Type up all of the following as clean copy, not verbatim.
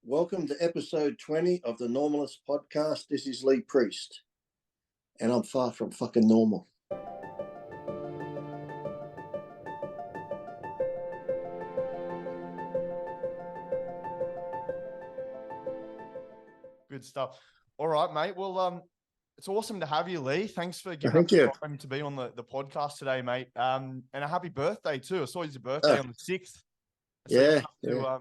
Welcome to episode 20 of the Normless podcast. This is Lee Priest, and I'm far from fucking normal. Good stuff. All right, mate. Well, it's awesome to have you, Lee. Thanks for giving Thank up you. the time to be on the podcast today, mate. And a happy birthday too. I saw your birthday on the 6th. So Yeah. to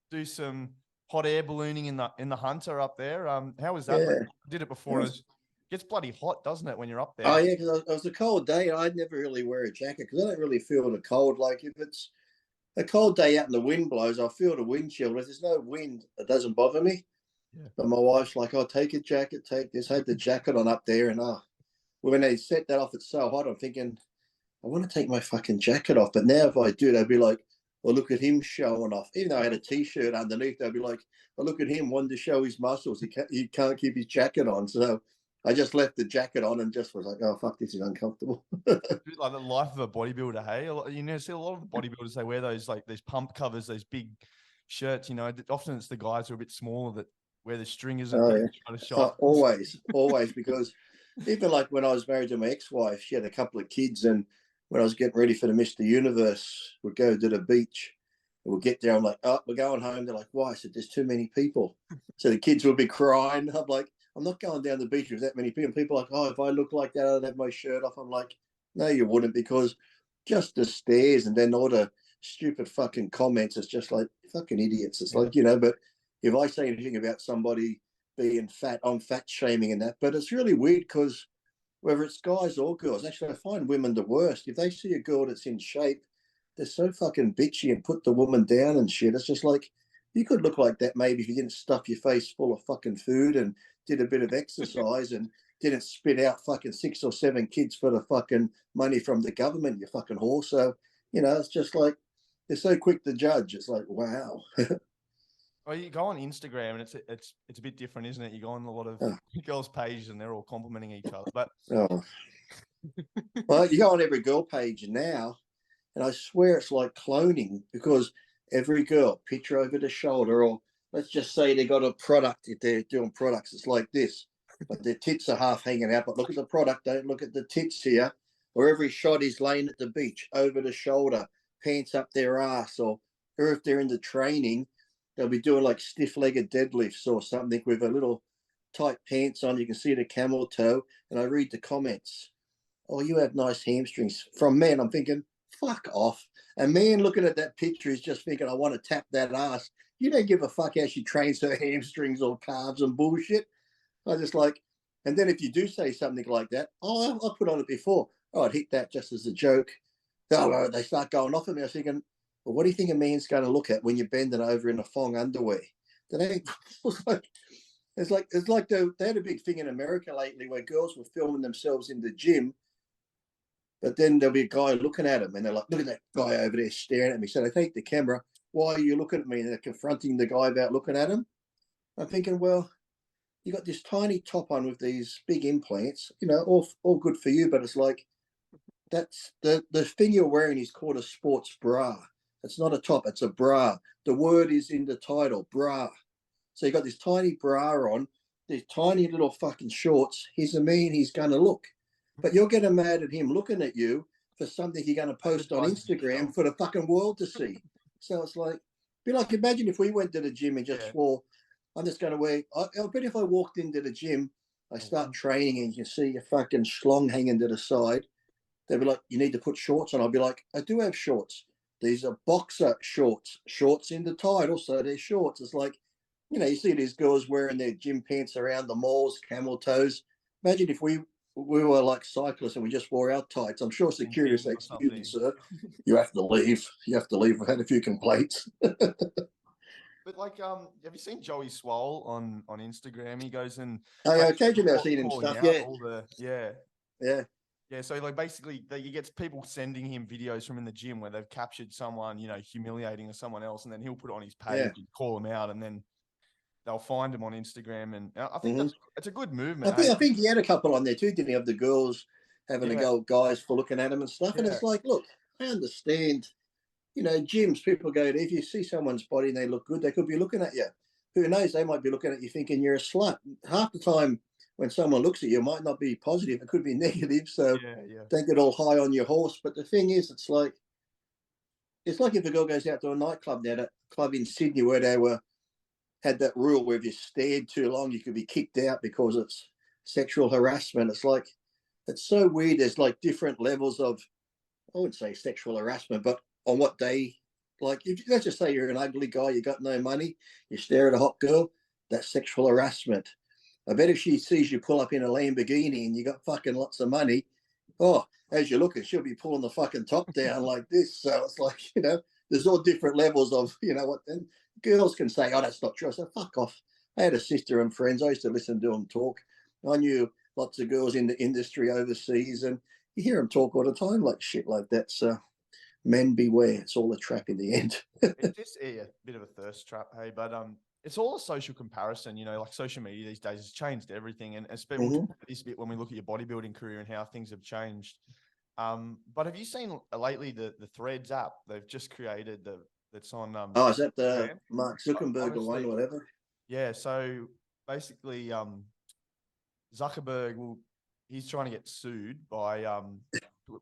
do some hot air ballooning in the Hunter up there. How was that? Yeah. I did it before. It gets bloody hot, doesn't it, when you're up there? Oh yeah, because it was a cold day. I'd never really wear a jacket because I don't really feel the cold. Like if it's a cold day out and the wind blows, I feel the wind chill. If there's no wind, it doesn't bother me. Yeah. But my wife's like, "Oh, take a jacket, take this." I had the jacket on up there, and when they set that off, it's so hot. I'm thinking, I want to take my fucking jacket off. But now if I do, they'll be like, well, look at him showing off. Even though I had a T-shirt underneath, they'll be like, well, look at him, wanting to show his muscles. He can't keep his jacket on. So I just left the jacket on and just was like, oh, fuck, this is uncomfortable. Like the life of a bodybuilder, hey? You know, see a lot of the bodybuilders, they wear those pump covers, those big shirts, you know. Often it's the guys who are a bit smaller that wear the stringers and trying to show Always, because even like when I was married to my ex-wife, she had a couple of kids, and when I was getting ready for the Mr. Universe, we'd go to the beach. And we'll get there. I'm like, oh, we're going home. They're like, why? I said, there's too many people. So the kids would be crying. I'm like, I'm not going down the beach with that many people. People are like, oh, if I look like that, I'd have my shirt off. I'm like, no, you wouldn't, because just the stares and then all the stupid fucking comments, it's just like fucking idiots. It's like, you know, but if I say anything about somebody being fat, I'm fat shaming and that. But it's really weird because whether it's guys or girls, actually, I find women the worst. If they see a girl that's in shape, they're so fucking bitchy and put the woman down and shit. It's just like, you could look like that maybe if you didn't stuff your face full of fucking food and did a bit of exercise and didn't spit out fucking 6 or 7 kids for the fucking money from the government, you fucking whore. So, you know, it's just like, they're so quick to judge. It's like, wow. Well, you go on Instagram and it's a bit different, isn't it? You go on a lot of girls' pages and they're all complimenting each other. But well, you go on every girl page now, and I swear it's like cloning, because every girl, picture over the shoulder, or let's just say they got a product. If they're doing products, it's like this, but their tits are half hanging out. But look at the product, don't look at the tits here. Or every shot is laying at the beach, over the shoulder, pants up their ass, or if they're in the training, they'll be doing like stiff-legged deadlifts or something with a little tight pants on. You can see the camel toe. And I read the comments. Oh, you have nice hamstrings. From men, I'm thinking, fuck off. A man looking at that picture is just thinking, I want to tap that ass. You don't give a fuck how she trains her hamstrings or calves and bullshit. I just like, and then if you do say something like that, oh, I put on it before. Oh, I'd hit that just as a joke. Oh, they start going off at me. I was thinking, well, what do you think a man's going to look at when you're bending over in a thong underwear? It's like they had a big thing in America lately where girls were filming themselves in the gym, but then there'll be a guy looking at them and they're like, look at that guy over there staring at me. So they take the camera. Why are you looking at me? And they're confronting the guy about looking at him. I'm thinking, well, you got this tiny top on with these big implants, you know, all good for you, but it's like, that's the thing you're wearing is called a sports bra. It's not a top, it's a bra. The word is in the title, bra. So you got this tiny bra on, these tiny little fucking shorts. He's a man, he's going to look. But you're getting mad at him looking at you for something you're going to post on Instagram for the fucking world to see. So it's like, be like, imagine if we went to the gym and just swore, I'm just going to wear, I bet if I walked into the gym, I start training and you see your fucking schlong hanging to the side, they'd be like, you need to put shorts on. I'll be like, I do have shorts. These are boxer shorts. Shorts in the title, so they're shorts. It's like, you know, you see these girls wearing their gym pants around the malls, camel toes. Imagine if we were like cyclists and we just wore our tights. I'm sure security would say, excuse me, sir, you have to leave. You have to leave. I've had a few complaints. But like, have you seen Joey Swole on Instagram? He goes and occasionally I've seen him stuff. Yeah, so like basically he gets people sending him videos from in the gym where they've captured someone, you know, humiliating someone else, and then he'll put it on his page and call them out, and then they'll find him on Instagram. And I think it's a good movement. I think he had a couple on there too, didn't he, of the girls having to go guys for looking at him and stuff. And it's like, look, I understand, you know, gyms, people go to, if you see someone's body and they look good, they could be looking at you. who knows? They might be looking at you thinking you're a slut. Half the time when someone looks at you, it might not be positive. It could be negative. So don't get all high on your horse. But the thing is, it's like if a girl goes out to a nightclub now, that club in Sydney where they had that rule where if you stared too long, you could be kicked out because it's sexual harassment. It's like, it's so weird. There's like different levels of, I wouldn't say sexual harassment, but on what they, like, if let's just say you're an ugly guy, you got no money, you stare at a hot girl, that's sexual harassment. I bet if she sees you pull up in a Lamborghini and you got fucking lots of money, oh, as you're looking, she'll be pulling the fucking top down like this. So it's like, there's all different levels of, what, and girls can say, oh, that's not true. I said, fuck off. I had a sister and friends. I used to listen to them talk. I knew lots of girls in the industry overseas, and you hear them talk all the time like shit like that. So men beware. It's all a trap in the end. It's just a bit of a thirst trap, hey, but it's all a social comparison, like social media these days has changed everything. And especially we'll talk about this bit when we look at your bodybuilding career and how things have changed. But have you seen lately the Threads app? They've just created that's on. Oh, is that the Mark Zuckerberg or one or whatever? Yeah. So basically, Zuckerberg he's trying to get sued by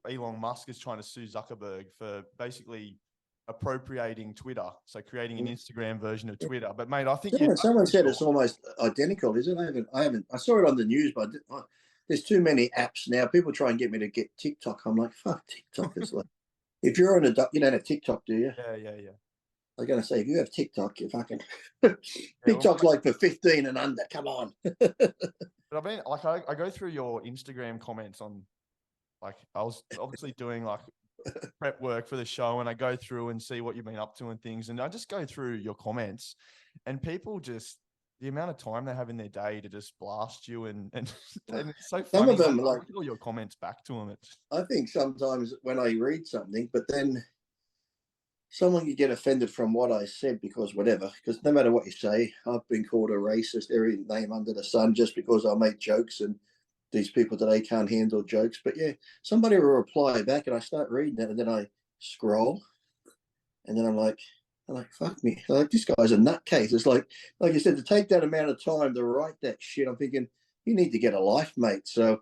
Elon Musk is trying to sue Zuckerberg for basically appropriating Twitter, so creating an Instagram version of Twitter. But mate, I think someone said it's almost identical, is it? I saw it on the news, but there's too many apps now. People try and get me to get TikTok. I'm like, fuck TikTok. It's like, if you're an adult, you don't have TikTok, do you? Yeah. I'm going to say, if you have TikTok, you fucking TikTok's like for 15 and under. Come on. But I mean, like I go through your Instagram comments on, like I was obviously doing like prep work for the show, and I go through and see what you've been up to and things, and I just go through your comments, and people just the amount of time they have in their day to just blast you, and it's so funny. Some of them, I like look at all your comments back to them. I think sometimes when I read something, but then someone could get offended from what I said because no matter what you say, I've been called a racist, every name under the sun, just because I make jokes, and these people today can't handle jokes. But yeah, somebody will reply back and I start reading it, and then I scroll, and then I'm like, fuck me. Like, this guy's a nutcase. It's like you said, to take that amount of time to write that shit, I'm thinking, you need to get a life, mate. So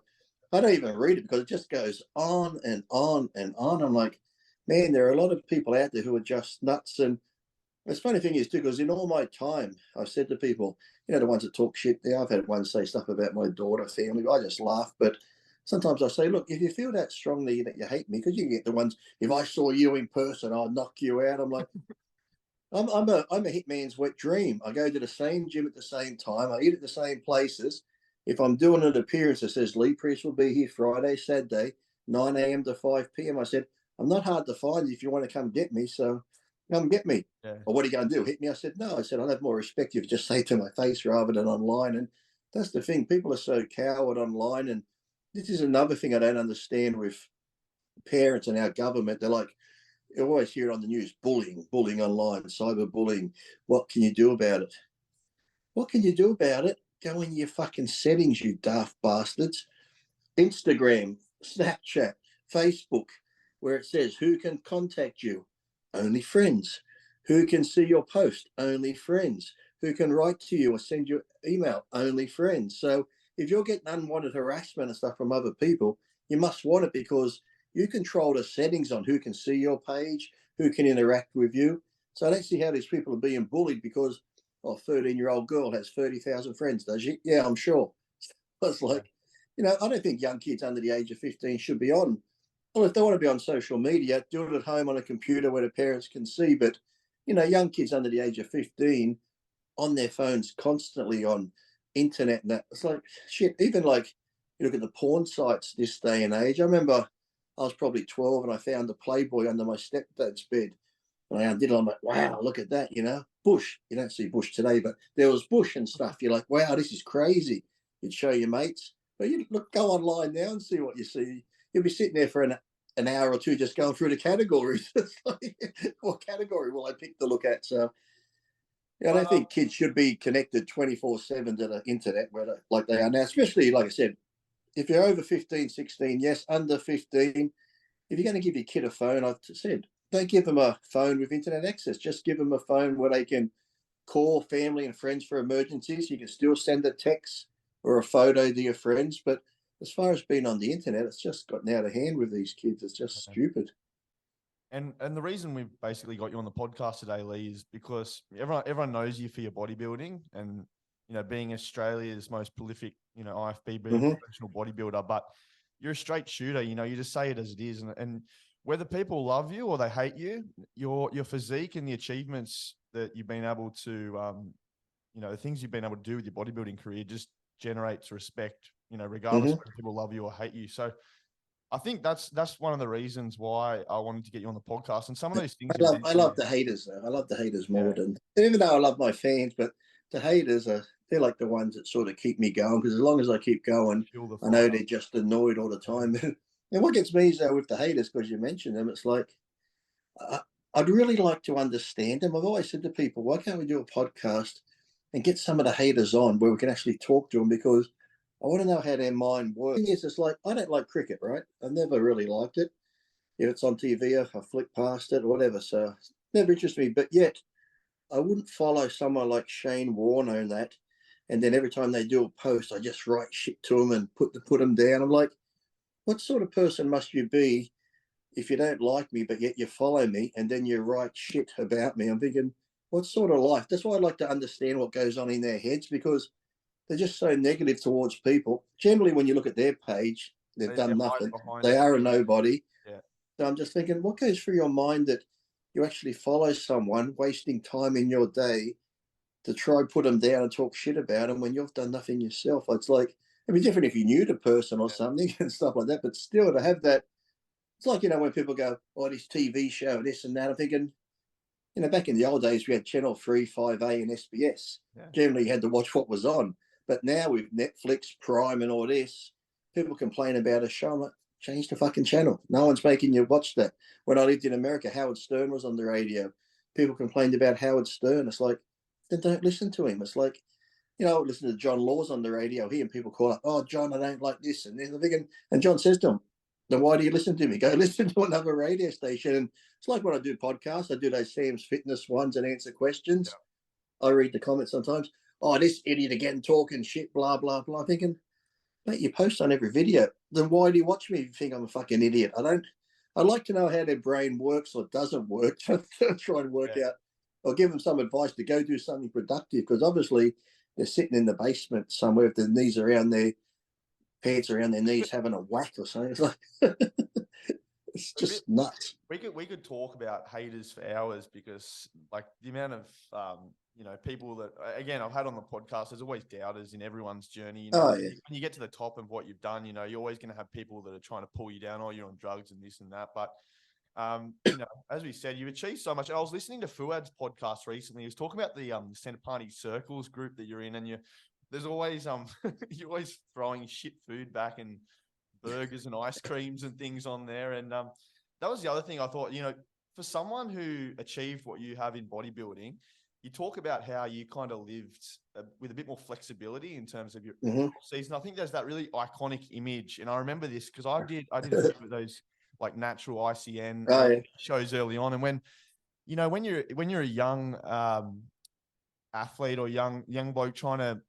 I don't even read it because it just goes on and on and on. I'm like, man, there are a lot of people out there who are just nuts. And the funny thing is, too, because in all my time, I've said to people, the ones that talk shit there, I've had one say stuff about my daughter, family. I just laugh. But sometimes I say, look, if you feel that strongly that you hate me, because you get the ones, if I saw you in person, I'd knock you out. I'm like, I'm a hitman's wet dream. I go to the same gym at the same time. I eat at the same places. If I'm doing an appearance that says Lee Priest will be here Friday, Saturday, 9 a.m. to 5 p.m., I said, I'm not hard to find if you want to come get me. So come get me. Yeah. Or what are you going to do? Hit me? I said, no. I said, I'll have more respect if you just say it to my face rather than online. And that's the thing. People are so coward online. And this is another thing I don't understand with parents and our government. They're like, you always hear it on the news, bullying online, cyberbullying. What can you do about it? What can you do about it? Go in your fucking settings, you daft bastards. Instagram, Snapchat, Facebook, where it says who can contact you? Only friends. Who can see your post? Only friends. Who can write to you or send you email? Only friends. So if you're getting unwanted harassment and stuff from other people, you must want it because you control the settings on who can see your page, who can interact with you. So I don't see how these people are being bullied because a 13-year-old girl has 30,000 friends, does she? Yeah, I'm sure. It's like, I don't think young kids under the age of 15 should be on. Well, if they want to be on social media, do it at home on a computer where the parents can see. But, young kids under the age of 15 on their phones constantly on internet and that. It's like, shit, even like you look at the porn sites this day and age. I remember I was probably 12 and I found a Playboy under my stepdad's bed. And I undid it. I'm like, wow, look at that, Bush. You don't see Bush today, but there was Bush and stuff. You're like, wow, this is crazy. You'd show your mates. But you go online now and see what you see. You'll be sitting there for an hour or two just going through the categories. It's like, what category will I pick to look at? So I don't think kids should be connected 24/7 to the internet like they are now, especially, like I said, if you're over 15, 16, yes, under 15, if you're going to give your kid a phone, I've said, don't give them a phone with internet access. Just give them a phone where they can call family and friends for emergencies. You can still send a text or a photo to your friends. But as far as being on the internet, it's just gotten out of hand with these kids. It's just stupid. And the reason we've basically got you on the podcast today, Lee, is because everyone knows you for your bodybuilding and, you know, being Australia's most prolific, you know, IFBB professional bodybuilder. But you're a straight shooter, you know, you just say it as it is. And whether people love you or they hate you, your physique and the achievements that you've been able to, you know, the things you've been able to do with your bodybuilding career just generates respect, you know, regardless of whether people love you or hate you. So I think that's one of the reasons why I wanted to get you on the podcast. And some of those things I love the haters though. I love the haters more than, even though I love my fans, but the haters they're like the ones that sort of keep me going, because as long as I keep going, I know they're just annoyed all the time. And what gets me is though with the haters, because you mentioned them, it's like I'd really like to understand them. I've always said to people, why can't we do a podcast and get some of the haters on where we can actually talk to them, because I want to know how their mind works. The thing is, it's like, I don't like cricket, right? I never really liked it. If it's on TV, I flick past it or whatever. So it never interested me. But yet, I wouldn't follow someone like Shane Warner and that. And then every time they do a post, I just write shit to them and put them down. I'm like, what sort of person must you be if you don't like me, but yet you follow me and then you write shit about me? I'm thinking, what sort of life? That's why I'd like to understand what goes on in their heads, because they're just so negative towards people. Generally, when you look at their page, they've done nothing. They are a nobody. Yeah. So I'm just thinking, what goes through your mind that you actually follow someone, wasting time in your day to try and put them down and talk shit about them when you've done nothing yourself? It's like, it'd be different if you knew the person or something and stuff like that. But still, to have that, it's like, you know, when people go, oh, this TV show, this and that, I'm thinking, you know, back in the old days, we had Channel 3, 5A, and SBS. Yeah. Generally, you had to watch what was on. But now with Netflix, Prime, and all this, people complain about a show. I'm like, change the fucking channel. No one's making you watch that. When I lived in America, Howard Stern was on the radio. People complained about Howard Stern. It's like, then don't listen to him. It's like, you know, listen to John Laws on the radio here, and people call up, oh, John, I don't like this. And they're thinking, and John says to them, then why do you listen to me? Go listen to another radio station. And it's like when I do podcasts, I do those Sam's Fitness ones and answer questions. Yeah. I read the comments sometimes. Oh, this idiot again talking shit, blah, blah, blah. Thinking, mate, you post on every video. Then why do you watch me if you think I'm a fucking idiot? I'd like to know how their brain works or doesn't work to try and work out, or give them some advice to go do something productive, because obviously they're sitting in the basement somewhere with their knees around their pants around their knees having a whack or something. It's like it's just nuts. We could talk about haters for hours, because like the amount of you know, people that, again, I've had on the podcast, there's always doubters in everyone's journey. You know, when you get to the top of what you've done, you know, you're always going to have people that are trying to pull you down, or you're on drugs and this and that. But you know, as we said, you've achieved so much. And I was listening to Fuad's podcast recently. He was talking about the Centre Party Circles group that you're in, and there's always you're always throwing shit food back and burgers and ice creams and things on there. And that was the other thing I thought, you know, for someone who achieved what you have in bodybuilding, you talk about how you kind of lived with a bit more flexibility in terms of your season. I think there's that really iconic image, and I remember this because I did a few of those like natural ICN shows early on, and when you're a young athlete or young bloke trying to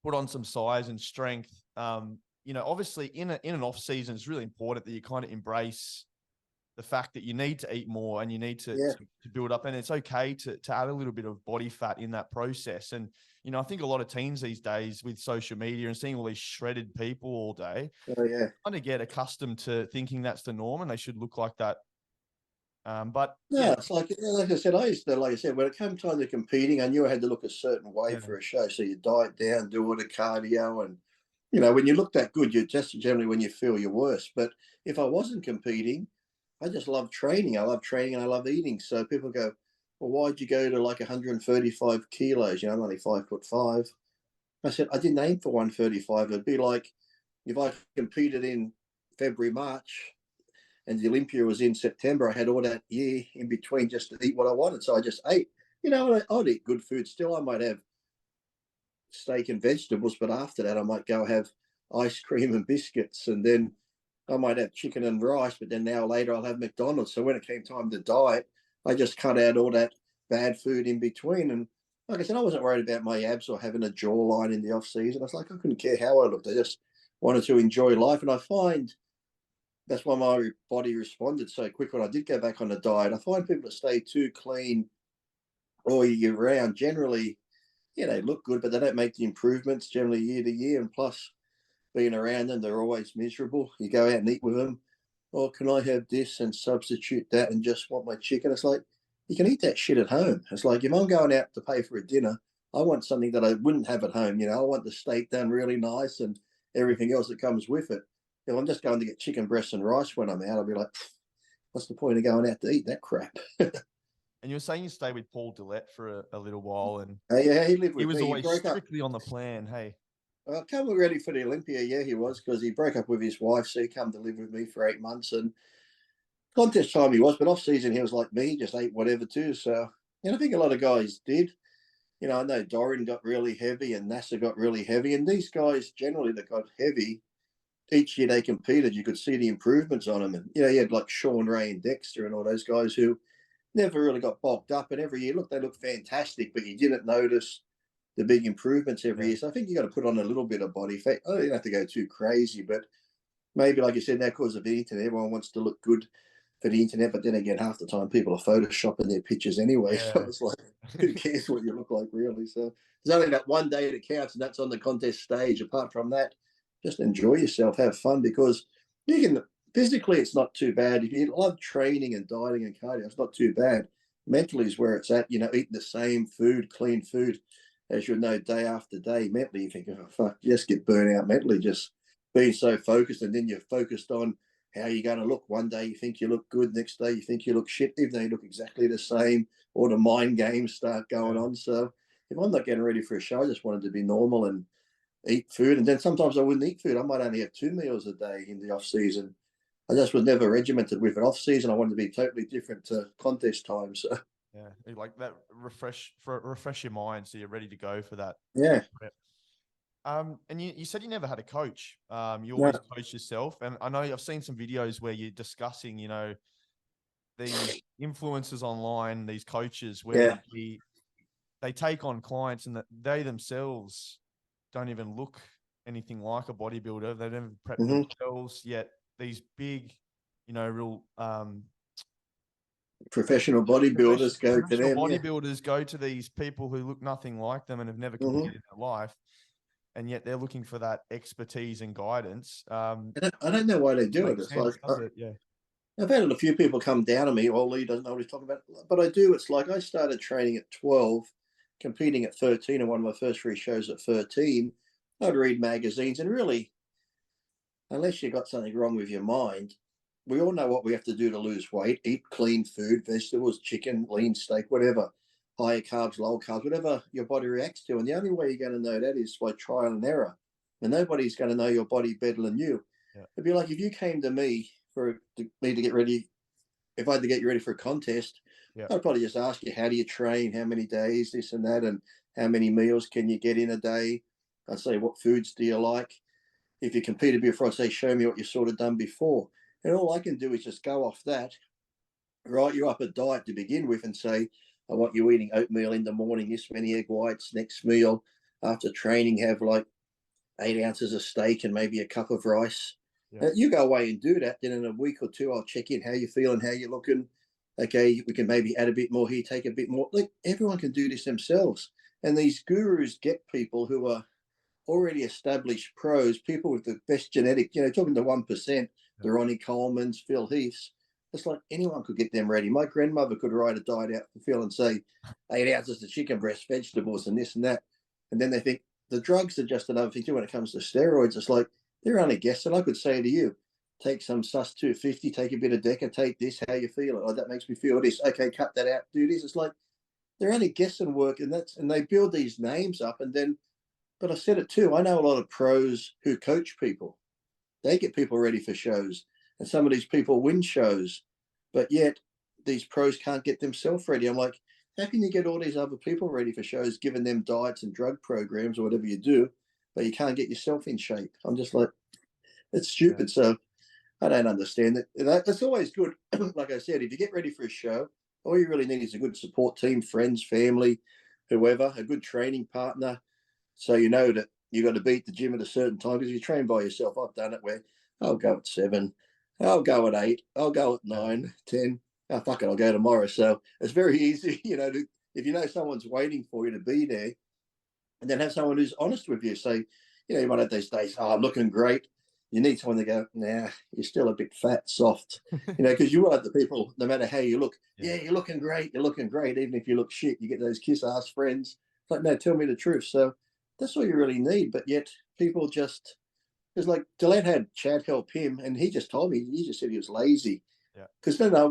put on some size and strength, you know, obviously in an off season, it's really important that you kind of embrace the fact that you need to eat more and you need to build up, and it's okay to add a little bit of body fat in that process. And, you know, I think a lot of teens these days with social media and seeing all these shredded people all day, kind of get accustomed to thinking that's the norm and they should look like that. But it's like I said, like I said, when it came time to competing, I knew I had to look a certain way for a show. So you diet down, do all the cardio, and, you know, when you look that good, you're just generally when you feel your worst. But if I wasn't competing, I just love training. I love training and I love eating. So people go, well, why'd you go to like 135 kilos? You know, I'm only 5'5". I said, I didn't aim for 135. It'd be like if I competed in February, March, and the Olympia was in September, I had all that year in between just to eat what I wanted. So I just ate. You know, I'd eat good food still. I might have steak and vegetables, but after that, I might go have ice cream and biscuits, and then I might have chicken and rice, but then now later I'll have McDonald's. So when it came time to diet, I just cut out all that bad food in between. And like I said, I wasn't worried about my abs or having a jawline in the off season. I was like, I couldn't care how I looked. I just wanted to enjoy life. And I find that's why my body responded so quick when I did go back on a diet. I find people that stay too clean all year round generally, yeah, they look good, but they don't make the improvements generally year to year. And plus, being around them, they're always miserable. You go out and eat with them. Oh, can I have this and substitute that and just want my chicken? It's like, you can eat that shit at home. It's like, if I'm going out to pay for a dinner, I want something that I wouldn't have at home. You know, I want the steak done really nice and everything else that comes with it. If I'm just going to get chicken breasts and rice when I'm out, I'll be like, what's the point of going out to eat that crap? And you were saying you stayed with Paul Dillette for a little while, and Yeah, he lived with he was me. always strictly on the plan. Hey, Come ready for the Olympia. Yeah, he was, because he broke up with his wife, so he come to live with me for 8 months. And contest time he was, but off season he was like me, he just ate whatever too. So, and I think a lot of guys did. You know, I know Doran got really heavy and NASA got really heavy, and these guys generally that got heavy each year they competed, you could see the improvements on them. And you know, you had like Sean Ray and Dexter and all those guys who never really got bulked up, and every year, look, they look fantastic, but you didn't notice the big improvements every yeah, year. So I think you got to put on a little bit of body fat. Oh, you don't have to go too crazy, but maybe, like you said, now because of the internet, everyone wants to look good for the internet. But then again, half the time people are photoshopping their pictures anyway. So yeah, it's like, who cares what you look like, really? So there's only that one day that counts, and that's on the contest stage. Apart from that, just enjoy yourself, have fun, because you can physically, it's not too bad. If you love training and dieting and cardio, it's not too bad. Mentally is where it's at. You know, eating the same food, clean food, as you know, day after day. Mentally, you think, oh fuck, you just get burnt out mentally, just being so focused, and then you're focused on how you're going to look. One day you think you look good, next day you think you look shit, even though you look exactly the same. All the mind games start going yeah. on. So if I'm not getting ready for a show, I just wanted to be normal and eat food. And then sometimes I wouldn't eat food. I might only have 2 meals a day in the off season. I just was never regimented with it. Off season, I wanted to be totally different to contest time. So Yeah, like that refresh your mind so you're ready to go for that. yeah, Prep. And you said you never had a coach. You no, always coach yourself. And I know I've seen some videos where you're discussing, these influencers online, these coaches, where yeah, they take on clients and that they themselves don't even look anything like a bodybuilder. They don't prep hmm, themselves yet. These big, real professional bodybuilders go to professional them. Yeah, bodybuilders go to these people who look nothing like them and have never hmm. competed in their life, and yet they're looking for that expertise and guidance. I don't know why they do it. Makes It's sense, like does it? Yeah, I've had a few people come down on me. Well, Lee doesn't know what he's talking about, but I do. It's like I started training at 12, competing at 13, and one of my first three shows at 13. I'd read magazines, and really, unless you got something wrong with your mind, we all know what we have to do to lose weight: eat clean food, vegetables, chicken, lean steak, whatever, higher carbs, low carbs, whatever your body reacts to. And the only way you're going to know that is by trial and error. And nobody's going to know your body better than you. yeah, It'd be like if you came to me me to get ready. If I had to get you ready for a contest, yeah, I'd probably just ask you, how do you train, how many days, this and that, and how many meals can you get in a day? I'd say, what foods do you like? If you competed before, I'd say, show me what you sort of done before. And all I can do is just go off that, write you up a diet to begin with, and say, I want you eating oatmeal in the morning, this many egg whites, next meal after training, have like 8 ounces of steak and maybe a cup of rice. yeah, You go away and do that. Then in a week or two, I'll check in how you're feeling, how you're looking. Okay, we can maybe add a bit more here, take a bit more. Like, everyone can do this themselves. And these gurus get people who are already established pros, people with the best genetic, talking to 1%, yeah, the Ronnie Coleman's, Phil Heaths. It's like anyone could get them ready. My grandmother could write a diet out for Phil and say 8 ounces of chicken breast, vegetables, and this and that. And then they think the drugs are just another thing too when it comes to steroids. It's like they're only guessing. I could say to you, take some sus 250, take a bit of Deca, take this, how you feel. Oh, that makes me feel this. Okay, cut that out, do this. It's like they're only guessing work, and they build these names up. And then, but I said it too, I know a lot of pros who coach people. They get people ready for shows, and some of these people win shows, but yet these pros can't get themselves ready. I'm like, how can you get all these other people ready for shows, giving them diets and drug programs or whatever you do, but you can't get yourself in shape? I'm just like, it's yeah, stupid. So I don't understand it. It's always good. Like I said, if you get ready for a show, all you really need is a good support team, friends, family, whoever, a good training partner. So you know that you got to beat the gym at a certain time, because you train by yourself. I've done it where I'll go at 7, I'll go at 8, I'll go at 9, 10. Oh, fuck it, I'll go tomorrow. So it's very easy, if you know someone's waiting for you to be there, and then have someone who's honest with you. Say, you might have those days, I'm looking great. You need someone to go, nah, you're still a bit fat, soft, because you want the people, no matter how you look, you're looking great, even if you look shit. You get those kiss-ass friends. It's like, no, tell me the truth. So that's all you really need. But yet people just, it's like Delenn had Chad help him, and he just told me, he just said he was lazy. Because if I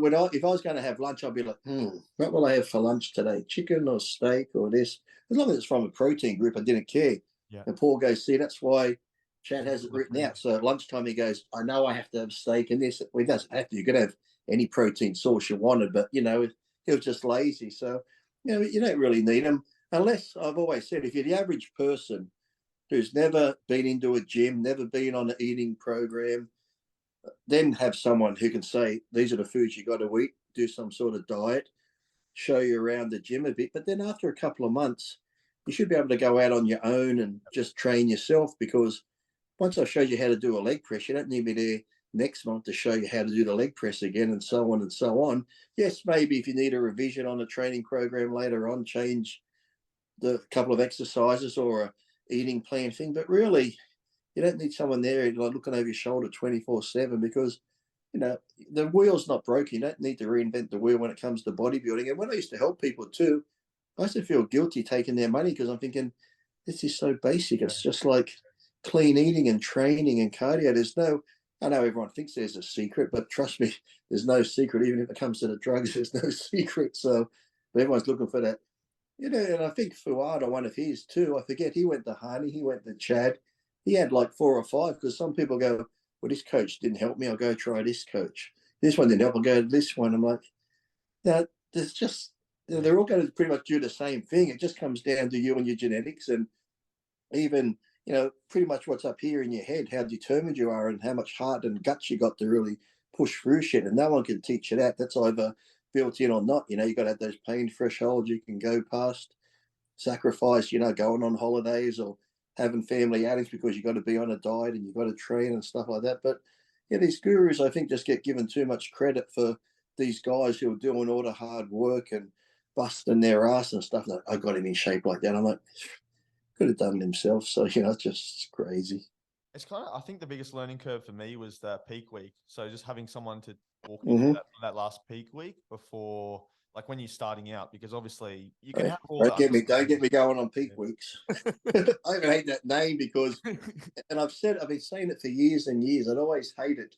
was going to have lunch, I'd be like, what will I have for lunch today? Chicken or steak or this? As long as it's from a protein group, I didn't care. And Paul goes, see, that's why Chad has it written out. So at lunchtime, he goes, I know I have to have steak and this. Well, he doesn't have to. You could have any protein source you wanted, but, he was just lazy. So, you don't really need them. Unless, I've always said, if you're the average person who's never been into a gym, never been on an eating program, then have someone who can say, these are the foods you got to eat, do some sort of diet, show you around the gym a bit. But then after a couple of months, you should be able to go out on your own and just train yourself, because once I've showed you how to do a leg press, you don't need me there next month to show you how to do the leg press again, and so on and so on. Yes, maybe if you need a revision on a training program later on, change the couple of exercises or a eating plan thing. But really, you don't need someone there looking over your shoulder 24/7, because, the wheel's not broken. You don't need to reinvent the wheel when it comes to bodybuilding. And when I used to help people too, I used to feel guilty taking their money, because I'm thinking, this is so basic. It's just like clean eating and training and cardio. I know everyone thinks there's a secret, but trust me, there's no secret. Even if it comes to the drugs, there's no secret. So everyone's looking for that. And I think Fuad, or one of his too, I forget, he went to Hani, he went to Chad. He had like 4 or 5, because some people go, well, this coach didn't help me, I'll go try this coach. This one didn't help, I'll go to this one. I'm like, there's just, they're all going to pretty much do the same thing. It just comes down to you and your genetics, and even, pretty much what's up here in your head, how determined you are and how much heart and guts you got to really push through shit. And no one can teach you that. That's either built in or not. You got to have those pain thresholds you can go past, sacrifice, going on holidays or having family outings because you've got to be on a diet and you've got to train and stuff like that. But these gurus, I think, just get given too much credit for these guys who are doing all the hard work and busting their ass and stuff. Like, I got him in shape like that. I'm like, could have done it himself. So, it's just crazy. It's I think the biggest learning curve for me was the peak week. So just having someone to walk me through that last peak week before, like when you're starting out, because obviously you can have all don't get me going on peak weeks. I even hate that name, because, and I've been saying it for years and years. I'd always hate it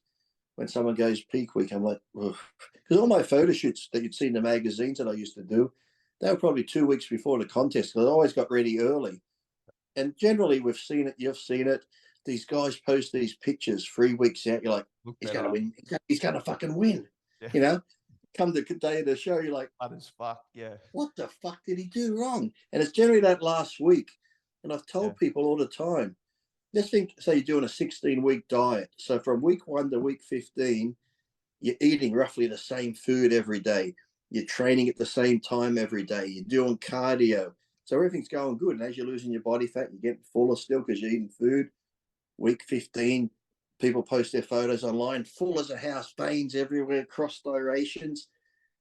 when someone goes peak week. I'm like, because all my photo shoots that you'd see in the magazines that I used to do, they were probably 2 weeks before the contest, because I always got ready early. And generally, we've seen it. You've seen it. These guys post these pictures 3 weeks out. You're like, he's going to win. He's going to fucking win. Yeah. Come the day of the show, you're like, that is fuck. Yeah. What the fuck did he do wrong? And it's generally that last week. And I've told people all the time, let's say you're doing a 16-week diet. So from week 1 to week 15, you're eating roughly the same food every day. You're training at the same time every day. You're doing cardio. So everything's going good. And as you're losing your body fat, you're getting fuller still because you're eating food. Week 15, people post their photos online, full as a house, veins everywhere, cross styrations,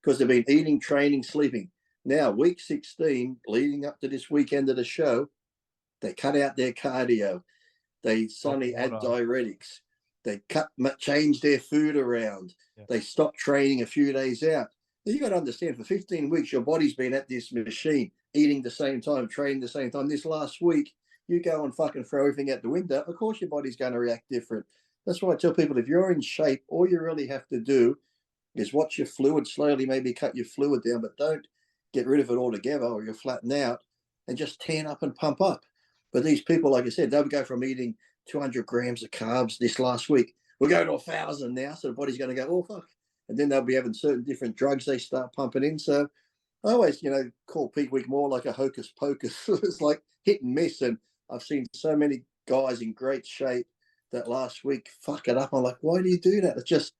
because they've been eating, training, sleeping. Now, week 16, leading up to this weekend of the show, they cut out their cardio. They suddenly add diuretics. They change their food around. They stop training a few days out. Now, you got to understand, for 15 weeks, your body's been at this machine, eating the same time, training the same time. This last week, you go and fucking throw everything out the window. Of course, your body's going to react different. That's why I tell people, if you're in shape, all you really have to do is watch your fluid slowly, maybe cut your fluid down, but don't get rid of it altogether or you'll flatten out, and just tan up and pump up. But these people, like I said, they'll go from eating 200 grams of carbs this last week. We'll go to 1,000 now. So the body's going to go, oh, fuck. And then they'll be having certain different drugs they start pumping in. So I always, call peak week more like a hocus pocus. It's like hit and miss. And I've seen so many guys in great shape that last week fuck it up. I'm like, why do you do that? It's just,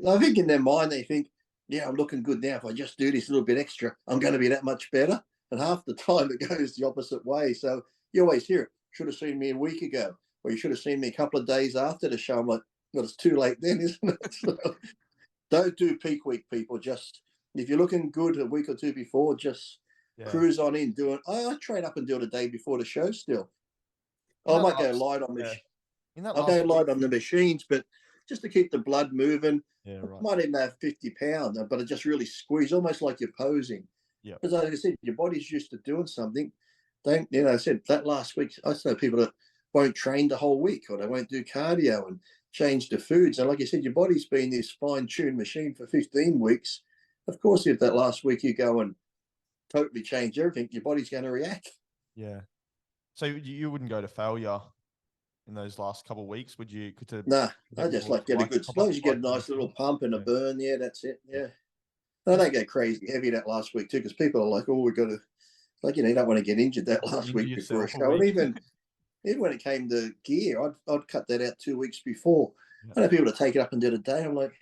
I think in their mind, they think, yeah, I'm looking good now. If I just do this little bit extra, I'm going to be that much better. and half the time it goes the opposite way. So you always hear it. Should have seen me a week ago, or you should have seen me a couple of days after the show. I'm like, well, it's too late then, isn't it? So don't do peak week, people. Just if you're looking good a week or two before, just cruise on in. I train up and do it a day before the show still. I might go light on I'll go light on the machines, but just to keep the blood moving. Yeah, right. Might even have 50 pounds, but it just really squeeze, almost like you're posing. Yeah. Because like I said, your body's used to doing something. Don't, I said that last week, I know people that won't train the whole week, or they won't do cardio and change the foods. And like you said, your body's been this fine-tuned machine for 15 weeks. Of course, if that last week you go and totally change everything, your body's going to react. Yeah. So you wouldn't go to failure in those last couple of weeks, would you? Nah, I just like get a good, as long as you get a nice little pump and a burn, that's it. Yeah. I don't go crazy heavy that last week too, because people are like, oh, we got to, like, you don't want to get injured that last week before a show. And even when it came to gear, I'd cut that out 2 weeks before. I know people to take it up and do it a day. I'm like,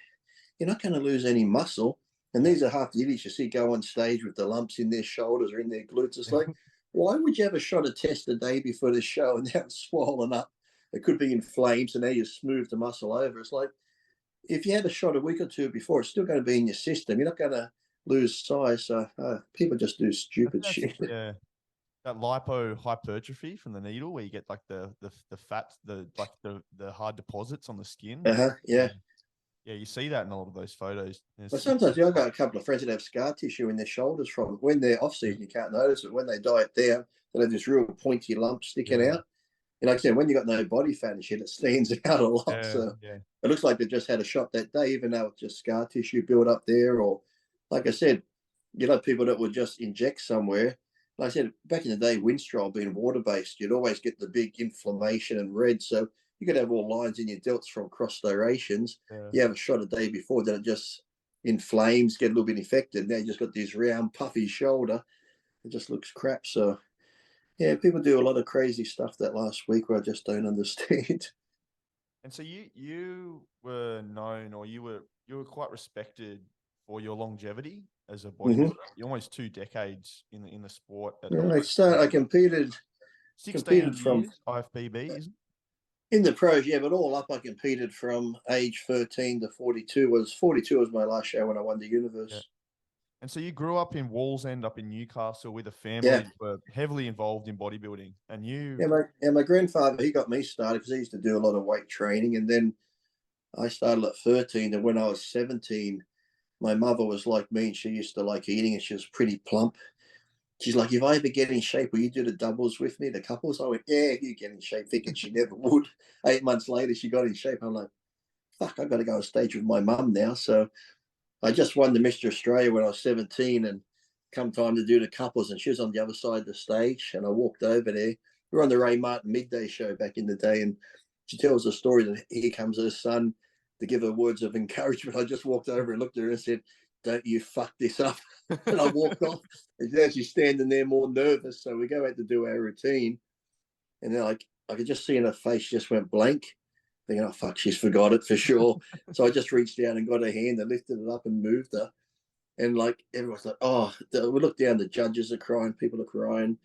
you're not going to lose any muscle. And these are half the idiots you see go on stage with the lumps in their shoulders or in their glutes. It's like, why would you have a shot of test the day before the show and now it's swollen up? It could be inflamed, so now you smooth the muscle over. It's like, if you had a shot a week or two before, it's still going to be in your system. You're not going to lose size. So people just do stupid shit. Yeah. That lipohypertrophy from the needle, where you get like the fat, the hard deposits on the skin. Yeah. Yeah, you see that in a lot of those photos. But sometimes I've got a couple of friends that have scar tissue in their shoulders from when they're off season. You can't notice it. When they diet down, they have this real pointy lump sticking out. And like I said, when you got no body fat and shit, it stands out a lot. It looks like they just had a shot that day, even though it's just scar tissue built up there. Or, like I said, people that would just inject somewhere. Like I said, back in the day, Winstrol being water-based, you'd always get the big inflammation and red. So you could have all lines in your delts from cross striations. You have a shot a day before, then it just inflames, get a little bit infected. Now you just got this round, puffy shoulder. It just looks crap. So, yeah, people do a lot of crazy stuff that last week where I just don't understand. And so you were known, or you were quite respected for your longevity as a bodybuilder. You're almost 2 decades in the sport. I competed 16 from IFBB, isn't it? In the pros, but all up I competed from age 13 to 42. 42 was my last show when I won the universe. Yeah. And so you grew up in Wallsend, up in Newcastle, with a family that were heavily involved in bodybuilding. And my grandfather, he got me started because he used to do a lot of weight training. And then I started at 13. And when I was 17, my mother was like me, and she used to like eating, and she was pretty plump. She's like, if I ever get in shape, will you do the doubles with me, the couples? I went, yeah, you get in shape, thinking she never would. 8 months later, she got in shape. I'm like, fuck, I've got to go on stage with my mum now. So I just won the Mr. Australia when I was 17, and come time to do the couples, and she was on the other side of the stage, and I walked over there. We were on the Ray Martin midday show back in the day, and she tells the story that here comes her son to give her words of encouragement. I just walked over and looked at her and said, don't you fuck this up. And I walked off, and now she's standing there more nervous. So we go out to do our routine, and then I could just see in her face, she just went blank, thinking, oh, fuck, she's forgot it for sure. So I just reached down and got her hand and lifted it up and moved her. And like everyone's like, oh, we look down, the judges are crying, people are crying.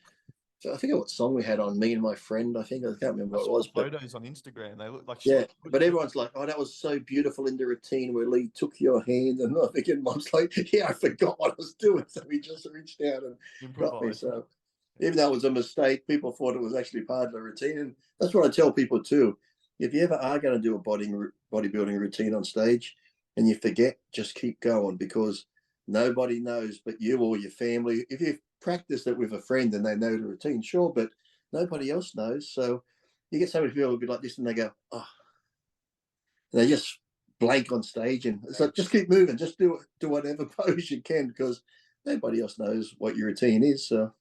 So I forget what song we had on, me and my friend. I can't remember what it was. Photos on Instagram, they look like but everyone's like, oh, that was so beautiful in the routine where Lee took your hand, and I think Mom's like, yeah, I forgot what I was doing, so he just reached out and got me. So even though it was a mistake, people thought it was actually part of the routine, and that's what I tell people too. If you ever are going to do a bodybuilding routine on stage and you forget, just keep going, because nobody knows but you or your family. If you've practiced it with a friend and they know the routine, sure, but nobody else knows. So you get so many people who'll be like this, and they go, oh, and they just blank on stage, and it's like, just keep moving, just do whatever pose you can, because nobody else knows what your routine is. So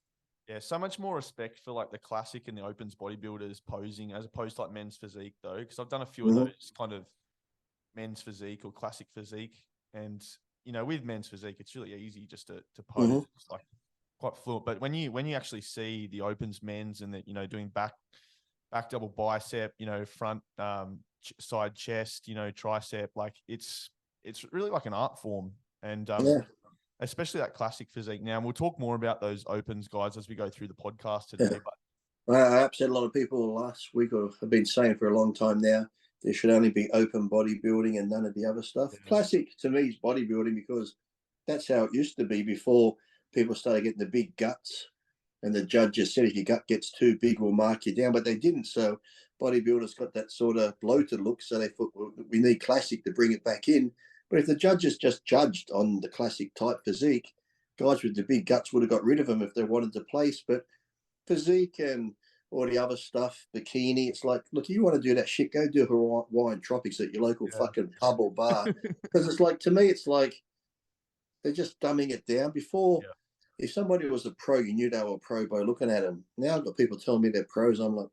yeah, so much more respect for like the classic and the opens bodybuilders posing as opposed to like men's physique, though, because I've done a few of those kind of men's physique or classic physique, and with men's physique, it's really easy just to pose. It's like quite fluent. But when you actually see the opens men's and that, doing back double bicep, front side chest, tricep, like it's really like an art form. And especially that classic physique. Now, and we'll talk more about those opens, guys, as we go through the podcast today. Yeah. But I upset a lot of people last week, or have been saying for a long time now, there should only be open bodybuilding and none of the other stuff. Yeah. Classic to me is bodybuilding, because that's how it used to be before people started getting the big guts. And the judges said if your gut gets too big, we'll mark you down. But they didn't. So bodybuilders got that sort of bloated look. So they thought, well, we need classic to bring it back in. But if the judges just judged on the classic type physique, guys with the big guts would have got rid of them if they wanted to place. But physique and all the other stuff, bikini, it's like, look, you want to do that shit, go do Hawaiian Tropics at your local fucking pub or bar. Because it's like, to me, it's like they're just dumbing it down. Before, if somebody was a pro, you knew they were a pro by looking at them. Now I've got people telling me they're pros. I'm like,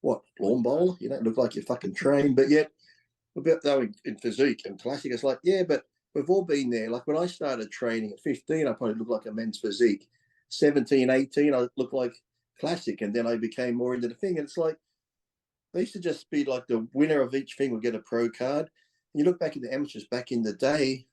what, lawn bowler? You don't look like you're fucking trained. But yet, about though in physique and classic, it's like, yeah, but we've all been there. Like when I started training at 15, I probably looked like a men's physique. 17, 18, I looked like classic. And then I became more into the thing. And it's like, they used to just be like the winner of each thing would get a pro card. And you look back at the amateurs back in the day,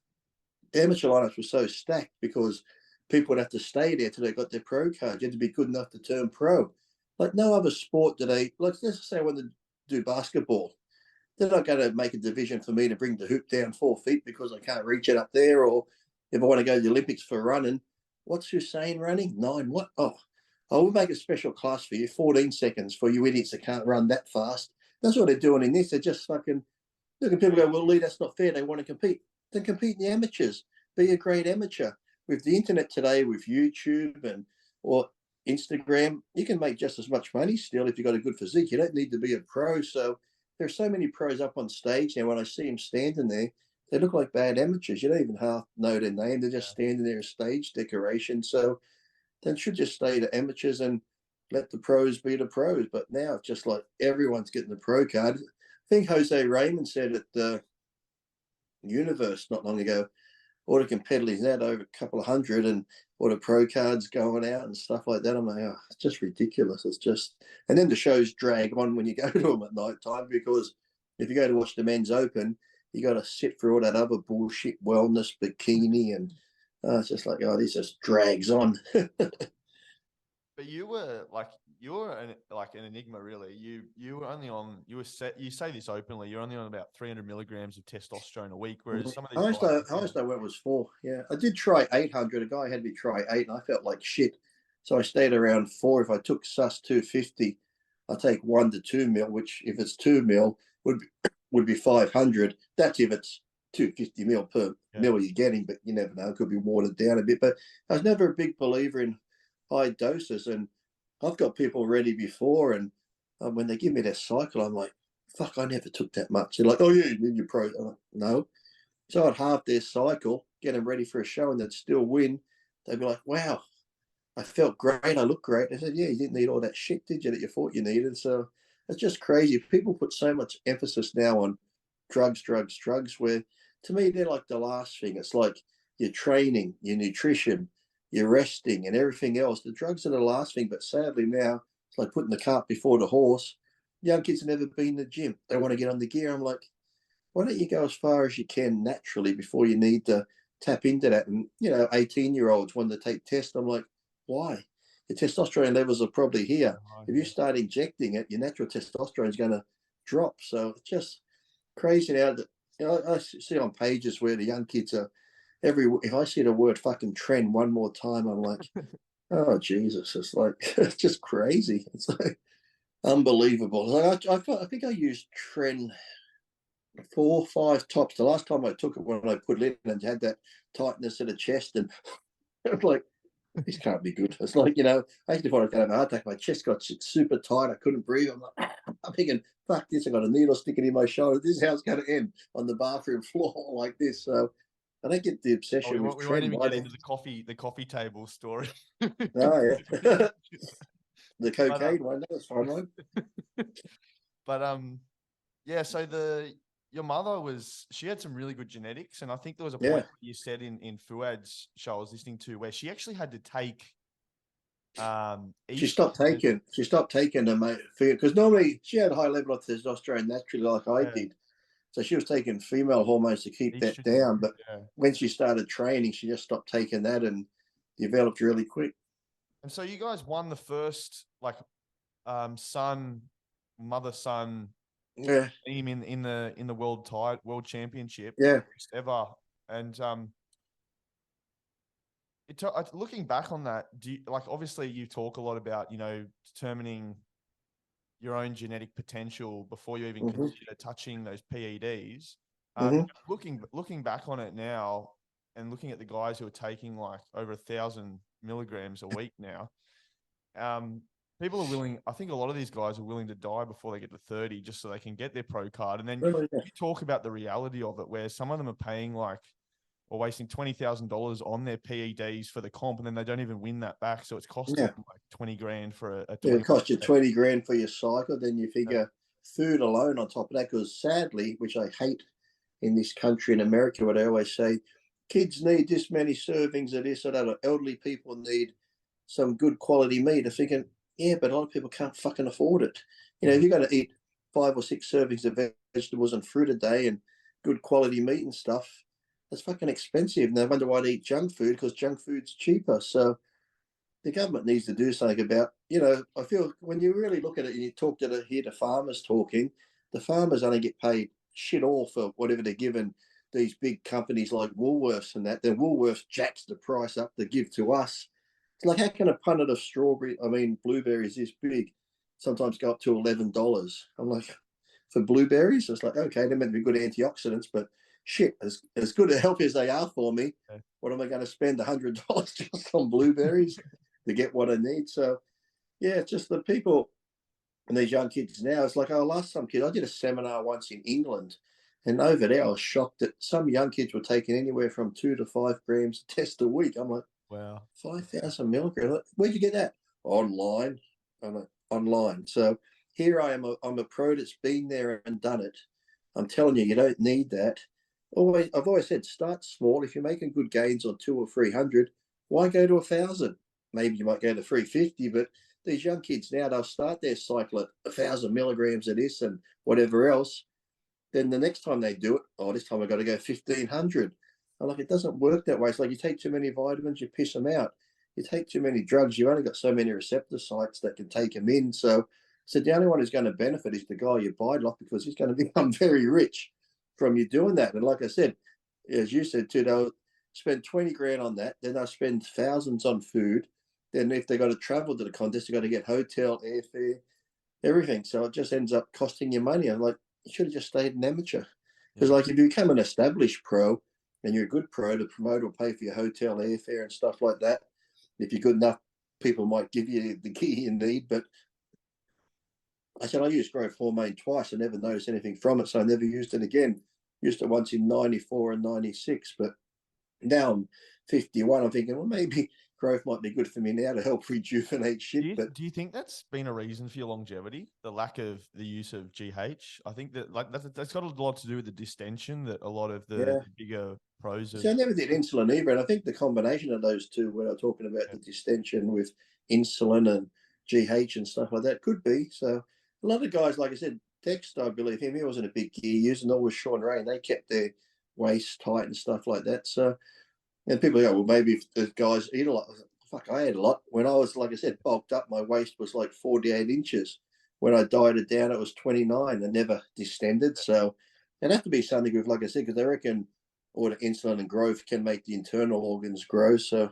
the amateur lineups were so stacked because people would have to stay there till they got their pro card. You had to be good enough to turn pro. Like no other sport do they, like let's say when they do basketball, they're not going to make a division for me to bring the hoop down 4 feet because I can't reach it up there. Or if I want to go to the Olympics for running, what's Hussein running? 9 what? Oh, I will make a special class for you, 14 seconds for you idiots that can't run that fast. That's what they're doing in this. They're just fucking, look at people go, well, Lee, that's not fair. They want to compete. Then compete in the amateurs. Be a great amateur. With the internet today, with YouTube and or Instagram, you can make just as much money still if you've got a good physique. You don't need to be a pro. So there's so many pros up on stage now. When I see them standing there, they look like bad amateurs. You don't even half know their name. They're just standing there as stage decoration. So they should just stay to amateurs and let the pros be the pros. But now it's just like everyone's getting the pro card. I think Jose Raymond said at the Universe not long ago, all the competitors now over a couple of hundred and all the pro cards going out and stuff like that. I'm like, oh, it's just ridiculous. It's just, and then the shows drag on when you go to them at night time, because if you go to watch the men's open, you got to sit through all that other bullshit, wellness, bikini, and it's just like, oh, this just drags on. But you were like, like an enigma, really. You were only on, you say this openly, you're only on about 300 milligrams of testosterone a week, whereas some of these highest I went was 4. Yeah, I did try 800. A guy had me try 8, and I felt like shit. So I stayed around 4. If I took sus 250, I take 1 to 2 mil, which if it's 2 mil would be 500. That's if it's 250 mil per mil you're getting, but you never know. It could be watered down a bit. But I was never a big believer in high doses, and I've got people ready before, and when they give me their cycle, I'm like, fuck, I never took that much. They're like, oh yeah, you need your pro. I'm like, no. So I'd halve their cycle, get them ready for a show, and they'd still win. They'd be like, wow, I felt great. I look great. I said, yeah, you didn't need all that shit, did you, that you thought you needed? So it's just crazy. People put so much emphasis now on drugs, where to me, they're like the last thing. It's like your training, your nutrition, your resting, and everything else. The drugs are the last thing, but sadly now it's like putting the cart before the horse. Young kids have never been in the gym. They want to get on the gear. I'm like, why don't you go as far as you can naturally before you need to tap into that? And, 18-year-olds want to take tests. I'm like, why? Your testosterone levels are probably here. If you start injecting it, your natural testosterone is going to drop. So it's just crazy now that, I see on pages where the young kids are, if I see the word fucking trend one more time, I'm like, oh Jesus! It's like it's just crazy. It's like unbelievable. Like I think I used trend 4 or 5 tops. The last time I took it, when I put it in and had that tightness of the chest, and I was like, this can't be good. It's like, I actually thought I was going to have a heart attack. My chest got super tight. I couldn't breathe. I'm like, I'm thinking, fuck this. I got a needle sticking in my shoulder. This is how it's going to end, on the bathroom floor like this. So I don't get the obsession with we trend. won't even get into the coffee table story. Oh, yeah. The cocaine one, that's fine one. But yeah, so your mother she had some really good genetics, and I think there was a point you said in Fuad's show I was listening to where she actually had to take she stopped taking them, mate, because normally she had a high level of testosterone naturally, like I did. So she was taking female hormones to keep that down. But when she started training, she just stopped taking that and developed really quick. And so you guys won the first like mother-son team in the world championship. First ever. And looking back on that, do you, like, obviously you talk a lot about, you know, determining your own genetic potential before you even consider touching those PEDs. Looking back on it now and looking at the guys who are taking like over 1,000 milligrams a week now, people are willing, I think a lot of these guys are willing to die before they get to 30 just so they can get their pro card. And then you talk about the reality of it, where some of them are paying like, or wasting $20,000 on their PEDs for the comp, and then they don't even win that back. So it's costing them like 20 grand for a 20. It costs you 20 grand for your cycle. Then you figure food alone on top of that, because sadly, which I hate in this country, in America, what I always say, kids need this many servings of this or that, or elderly people need some good quality meat. I'm thinking, yeah, but a lot of people can't fucking afford it. You know, if you got to eat 5 or 6 servings of vegetables and fruit a day and good quality meat and stuff, that's fucking expensive. And they wonder why they eat junk food, because junk food's cheaper. So the government needs to do something about, you know, I feel when you really look at it and you talk to hear the farmers talking, the farmers only get paid shit all for whatever they're given these big companies like Woolworths and that. Then Woolworths jacks the price up to give to us. It's like, how can a punnet of blueberries this big sometimes go up to $11? I'm like, for blueberries? It's like, okay, they're meant to be good antioxidants, but shit, as good a help as they are for me, what am I going to spend $100 just on blueberries to get what I need? So, yeah, it's just the people and these young kids now. It's like, I did a seminar once in England, and over there I was shocked that some young kids were taking anywhere from 2 to 5 grams of test a week. I'm like, wow, 5,000 milligrams. Like, where'd you get that? Online. I'm like, online. So here I am. I'm a pro that's been there and done it. I'm telling you, you don't need that. I've always said, start small. If you're making good gains on 200 or 300, why go to 1,000? Maybe you might go to 350, but these young kids now, they'll start their cycle at 1,000 milligrams of this and whatever else. Then the next time they do it, this time I've got to go 1,500. I'm like, it doesn't work that way. It's like you take too many vitamins, you piss them out. You take too many drugs, you've only got so many receptor sites that can take them in. So the only one who's going to benefit is the guy you buy it off, because he's going to become very rich from you doing that. And like I said, as you said too, they'll spend 20 grand on that. Then they'll spend thousands on food. Then if they got to travel to the contest, they got to get hotel, airfare, everything. So it just ends up costing you money. I'm like, you should have just stayed an amateur. Because like if you become an established pro and you're a good pro, the promoter will pay for your hotel, airfare and stuff like that. If you're good enough, people might give you the key you need. But I said, I used growth hormone twice. I never noticed anything from it, so I never used it again. Used it once in 94 and 96, but now I'm 51. I'm thinking, well, maybe growth might be good for me now to help rejuvenate shit. Do you think that's been a reason for your longevity, the lack of the use of GH? I think that that's got a lot to do with the distension that a lot of the bigger pros have. See, I never did insulin either, and I think the combination of those two, when I'm talking about the distension with insulin and GH and stuff like that, could be. So a lot of guys, like I said, Dexter, I believe he wasn't a big gear user, nor was Sean Ray, and they kept their waist tight and stuff like that. So, and people go, well, maybe if the guys eat a lot. Fuck, I ate a lot. When I was, like I said, bulked up, my waist was like 48 inches. When I dieted down, it was 29 and never distended. So it'd have to be something with, like I said, because I reckon all the insulin and growth can make the internal organs grow. So and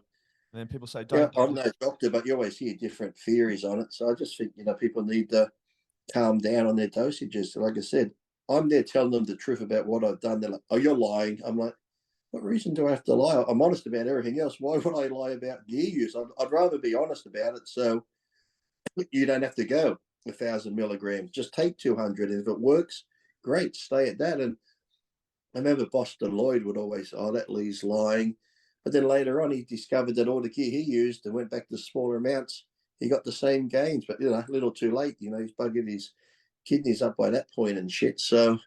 then people say, I'm no doctor, but you always hear different theories on it. So I just think, people need to calm down on their dosages. So like I said, I'm there telling them the truth about what I've done. They're like, oh, you're lying. I'm like, what reason do I have to lie? I'm honest about everything else. Why would I lie about gear use? I'd rather be honest about it, so you don't have to go 1,000 milligrams. Just take 200. If it works, great, stay at that. And I remember Boston Lloyd would always say, that Lee's lying. But then later on, he discovered that all the gear he used and went back to smaller amounts, he got the same gains, but, a little too late. He's bugging his kidneys up by that point and shit. So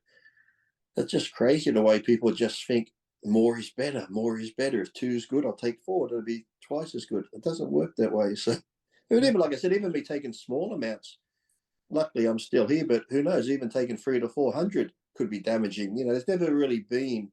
it's just crazy the way people just think, more is better. More is better. If 2 is good, I'll take 4. It'll be twice as good. It doesn't work that way. So, even like I said, me taking small amounts. Luckily, I'm still here. But who knows? Even taking 300 to 400 could be damaging. You know, there's never really been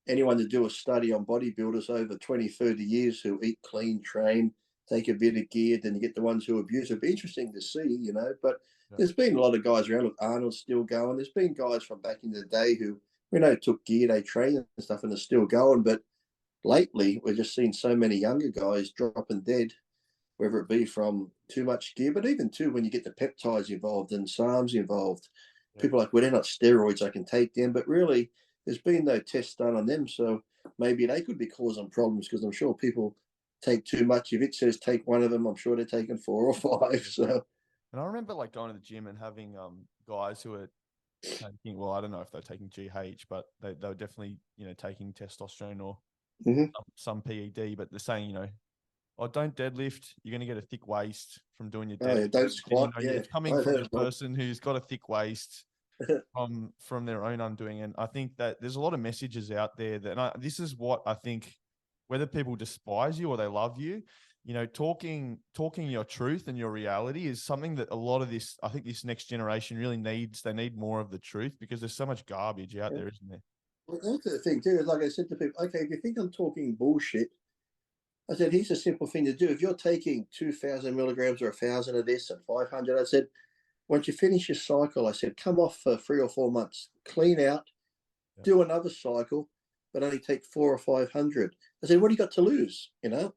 anyone to do a study on bodybuilders over 20, 30 years who eat clean, train, take a bit of gear, then you get the ones who abuse. It'd be interesting to see, you know, but there's been a lot of guys around. Look, Arnold's still going. There's been guys from back in the day who, we know, took gear, they train and stuff, and are still going. But lately, we're just seeing so many younger guys dropping dead, whether it be from too much gear, but even too when you get the peptides involved and SARMs involved, people are like, well, they're not steroids, I can take them. But really, there's been no tests done on them. So maybe they could be causing problems, because I'm sure people take too much. If it says take one of them, I'm sure they're taking 4 or 5. So. And I remember like going to the gym and having guys who are taking, well, I don't know if they're taking GH, but they were definitely, you know, taking testosterone or some PED, but they're saying, you know, oh, don't deadlift. You're going to get a thick waist from doing your deadlift. Oh, yeah, don't squat. And, you know, it's coming from the person who's got a thick waist from their own undoing. And I think that there's a lot of messages out there that, this is what I think, whether people despise you or they love you, you know, talking your truth and your reality is something that a lot of this, I think this next generation really needs. They need more of the truth, because there's so much garbage out there, isn't there? Well, that's the thing too. Is like I said to people, okay, if you think I'm talking bullshit, I said, here's a simple thing to do. If you're taking 2,000 milligrams or 1,000 of this and 500, I said, once you finish your cycle, I said, come off for 3 or 4 months, clean out, do another cycle, but only take 400 or 500. I said, what do you got to lose? You know,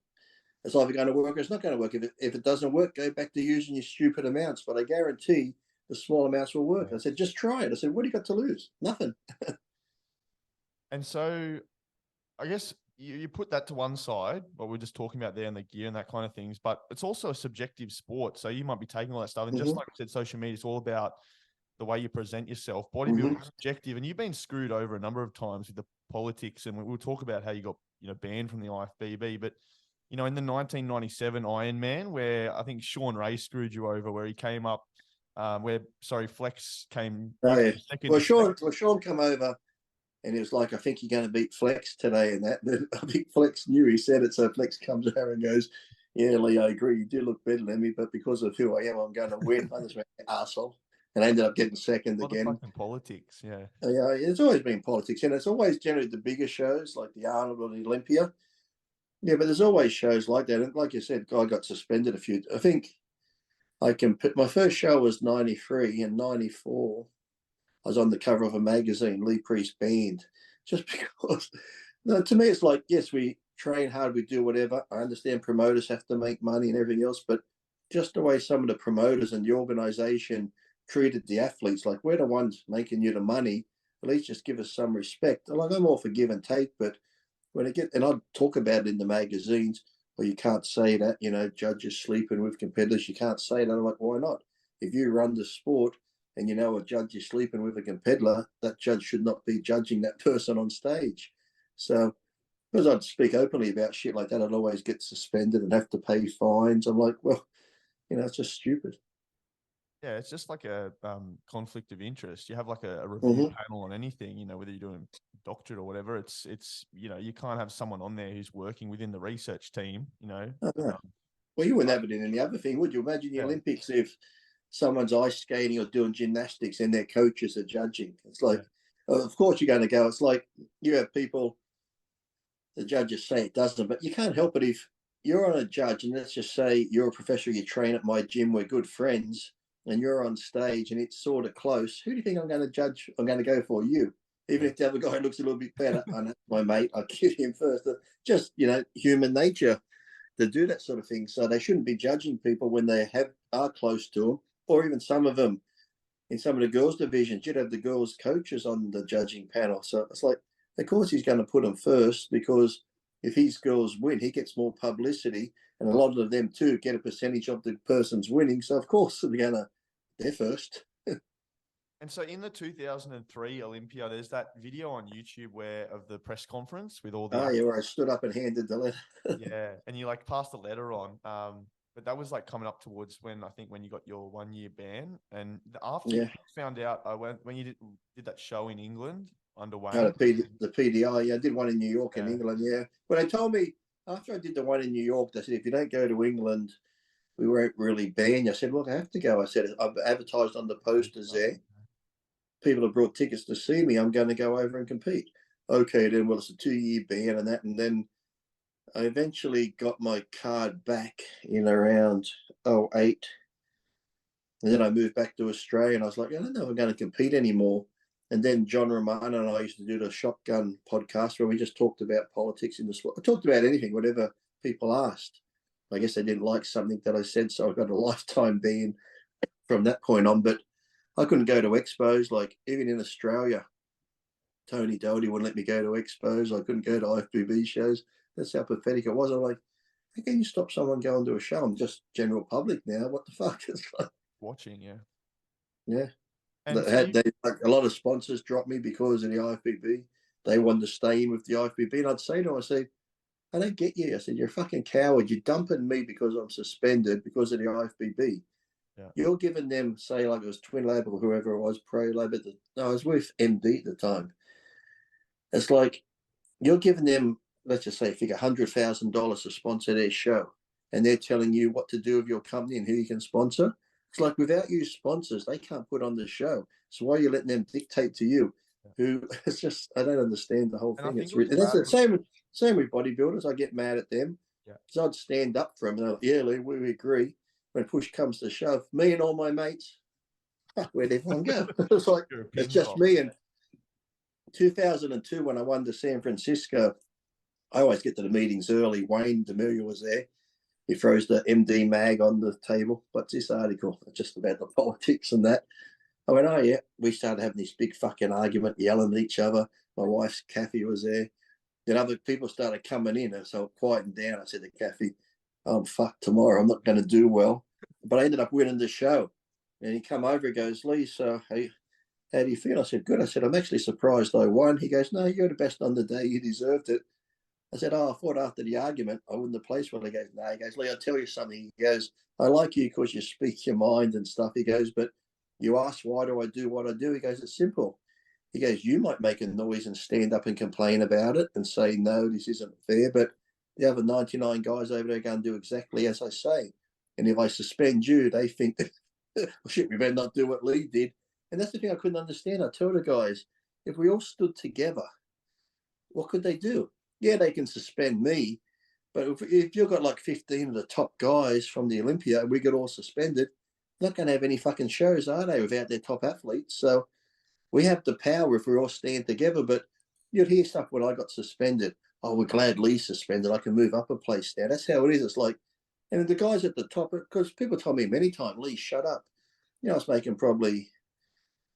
it's either going to work or it's not going to work. If it doesn't work, go back to using your stupid amounts. But I guarantee the small amounts will work. I said, just try it. I said, what do you got to lose? Nothing. And so I guess you put that to one side, what we're just talking about there and the gear and that kind of things, but it's also a subjective sport. So you might be taking all that stuff. And just like I said, social media is all about the way you present yourself. Bodybuilding is subjective, and you've been screwed over a number of times with the politics. And we'll talk about how you got, you know, banned from the IFBB. But, you know, in the 1997 Ironman, where I think Sean Ray screwed you over, where he came up, Flex came second. Well, Sean come over, and it was like, I think you're going to beat Flex today, and that. I think Flex knew, he said it, so Flex comes over and goes, yeah, Lee, I agree, you do look better than me, but because of who I am, I'm going to win. I just went, arsehole. And I ended up getting second again. Fucking politics, yeah. Yeah, it's always been politics, and it's always generally the bigger shows like the Arnold or the Olympia. Yeah, but there's always shows like that. And like you said, I got suspended a few. I think I can put, my first show was 93, and 94. I was on the cover of a magazine, Lee Priest Band, just because. No, to me, it's like, yes, we train hard, we do whatever. I understand promoters have to make money and everything else, but just the way some of the promoters and the organization treated the athletes, like, we're the ones making you the money, at least just give us some respect. Like, I'm all for give and take, but when it and I'd talk about it in the magazines, well, you can't say that, you know, judges sleeping with competitors, you can't say that. I'm like, why not? If you run the sport and you know a judge is sleeping with a competitor, that judge should not be judging that person on stage. So, because I'd speak openly about shit like that, I'd always get suspended and have to pay fines. I'm like, well, you know, it's just stupid. Yeah, it's just like a conflict of interest. You have like a review panel on anything, you know, whether you're doing doctorate or whatever. It's you know, you can't have someone on there who's working within the research team, you know. Well, you wouldn't have it in any other thing, would you? Imagine the Olympics if someone's ice skating or doing gymnastics and their coaches are judging. It's like, of course you're going to go. It's like you have people, the judges say it doesn't, but you can't help it if you're on a judge, and let's just say you're a professor, you train at my gym, we're good friends, and you're on stage and it's sort of close. Who do you think I'm going to judge? I'm going to go for you. Even if the other guy looks a little bit better, I know my mate, I'll give him first. Just, you know, human nature to do that sort of thing. So they shouldn't be judging people when they are close to them, or even some of them in some of the girls' divisions, you'd have the girls' coaches on the judging panel. So it's like, of course he's going to put them first, because if his girls win, he gets more publicity, and a lot of them too get a percentage of the person's winning. So of course they're first. And so in the 2003 Olympia, there's that video on YouTube of the press conference with all the where I stood up and handed the letter. Yeah, and you like passed the letter on. But that was like coming up towards when you got your 1 year ban, and after you found out, when you did that show in England underway. The PDI, yeah, I did one in New York and England, yeah. But they told me after I did the one in New York, they said, if you don't go to England, we won't really ban you. I said, look, I have to go. I said, I've advertised on the posters there. people have brought tickets to see me. I'm going to go over and compete. Okay, then, well, it's a 2-year ban and that. And then I eventually got my card back in around 08. And then I moved back to Australia and I was like, I don't know if I'm going to compete anymore. And then John Romano and I used to do the Shotgun podcast where we just talked about politics in the sport. I talked about anything, whatever people asked. I guess they didn't like something that I said, so I got a lifetime ban from that point on. But I couldn't go to expos. Like, even in Australia, Tony Doherty wouldn't let me go to expos. I couldn't go to IFBB shows. That's how pathetic it was. I'm like, how can you stop someone going to a show? I'm just general public now. What the fuck? It's like, watching, yeah. yeah. And Like, a lot of sponsors dropped me because of the IFBB. They wanted to stay in with the IFBB. And I'd say to them, I said, I don't get you. I said, you're a fucking coward. You're dumping me because I'm suspended because of the IFBB. Yeah. You're giving them, say, like it was Twin Lab or whoever it was, Pro Lab. I was with MD at the time. It's like, you're giving them, let's just say, figure $100,000 to sponsor their show. And they're telling you what to do with your company and who you can sponsor. It's like, without you sponsors, they can't put on the show. So why are you letting them dictate to you? Who, it's just, I don't understand the whole thing. It's that's the same with bodybuilders. I get mad at them because I'd stand up for them. And they're like, yeah, Lee, we agree. When push comes to shove, me and all my mates, where'd everyone go? It's like, it's just me. And 2002, when I won to San Francisco, I always get to the meetings early. Wayne DeMille was there. He throws the MD mag on the table. What's this article? Just about the politics and that. I went, oh, yeah. We started having this big fucking argument, yelling at each other. My wife's Kathy was there. Then other people started coming in, and so quieting down. I said to Kathy, fuck, tomorrow I'm not going to do well. But I ended up winning the show. And he come over, he goes, Lee, so how do you feel? I said, good. I said, I'm actually surprised I won. He goes, no, you're the best on the day. You deserved it. I said, I thought after the argument, I wouldn't have placed well. He goes, no. He goes, Lee, I'll tell you something. He goes, I like you because you speak your mind and stuff. He goes, but you ask, why do I do what I do? He goes, it's simple. He goes, you might make a noise and stand up and complain about it and say, no, this isn't fair. But the other 99 guys over there are going to do exactly as I say. And if I suspend you, they think that, well, shit, we better not do what Lee did. And that's the thing I couldn't understand. I told the guys, if we all stood together, what could they do? Yeah, they can suspend me. But if you've got like 15 of the top guys from the Olympia and we get all suspended, not going to have any fucking shows, are they, without their top athletes? So we have the power if we all stand together. But you'd hear stuff when I got suspended. Oh, we're glad Lee's suspended. I can move up a place now. That's how it is. It's like, and the guys at the top, because people told me many times, Lee, shut up. You know, I was making probably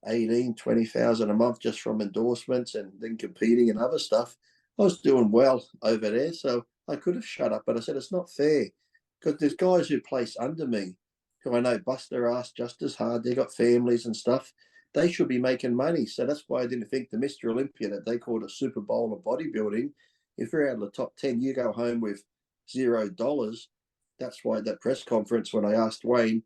20,000 a month just from endorsements and then competing and other stuff. I was doing well over there, so I could have shut up. But I said, it's not fair because there's guys who place under me who I know bust their ass just as hard. They got families and stuff. They should be making money. So that's why I didn't think the Mr. Olympia that they called a Super Bowl of bodybuilding, if you're out of the top 10, you go home with $0. That's why that press conference, when I asked Wayne,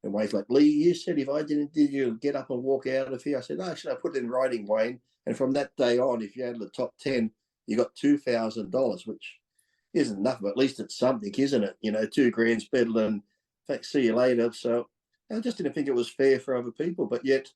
and Wayne's like, Lee, you said if I did you get up and walk out of here? I said, no, actually, I put it in writing, Wayne. And from that day on, if you had the top 10, you got $2,000, which isn't enough, but at least it's something, isn't it? You know, $2,000's better than, in fact, see you later. So I just didn't think it was fair for other people, but yet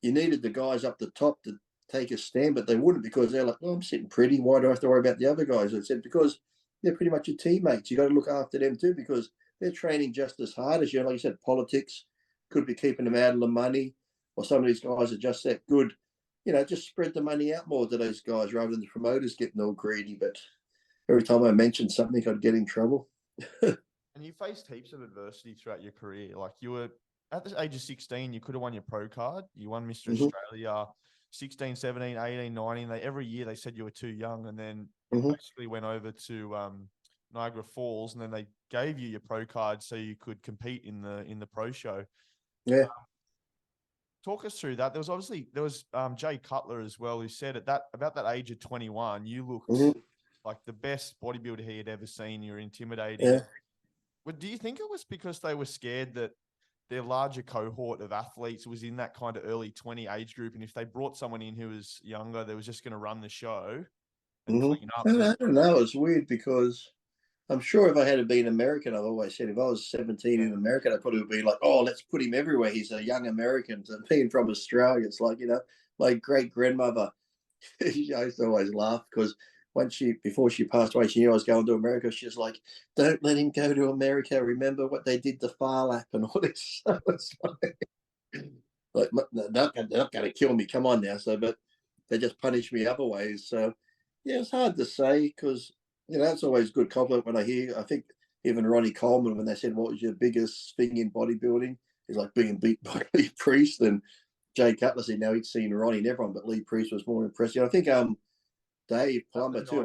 you needed the guys up the top to take a stand, but they wouldn't because they're like, oh, I'm sitting pretty. Why do I have to worry about the other guys? I said, because they're pretty much your teammates. You got to look after them too because they're training just as hard as you. Like you said, politics could be keeping them out of the money, or some of these guys are just that good. You know, just spread the money out more to those guys rather than the promoters getting all greedy. But every time I mentioned something, I'd get in trouble. And you faced heaps of adversity throughout your career. Like, you were at the age of 16, you could have won your pro card. You won Mr. Australia 16, 17, 18, 19. Every year they said you were too young, and then basically went over to Niagara Falls, and then they gave you your pro card so you could compete in the pro show. Yeah. Talk us through that. There was Jay Cutler as well, who said about that age of 21, you looked like the best bodybuilder he had ever seen. You're intimidating. Yeah. But do you think it was because they were scared that their larger cohort of athletes was in that kind of early 20 age group, and if they brought someone in who was younger, they was just going to run the show and clean up? I don't know. It's weird because I'm sure if I had been American, I've always said if I was 17 in America, I probably would be like, oh, let's put him everywhere. He's a young American. So being from Australia, it's like, my great grandmother, I used to always laugh because before she passed away, she knew I was going to America. She's like, don't let him go to America. Remember what they did to Farlap and all this stuff. It's like they're not going to kill me. Come on now. But they just punish me other ways. So, yeah, it's hard to say because, it's always a good compliment when I hear. I think even Ronnie Coleman, when they said, what was your biggest thing in bodybuilding? He's like being beat by Lee Priest. And Jay Cutler said, now he'd seen Ronnie and everyone, but Lee Priest was more impressive. I think Dave Plummer too.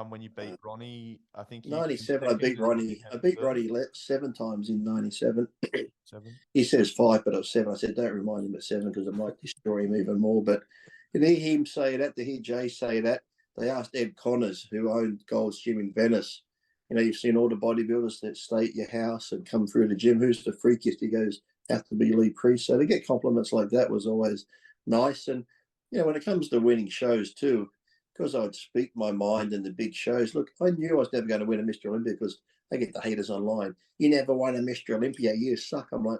When you beat Ronnie, I think 97. I beat Ronnie. I beat Ronnie 7 times in 97. 7. He says 5, but it was 7. I said, don't remind him at 7 because it might destroy him even more. But to hear him say that, to hear Jay say that, they asked Ed Connors, who owned Gold's Gym in Venice. You've seen all the bodybuilders that stay at your house and come through the gym. Who's the freakiest? He goes, have to be Lee Priest. So to get compliments like that was always nice. And, when it comes to winning shows too, because I'd speak my mind in the big shows. Look, I knew I was never going to win a Mr. Olympia because I get the haters online. You never won a Mr. Olympia. You suck. I'm like,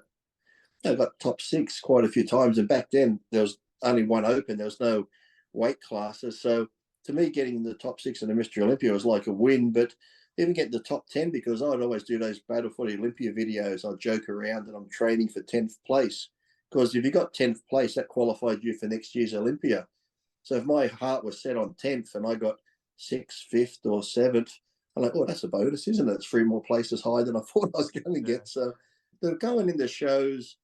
I got top 6 quite a few times. And back then, there was only one open. There was no weight classes. So to me, getting the top 6 in the Mr. Olympia was like a win. But even getting the top 10, because I'd always do those Battle for the Olympia videos. I'd joke around that I'm training for 10th place. Because if you got 10th place, that qualified you for next year's Olympia. So if my heart was set on 10th and I got 6th, 5th, or 7th, I'm like, oh, that's a bonus, isn't it? It's 3 more places higher than I thought I was going to get. So the going into shows,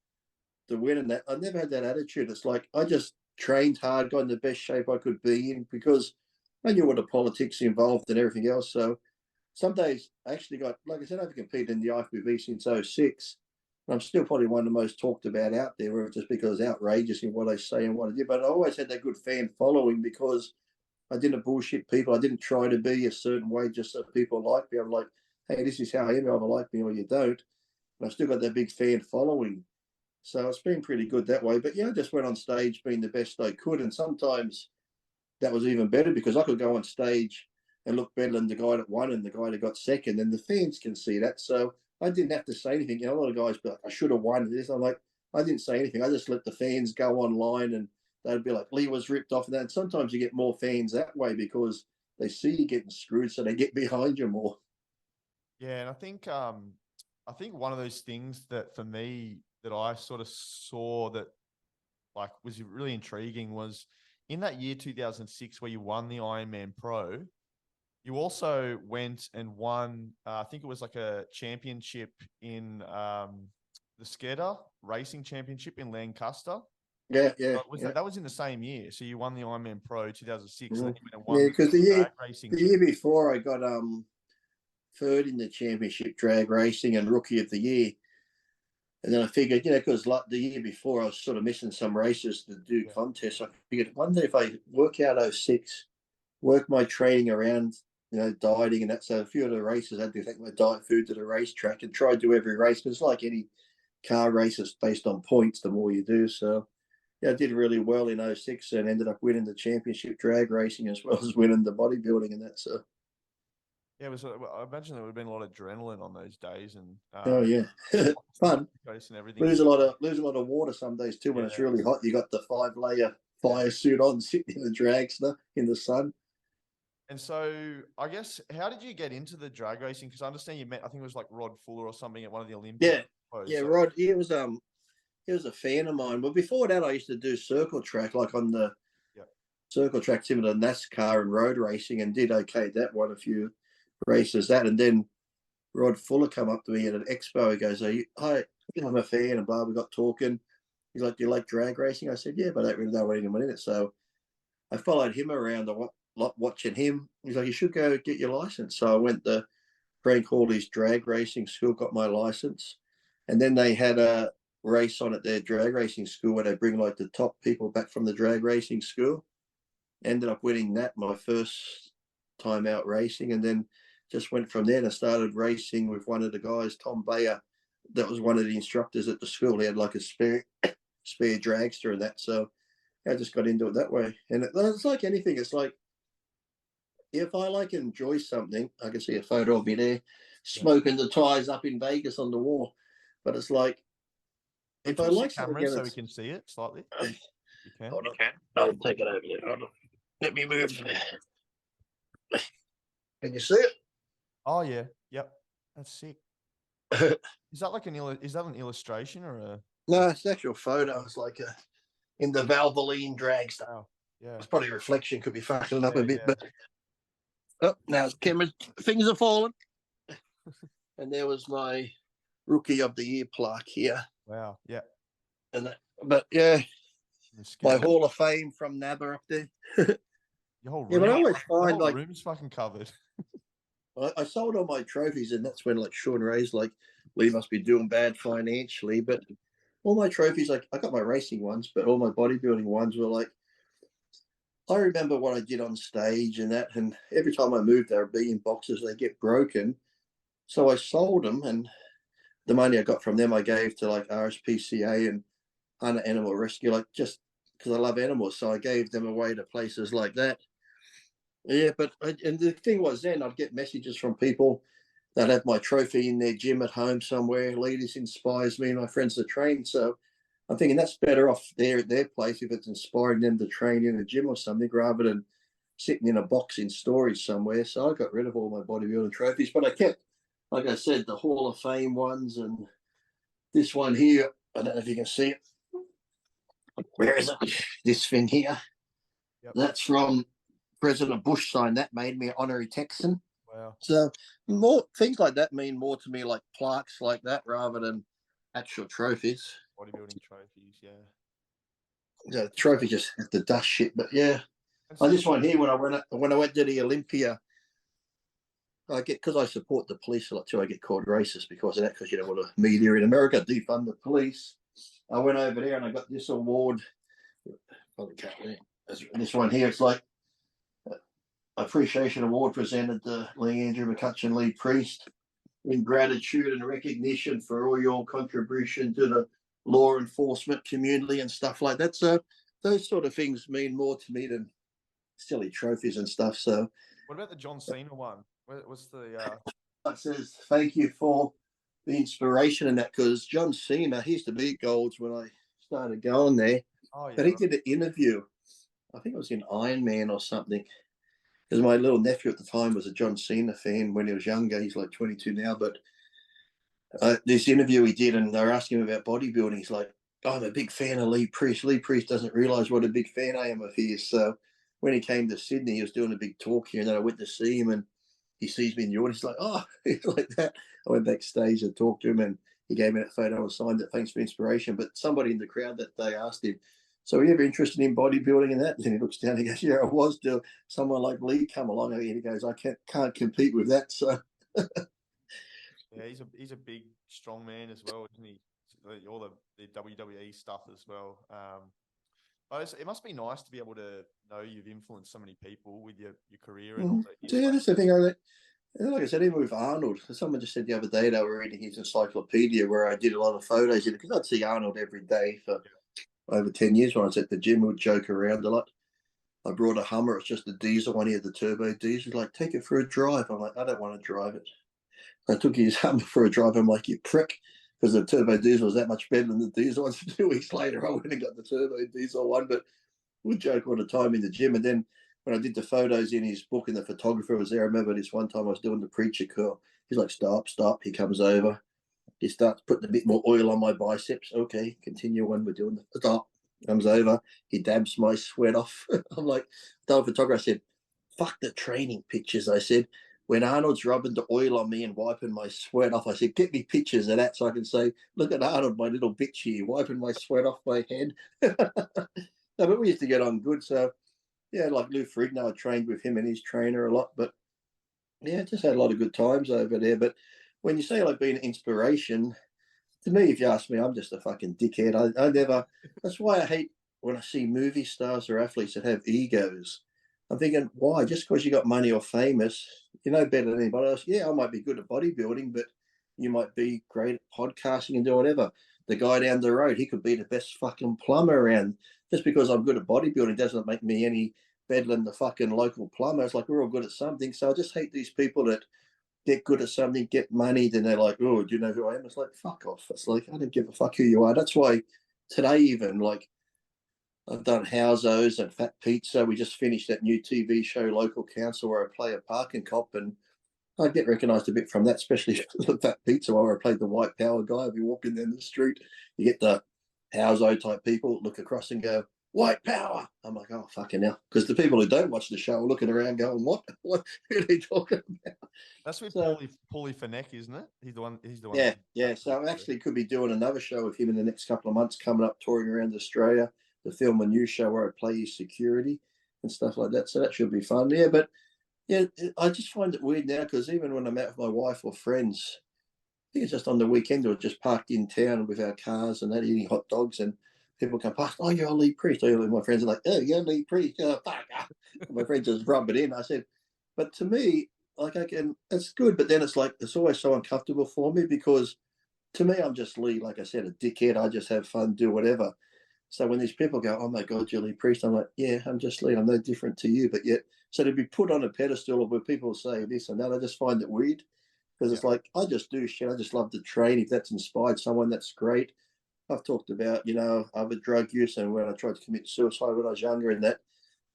the win and that, I never had that attitude. It's like I just trained hard, got in the best shape I could be in because I knew what the politics involved and everything else. So some days I actually got, like I said, I've competed in the IFBB since 06. I'm still probably one of the most talked about out there, just because it's outrageous in what I say and what I do. But I always had that good fan following because I didn't bullshit people. I didn't try to be a certain way just so people like me. I'm like, hey, this is how I am. You either like me or you don't. And I've still got that big fan following. So it's been pretty good that way. But, I just went on stage being the best I could. And sometimes that was even better because I could go on stage and look better than the guy that won and the guy that got second. And the fans can see that. So I didn't have to say anything. A lot of guys be like, I should have won this. I'm like, I didn't say anything. I just let the fans go online and they'd be like, Lee was ripped off and that. And sometimes you get more fans that way because they see you getting screwed, so they get behind you more. Yeah, and I think one of those things that for me that I sort of saw that like was really intriguing was in that year 2006 where you won the Ironman Pro. You also went and won, I think it was like a championship in the Skater Racing Championship in Lancaster. Yeah. That was in the same year. So you won the Ironman Pro 2006. Mm-hmm. And then you went and won because the year before I got 3rd in the championship drag racing and rookie of the year. And then I figured, because like the year before I was sort of missing some races to do contests. I figured one day if I work out 06, work my training around, dieting and that. So a few of the races I had to take my diet food to the racetrack and try to do every race. Because like any car race, it's based on points, the more you do. So, I did really well in 06 and ended up winning the championship drag racing as well as winning the bodybuilding and that. So, yeah, it was. I imagine there would have been a lot of adrenaline on those days and oh yeah, fun. And everything. Lose a lot of water some days too when it's really hot. You got the 5-layer fire suit on, sitting in the dragster in the sun. And so, I guess, how did you get into the drag racing? Because I understand you met, I think it was like Rod Fuller or something at one of the Olympia. Rod. He was a fan of mine. But before that, I used to do circle track, like on the circle track, similar to NASCAR and road racing, and did okay. That won a few races. And then Rod Fuller come up to me at an expo. He goes, "Hi, I'm a fan," and blah. We got talking. He's like, "Do you like drag racing?" I said, "Yeah, but I don't really know anyone in it." So I followed him around a lot watching him. He's like, "You should go get your license." So I went to Frank Hawley's drag racing school, got my license, and then they had a race on at their drag racing school where they bring like the top people back from the drag racing school. Ended up winning that my first time out racing, and then just went from there and I started racing with one of the guys, Tom Bayer, that was one of the instructors at the school. He had like a spare dragster and that. So I just got into it that way. And it's like anything. It's like if I like enjoy something, I can see a photo of me there smoking the ties up in Vegas on the wall. But it's like, if I like something, so we can see it slightly. You can. Hold on. I'll take it over there. Hold on. Let me move. Can you see it? Oh yeah, yep, that's sick. Is that like is that an illustration or a? No, it's an actual photo. It's like in the Valvoline drag stuff. Wow. Yeah. It's probably reflection, could be fucking it up a bit, yeah. but now Cameron's fingers are falling. And there was my Rookie of the Year plaque here. Wow. Yeah. And but yeah, my Hall of Fame from NABA up there. Your whole room, yeah, but I always find the like room's fucking covered. I sold all my trophies, and that's when like Sean Ray's like, "Well, you must be doing bad financially." But all my trophies, like I got my racing ones, but all my bodybuilding ones were like, I remember what I did on stage and that, and every time I moved, they would be in boxes, they get broken. So I sold them, and the money I got from them, I gave to like RSPCA and Hunter Animal Rescue, like just because I love animals. So I gave them away to places like that. Yeah, but and the thing was, then I'd get messages from people that have my trophy in their gym at home somewhere. Leaders inspires me and my friends to train. So I'm thinking that's better off there at their place if it's inspiring them to train in a gym or something rather than sitting in a box in storage somewhere. So I got rid of all my bodybuilding trophies, but I kept, like I said, the Hall of Fame ones and this one here. I don't know if you can see it. Where is it? This thing here. Yep. That's from President Bush signed that, made me an honorary Texan. Wow. So more things like that mean more to me, like plaques like that, rather than actual trophies. Bodybuilding trophies, yeah. The trophy just has the dust shit, but yeah. I just one here when I went to the Olympia. I get because I support the police a lot too. I get called racist because of that, because you know what the media in America defund the police. I went over there and I got this award. Probably can't read this one here. It's like appreciation award presented to Lee Andrew McCutcheon, Lee Priest, in gratitude and recognition for all your contribution to the law enforcement community and stuff like that. So those sort of things mean more to me than silly trophies and stuff. So what about the John Cena one? What's the it says thank you for the inspiration in that, because John Cena, he used to be at Golds when I started going there. Oh, yeah, but he did an interview. I think it was in Iron Man or something. Because my little nephew at the time was a John Cena fan when he was younger. He's like 22 now. But this interview he did, and they were asking him about bodybuilding. He's like, oh, I'm a big fan of Lee Priest. Lee Priest doesn't realize what a big fan I am of his. So when he came to Sydney, he was doing a big talk here, and then I went to see him, and he sees me in the audience. He's like, oh, like that. I went backstage and talked to him, and he gave me that photo and signed it. Thanks for inspiration. But somebody in the crowd that day asked him, so are you ever interested in bodybuilding and that? And he looks down and he goes, yeah, I was. Till someone like Lee come along and he goes, I can't compete with that. So yeah, he's a big, strong man as well, isn't he? All the WWE stuff as well. But it must be nice to be able to know you've influenced so many people with your career and all that. Yeah, that's the thing. Like I said, even with Arnold, someone just said the other day they were reading his encyclopedia where I did a lot of photos in it, because I'd see Arnold every day for over 10 years when I was at the gym. We would joke around a lot. I brought a Hummer. It's just a diesel one. He had the turbo diesel. He's like, take it for a drive. I'm like, I don't want to drive it. I took his Hummer for a drive. I'm like, you prick, because the turbo diesel was that much better than the diesel one. 2 weeks later, I went and got the turbo diesel one. But we'd joke all the time in the gym. And then when I did the photos in his book and the photographer was there, I remember this one time I was doing the preacher curl. He's like, stop. He comes over. He starts putting a bit more oil on my biceps. Okay, continue when we're doing the stop. Comes over. He dabs my sweat off. I'm like, the photographer, I said, fuck the training pictures. I said, when Arnold's rubbing the oil on me and wiping my sweat off, I said, get me pictures of that so I can say, look at Arnold, my little bitch here, wiping my sweat off my head. No, but we used to get on good. So, yeah, like Lou Ferrigno, I trained with him and his trainer a lot. But, yeah, just had a lot of good times over there. But when you say like being an inspiration, to me, if you ask me, I'm just a fucking dickhead. I never, that's why I hate when I see movie stars or athletes that have egos. I'm thinking, why? Just because you got money or famous, you're no better than anybody else. Yeah, I might be good at bodybuilding, but you might be great at podcasting and do whatever. The guy down the road, he could be the best fucking plumber around. Just because I'm good at bodybuilding doesn't make me any beddling the fucking local plumber. It's like we're all good at something. So I just hate these people that get good at something, get money, then they're like, oh, do you know who I am? It's like, fuck off. It's like, I don't give a fuck who you are. That's why today even, like, I've done Housos and Fat Pizza. We just finished that new TV show, Local Council, where I play a parking cop, and I get recognised a bit from that, especially the Fat Pizza, where I played the white power guy. If you walk in down the street, you get the Houso type people look across and go, white power. I'm like, oh, fucking hell. Because the people who don't watch the show are looking around going, what are they talking about? That's with Paulie Finneck, isn't it? He's the one. Yeah, yeah. So I actually could be doing another show with him in the next couple of months, coming up, touring around Australia to film a new show where I play his security and stuff like that. So that should be fun. Yeah, but yeah, I just find it weird now because even when I'm out with my wife or friends, I think it's just on the weekend or just parked in town with our cars and that, eating hot dogs, and people come past, oh, you're a Lee Priest. My friends are like, oh, you're Lee Priest. Oh, fuck. My friends just rub it in. I said, but to me, like, it's good, but then it's like, it's always so uncomfortable for me because to me, I'm just Lee, like I said, a dickhead. I just have fun, do whatever. So when these people go, oh my God, you're Lee Priest, I'm like, yeah, I'm just Lee. I'm no different to you. But yet, so to be put on a pedestal where people say this and that, I just find it weird because it's like, I just do shit. I just love to train. If that's inspired someone, that's great. I've talked about, other drug use and when I tried to commit suicide when I was younger, and that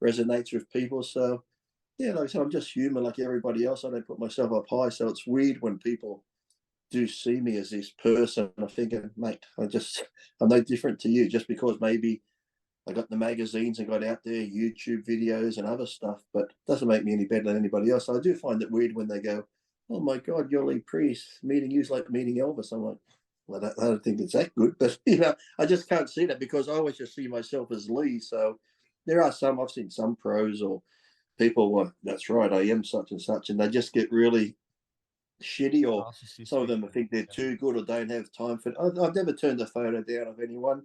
resonates with people. So, yeah, like I said, I'm just human like everybody else. I don't put myself up high. So it's weird when people do see me as this person. I'm thinking, mate, I'm no different to you just because maybe I got the magazines and got out there, YouTube videos and other stuff, but it doesn't make me any better than anybody else. So I do find it weird when they go, oh my God, you're Lee Priest. Meeting you's like meeting Elvis. I'm like, well, I don't think it's that good, but I just can't see that because I always just see myself as Lee. So there are I've seen some pros or people, well, that's right, I am such and such, and they just get really shitty, or some of them think they're too good or don't have time for it. I've never turned a photo down of anyone.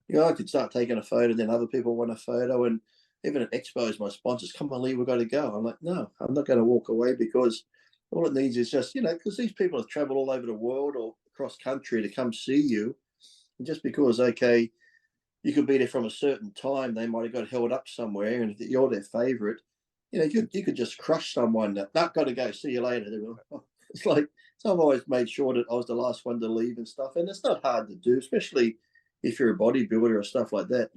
Yeah. I could start taking a photo, then other people want a photo, and even at expos, my sponsors, come on, Lee, we've got to go. I'm like, no, I'm not going to walk away because all it needs is just, because these people have traveled all over the world or across country to come see you. And just because, okay, you could be there from a certain time, they might have got held up somewhere, and if you're their favorite, you could just crush someone that, not got to go, see you later. It's like, so I've always made sure that I was the last one to leave and stuff. And it's not hard to do, especially if you're a bodybuilder or stuff like that,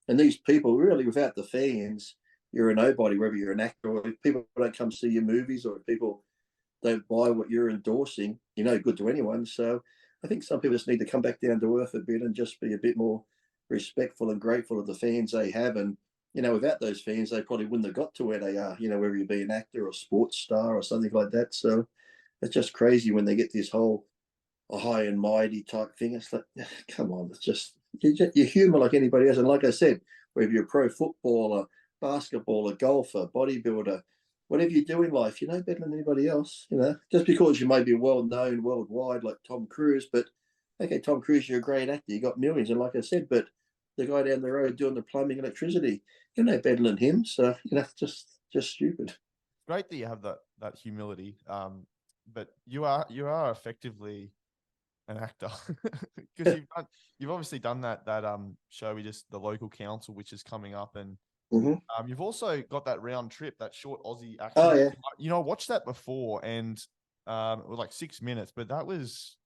And these people, really, without the fans, you're a nobody, whether you're an actor or if people don't come see your movies or if people don't buy what you're endorsing, you're no good to anyone. So I think some people just need to come back down to earth a bit and just be a bit more respectful and grateful of the fans they have. And, without those fans, they probably wouldn't have got to where they are, whether you be an actor or a sports star or something like that. So it's just crazy when they get this whole high and mighty type thing. It's like, come on, you're human like anybody else. And like I said, whether you're a pro footballer, basketballer, golfer, bodybuilder, whatever you do in life, you're no better than anybody else. Just because you may be well known worldwide like Tom Cruise, but okay, Tom Cruise, you're a great actor, you got millions. And like I said, but the guy down the road doing the plumbing, electricity, you're no better than him. So, just stupid. Great that you have that humility. But you are effectively an actor because you've obviously done that show the Local Council, which is coming up, and you've also got that round trip, that short Aussie action. Oh yeah. I watched that before, and it was like 6 minutes, but that was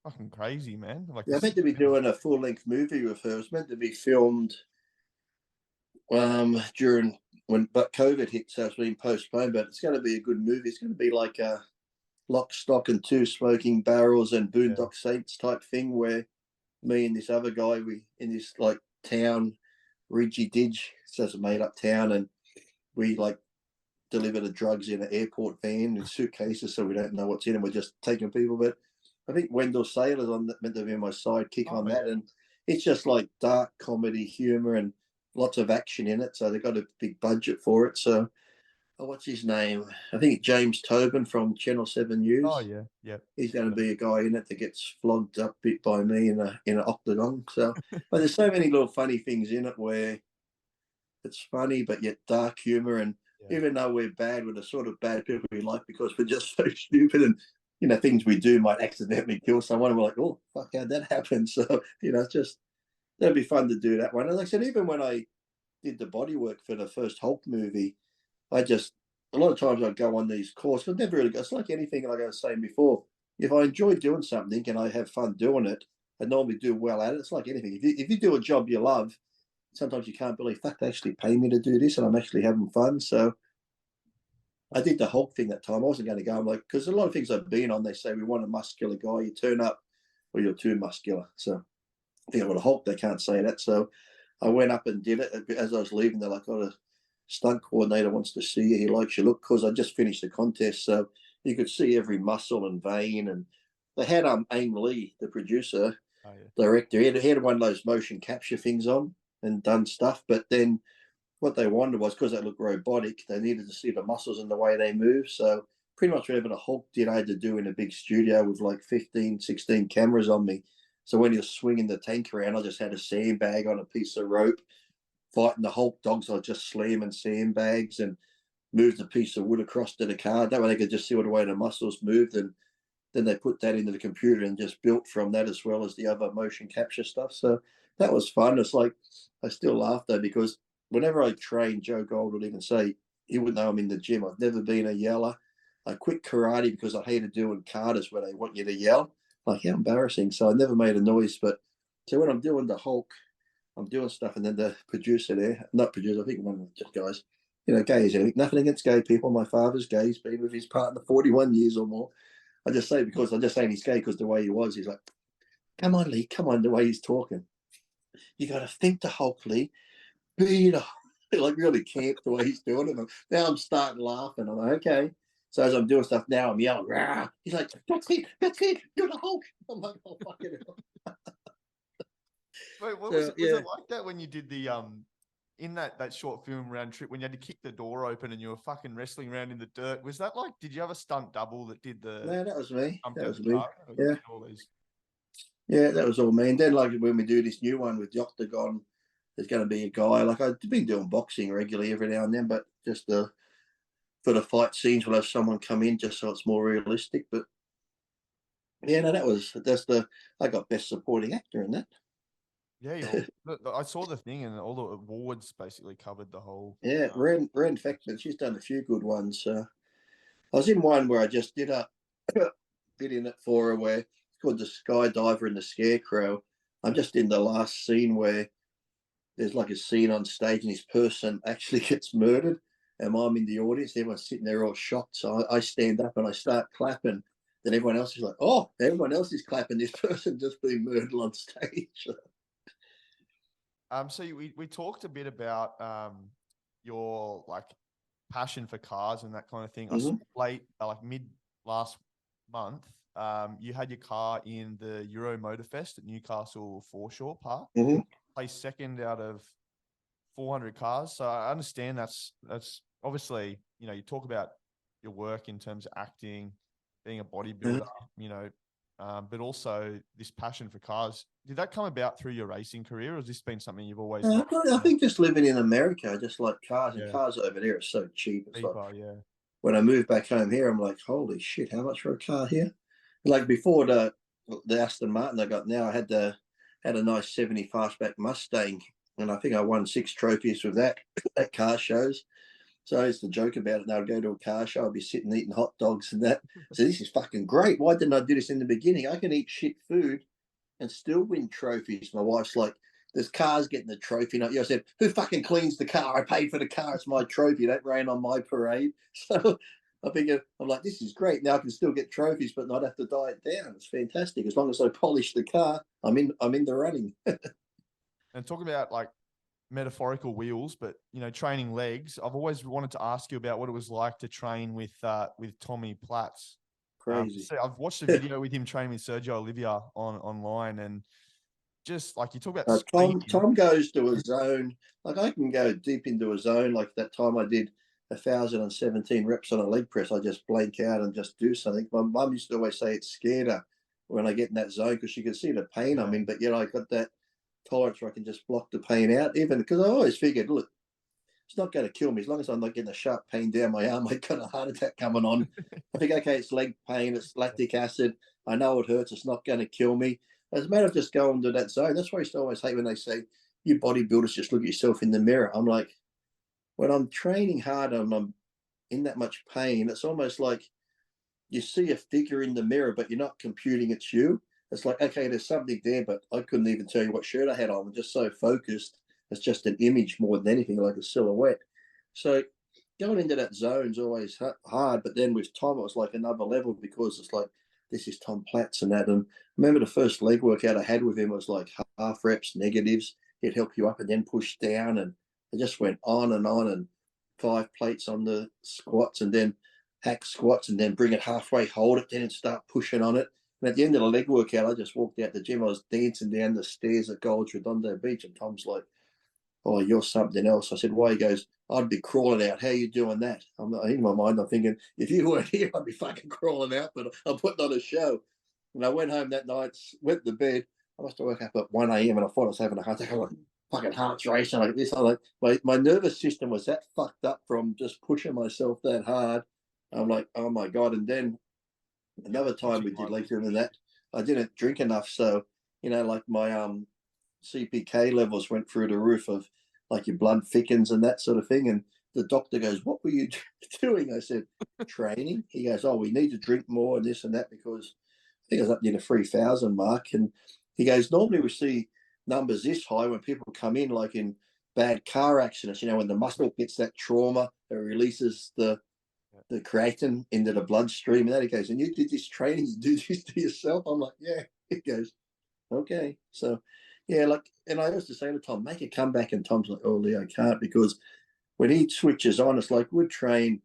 fucking crazy, man. Like, I meant to be doing a full length movie with her. It was meant to be filmed during but COVID hit, so it's been postponed. But it's going to be a good movie. It's going to be like a Lock, Stock, and Two Smoking Barrels and Boondock Saints type thing, where me and this other guy, we in this like town, Ridgy Didge, so it's a made up town, and we like deliver the drugs in an airport van in suitcases, so we don't know what's in, and we're just taking people. But I think Wendell Saylor's meant to be my sidekick on that, and it's just like dark comedy, humor, and lots of action in it. So they've got a big budget for it. So, what's his name? I think James Tobin from Channel 7 News. Oh yeah. He's going to be a guy in it that gets flogged up bit by me in an octagon. So, but there's so many little funny things in it where it's funny, but yet dark humor. And even though we're bad, we're the sort of bad people we like because we're just so stupid, and things we do might accidentally kill someone. And we're like, oh fuck, how'd that happen? So it's just that'd be fun to do that one. And like I said, even when I did the body work for the first Hulk movie, a lot of times I'd go on these courses, but never really got, it's like anything like I was saying before. If I enjoy doing something and I have fun doing it, I normally do well at it. It's like anything. If you do a job you love, sometimes you can't believe, fuck, they actually pay me to do this and I'm actually having fun. So I did the Hulk thing that time. I wasn't going to go. I'm like, because a lot of things I've been on, they say we want a muscular guy. You turn up, or you're too muscular. So I think I got a Hulk. They can't say that. So I went up and did it. As I was leaving, they're like, "Oh, the stunt coordinator wants to see you. He likes your look," because I just finished the contest, so you could see every muscle and vein. And they had Aim Lee, the producer, director. He had one of those motion capture things on and done stuff. But then what they wanted was, because they look robotic, they needed to see the muscles and the way they move. So pretty much whatever the Hulk did, I had to do in a big studio with like 15, 16 cameras on me. So when he was swinging the tank around, I just had a sandbag on a piece of rope. Fighting the Hulk dogs, I was just slamming sandbags and moved a piece of wood across to the car. That way they could just see what the way the muscles moved. And then they put that into the computer and just built from that, as well as the other motion capture stuff. So that was fun. It's like, I still laugh though, because whenever I train, Joe Gold would even say, he would know I'm in the gym. I've never been a yeller. I quit karate because I hated doing katas where they want you to yell. Like, how embarrassing. So I never made a noise. But so when I'm doing the Hulk, I'm doing stuff, and then the producer there, not producer, I think one of the guys, gay is anything. Nothing against gay people. My father's gay. He's been with his partner 41 years or more. I just say, because I'm just saying he's gay because the way he was, he's like, come on, Lee, come on, the way he's talking. You got to think the Hulk, Lee. Be the like really camp the way he's doing it. Now I'm starting laughing. I'm like, okay. So as I'm doing stuff now, I'm yelling, rah. He's like, that's it, you're the Hulk. I'm like, oh, fucking hell. Wait, was it like that when you did the in that short film round trip, when you had to kick the door open and you were fucking wrestling around in the dirt? Was that like, did you have a stunt double that did the? No, that was me. That was me. Yeah. All these? Yeah, that was all me. And then like when we do this new one with the Octagon, there's going to be a guy. Like, I've been doing boxing regularly every now and then, but just for the fight scenes, we'll have someone come in just so it's more realistic. But yeah, no, I got best supporting actor in that. Yeah, I saw the thing, and all the awards basically covered the whole. Yeah, Ren Feckman, she's done a few good ones. I was in one where I just did a bit in it for her, where it's called The Skydiver and the Scarecrow. I'm just in the last scene where there's like a scene on stage and this person actually gets murdered, and I'm in the audience. Everyone's sitting there all shocked. So I stand up and I start clapping. Then everyone else is like, oh, everyone else is clapping. This person just being murdered on stage. So we talked a bit about your like passion for cars and that kind of thing. Mm-hmm. I saw like mid last month, you had your car in the Euro Motor Fest at Newcastle Foreshore Park. Mm-hmm. Placed second out of 400 cars. So I understand that's obviously, you talk about your work in terms of acting, being a bodybuilder, but also this passion for cars. Did that come about through your racing career, or has this been something you've always I think just living in America, I just like cars, and cars over there are so cheap. It's cheaper, like, when I moved back home here, I'm like, holy shit, how much for a car here? Like before the Aston Martin I got now, I had a nice 70 fastback Mustang, and I think I won 6 trophies with that at car shows. So I used to joke about it. Now I'd go to a car show, I'd be sitting eating hot dogs and that. So this is fucking great. Why didn't I do this in the beginning? I can eat shit food and still win trophies. My wife's like, there's cars getting the trophy. I said, who fucking cleans the car? I paid for the car. It's my trophy. That ran on my parade. So I figured, I'm like, this is great. Now I can still get trophies, but not have to diet down. It's fantastic. As long as I polish the car, I'm in the running. And talk about like metaphorical wheels, but training legs. I've always wanted to ask you about what it was like to train with Tommy Platz. Crazy. So I've watched a video with him training with Sergio Olivia online, and just like you talk about Tom goes to a zone. Like I can go deep into a zone. Like that time I did 1,017 reps on a leg press. I just blank out and just do something. My mum used to always say it scared her when I get in that zone because she could see the pain I'm in. But yet I got that tolerance where I can just block the pain out. Even because I always figured, look, it's not going to kill me as long as I'm not getting a sharp pain down my arm. I got a heart attack coming on. I think, okay, it's leg pain, it's lactic acid. I know it hurts. It's not going to kill me. As a matter of just going to that zone, that's why I used to always hate when they say you bodybuilders just look at yourself in the mirror. I'm like, when I'm training hard and I'm in that much pain, it's almost like you see a figure in the mirror, but you're not computing it's you. It's like, okay, there's something there, but I couldn't even tell you what shirt I had on. I'm just so focused. It's just an image more than anything, like a silhouette. So going into that zone is always hard. But then with Tom, it was like another level because it's like, this is Tom Platz and that. And I remember the first leg workout I had with him was like half reps, negatives. He'd help you up and then push down. And it just went on. And 5 plates on the squats and then hack squats and then bring it halfway, hold it, then start pushing on it. And at the end of the leg workout, I just walked out the gym. I was dancing down the stairs at Gold's Redondo Beach, and Tom's like, "Oh, you're something else." I said, "Why?" He goes, "I'd be crawling out. How are you doing that?" I'm not, in my mind, I'm thinking, if you weren't here, I'd be fucking crawling out, but I'm putting on a show. And I went home that night, went to bed. I must have woke up at 1 a.m. and I thought I was having a heart attack. I'm like, fucking heart's racing like this. I'm like, my nervous system was that fucked up from just pushing myself that hard. I'm like, oh my God. And then another time we did later than that, I didn't drink enough. So, like my CPK levels went through the roof of like your blood thickens and that sort of thing. And the doctor goes, "What were you doing?" I said, "Training." He goes, "Oh, we need to drink more and this and that," because I think I was up near the 3,000 mark. And he goes, "Normally we see numbers this high when people come in, like in bad car accidents, when the muscle gets that trauma, it releases the creatine into the bloodstream." And then he goes, "And you did this training, you do this to yourself?" I'm like, "Yeah." He goes, "Okay." So, yeah, and I used to say to Tom, "Make a comeback." And Tom's like, "Oh, Leo, I can't," because when he switches on, it's like we'd train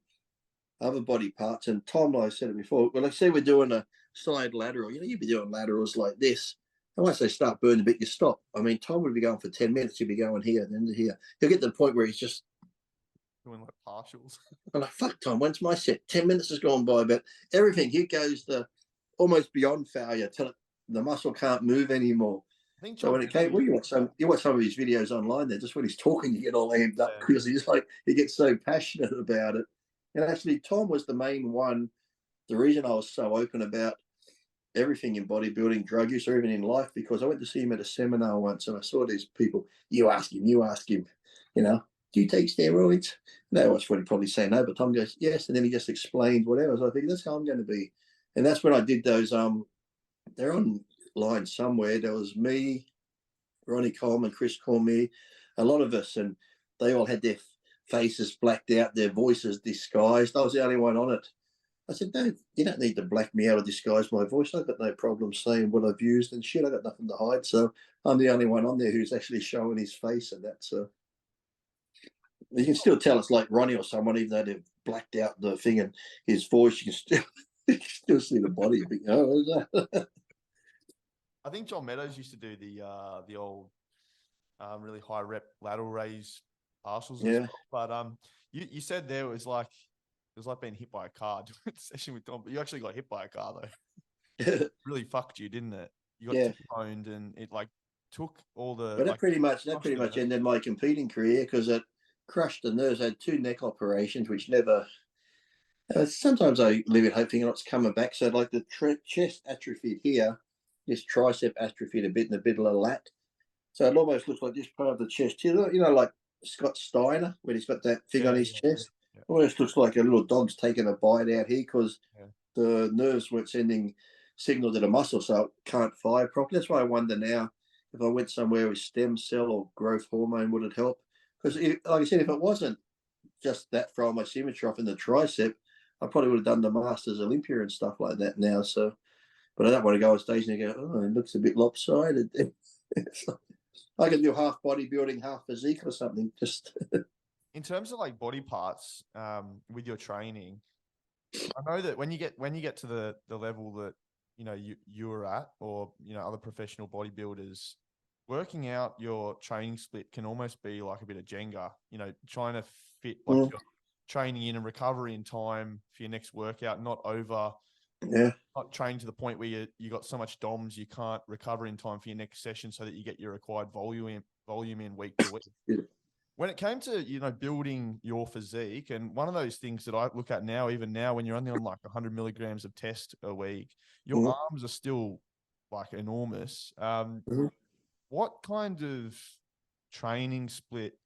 other body parts. And Tom, like I said it before, well, like say we're doing a side lateral, you'd be doing laterals like this. And once they start burning a bit, you stop. I mean, Tom would be going for 10 minutes. He'd be going here and then here. He'll get to the point where he's just doing like partials. I'm like, fuck, Tom, when's my set? 10 minutes has gone by, but everything, he goes almost beyond failure till the muscle can't move anymore. I think so when it came, well, you watch some of his videos online there, just when he's talking, you get all amped up because he's like, he gets so passionate about it. And actually, Tom was the main one. The reason I was so open about everything in bodybuilding, drug use, or even in life, because I went to see him at a seminar once and I saw these people, you ask him, "Do you take steroids?" No, that's what he'd probably say no, but Tom goes, "Yes." And then he just explained whatever. So I think that's how I'm going to be. And that's when I did those, they're online somewhere. There was me, Ronnie Coleman, Chris Cormier, a lot of us, and they all had their faces blacked out, their voices disguised. I was the only one on it. I said, "No, you don't need to black me out or disguise my voice. I've got no problem saying what I've used and shit. I've got nothing to hide." So I'm the only one on there who's actually showing his face, and that's you can still tell it's like Ronnie or someone, even though they've blacked out the thing and his voice, you can still see the body. I think John Meadows used to do the old really high rep lateral raise partials as well. But you said there it was like being hit by a car doing a session with Tom, but you actually got hit by a car though. Really fucked you, didn't it? You got T-boned and it like took all the. But that pretty much ended my competing career because it crushed the nerves. I had 2 neck operations, which never. Sometimes I live it hoping it's coming back. So like the chest atrophied here, this tricep atrophied a bit in the middle of the lat. So it almost looks like this part of the chest here, like Scott Steiner when he's got that thing on his chest. Yeah. Almost looks like a little dog's taking a bite out here because the nerves weren't sending signal to the muscle, so it can't fire properly. That's why I wonder now if I went somewhere with stem cell or growth hormone, would it help? Because, like I said, if it wasn't just that from my symmetry off in the tricep, I probably would have done the Masters Olympia and stuff like that now. So, but I don't want to go on stage and go, "Oh, it looks a bit lopsided." I can do half bodybuilding, half physique or something. Just in terms of like body parts, with your training, I know that when you get to the level that you're at, or other professional bodybuilders, working out your training split can almost be like a bit of Jenga. Trying to fit like your training in and recovery in time for your next workout, not training to the point where you got so much DOMs you can't recover in time for your next session, so that you get your required volume in week to week. When it came to building your physique, and one of those things that I look at now, even now when you're only on like 100 milligrams of test a week, your arms are still like enormous. What kind of training split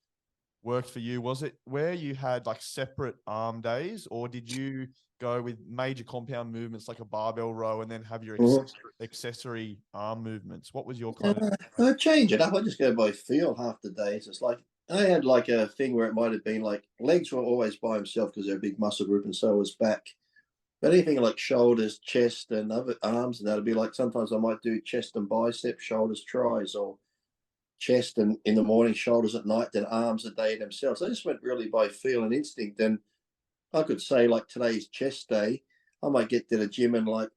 worked for you? Was it where you had like separate arm days, or did you go with major compound movements like a barbell row and then have your accessory arm movements? What was your kind of? I change it up. I just go by feel half the days. It's like I had like a thing where it might have been like legs were always by himself because they're a big muscle group, and so was back. But anything like shoulders, chest, and other arms, and that'd be like sometimes I might do chest and biceps, shoulders, tries, or chest and in the morning, shoulders at night, then arms a day themselves. I just went really by feel and instinct. And I could say like today's chest day, I might get to the gym and like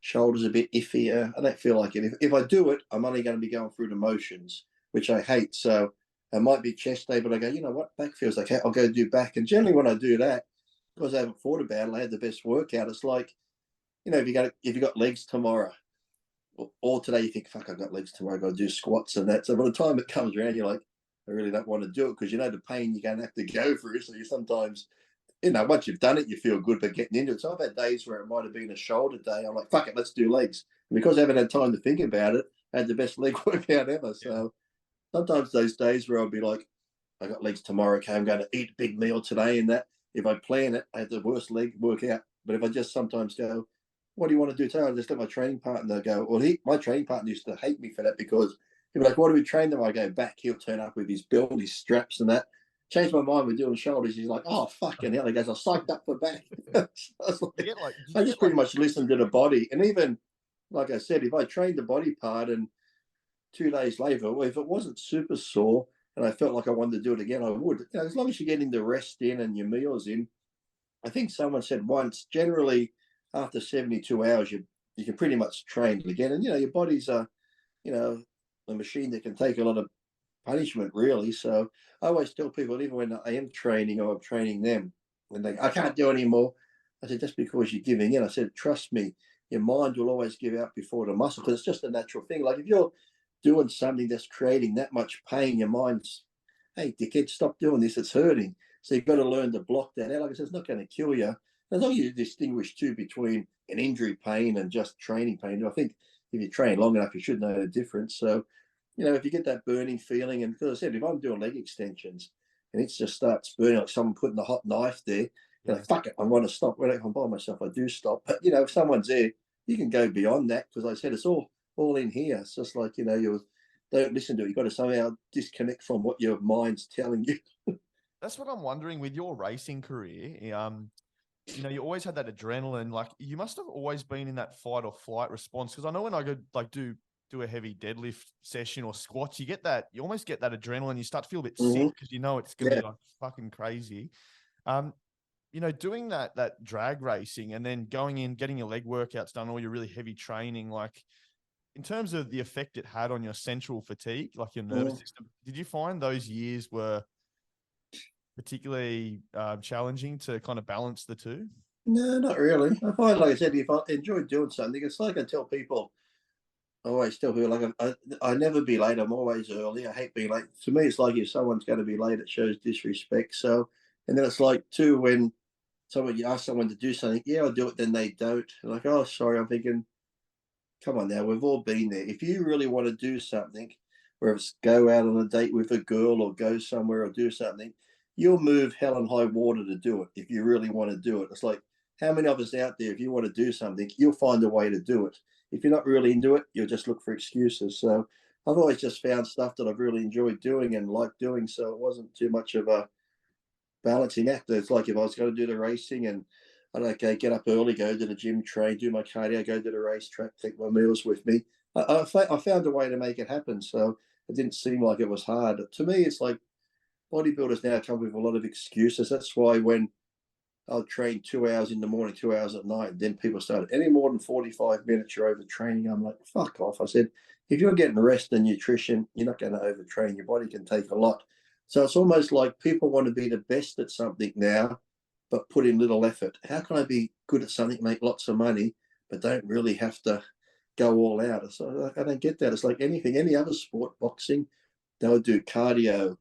shoulders a bit iffy. I don't feel like it. If I do it, I'm only going to be going through the motions, which I hate. So it might be chest day, but I go, you know what, back feels like I'll go do back. And generally when I do that, because I haven't thought about it, I had the best workout. It's like, you know, if you got legs tomorrow, or today you think, fuck, I've got legs tomorrow, I've got to do squats and that. So by the time it comes around, you're like, I really don't want to do it because you know the pain you're going to have to go through. So you sometimes, you know, once you've done it, you feel good, but getting into it. So I've had days where it might have been a shoulder day. I'm like, fuck it, let's do legs. And because I haven't had time to think about it, I had the best leg workout ever. So sometimes those days where I'll be like, I got legs tomorrow, okay, I'm going to eat a big meal today, and that if I plan it, I have the worst leg workout. But if I just sometimes go, what do you want to do today? I just let my training partner go. Well, my training partner used to hate me for that because he'd be like, what do we train them? I go back. He'll turn up with his belt, his straps and that. Change my mind, we're doing shoulders. He's like, oh, fucking hell. He goes, I psyched up for back. So I just pretty much listen to the body. And even, like I said, if I trained the body part and 2 days later, if it wasn't super sore and I felt like I wanted to do it again, I would. You know, as long as you're getting the rest in and your meals in. I think someone said once, generally after 72 hours, you can pretty much train again. And, you know, your body's a machine that can take a lot of punishment, really. So I always tell people, even when I am training or I'm training them, when they, I can't do anymore, I said, just because you're giving in, I said, trust me, your mind will always give out before the muscle because it's just a natural thing. Like if you're doing something that's creating that much pain, your mind's, hey, dickhead, stop doing this, it's hurting. So you've got to learn to block that out. Like I said, it's not going to kill you. As long as you distinguish too between an injury pain and just training pain. I think if you train long enough, you should know the difference. So, you know, if you get that burning feeling, and because I said, if I'm doing leg extensions and it just starts burning like someone putting a hot knife there, you're like, fuck it, I want to stop. When I'm by myself, I do stop. But, you know, if someone's there, you can go beyond that because I said it's all in here. It's just like, you know, you don't listen to it. You've got to somehow disconnect from what your mind's telling you. That's what I'm wondering with your racing career. You know, you always had that adrenaline. Like you must have always been in that fight or flight response. Because I know when I go like do a heavy deadlift session or squats, you almost get that adrenaline. You start to feel a bit sick because you know it's gonna be like fucking crazy. You know, doing that drag racing and then going in, getting your leg workouts done, all your really heavy training, like in terms of the effect it had on your central fatigue, like your nervous system, did you find those years were particularly challenging to kind of balance the two? No, not really. I find, like I said, if I enjoy doing something, it's like I tell people, I always tell people, like I never be late. I'm always early. I hate being late. To me, it's like if someone's going to be late, it shows disrespect. So, and then it's like too when you ask someone to do something, yeah, I'll do it, then they don't. Like, oh, sorry. I'm thinking, come on now, we've all been there. If you really want to do something, whether it's go out on a date with a girl or go somewhere or do something, you'll move hell and high water to do it if you really want to do it. It's like, how many of us out there, if you want to do something, you'll find a way to do it. If you're not really into it, you'll just look for excuses. So I've always just found stuff that I've really enjoyed doing and liked doing. So it wasn't too much of a balancing act. It's like if I was going to do the racing and I don't know, get up early, go to the gym, train, do my cardio, go to the racetrack, take my meals with me. I found a way to make it happen. So it didn't seem like it was hard. To me, it's like bodybuilders now come with a lot of excuses. That's why when I'll train 2 hours in the morning, 2 hours at night, then people started any more than 45 minutes, you're overtraining. I'm like, fuck off. I said, if you're getting rest and nutrition, you're not going to overtrain. Your body can take a lot. So it's almost like people want to be the best at something now, but put in little effort. How can I be good at something, make lots of money, but don't really have to go all out? So I don't get that. It's like anything, any other sport, boxing, they'll do cardio,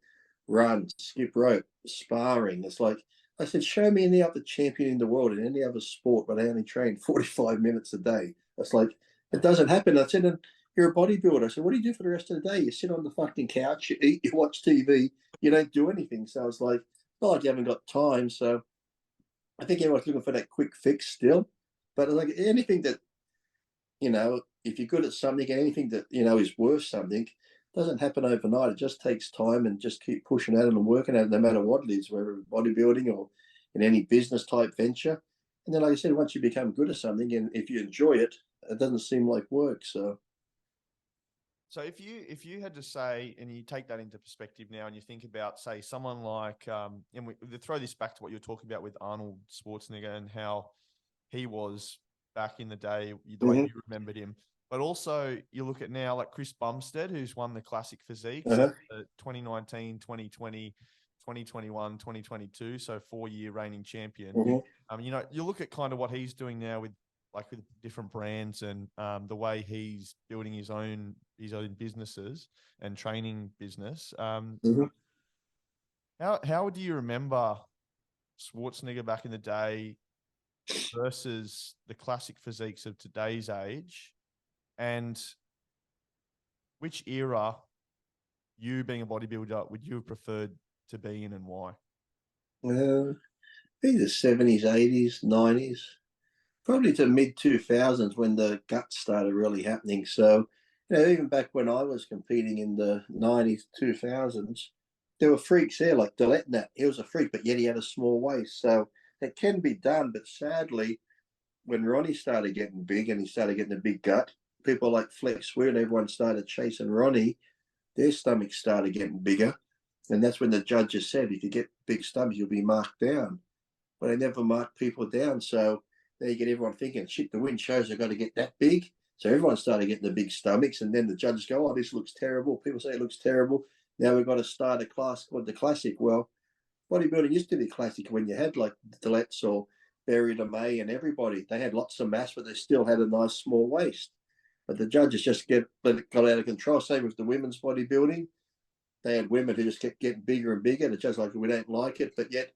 run, skip rope, sparring. It's like, I said, show me any other champion in the world in any other sport, but I only train 45 minutes a day. It's like, it doesn't happen. I said, and you're a bodybuilder. So what do you do for the rest of the day? You sit on the fucking couch, you eat, you watch TV, you don't do anything. So it's like, not like you haven't got time. So I think everyone's looking for that quick fix still. But like anything that, if you're good at something, anything that, is worth something, doesn't happen overnight. It just takes time and just keep pushing at it and working at it, no matter what it is, whether it's bodybuilding or in any business type venture. And then, like I said, once you become good at something and if you enjoy it, it doesn't seem like work. So if you had to say, and you take that into perspective now, and you think about, say, someone like, and we throw this back to what you're talking about with Arnold Schwarzenegger and how he was back in the day, the way you remembered him. But also you look at now like Chris Bumstead, who's won the classic physiques, 2019, 2020, 2021, 2022. So 4-year reigning champion. You look at kind of what he's doing now with different brands and the way he's building his own businesses and training business. How do you remember Schwarzenegger back in the day versus the classic physiques of today's age? And which era, you being a bodybuilder, would you have preferred to be in, and why? I think the 70s, 80s, 90s, probably to mid 2000s when the guts started really happening. So, even back when I was competing in the 90s, 2000s, there were freaks there like Deletnat. He was a freak, but yet he had a small waist. So it can be done. But sadly, when Ronnie started getting big and he started getting a big gut, people like Flex Weird, everyone started chasing Ronnie, their stomachs started getting bigger. And that's when the judges said, if you get big stomachs, you'll be marked down. But they never marked people down. So there you get everyone thinking, shit, the win shows are going to get that big. So everyone started getting the big stomachs. And then the judges go, oh, this looks terrible. People say it looks terrible. Now we've got to start a class called the Classic. Well, bodybuilding used to be classic when you had like the Deletts or Barry LeMay and everybody. They had lots of mass, but they still had a nice small waist. But the judges just got out of control. Same with the women's bodybuilding. They had women who just kept getting bigger and bigger. The judges like, we don't like it. But yet,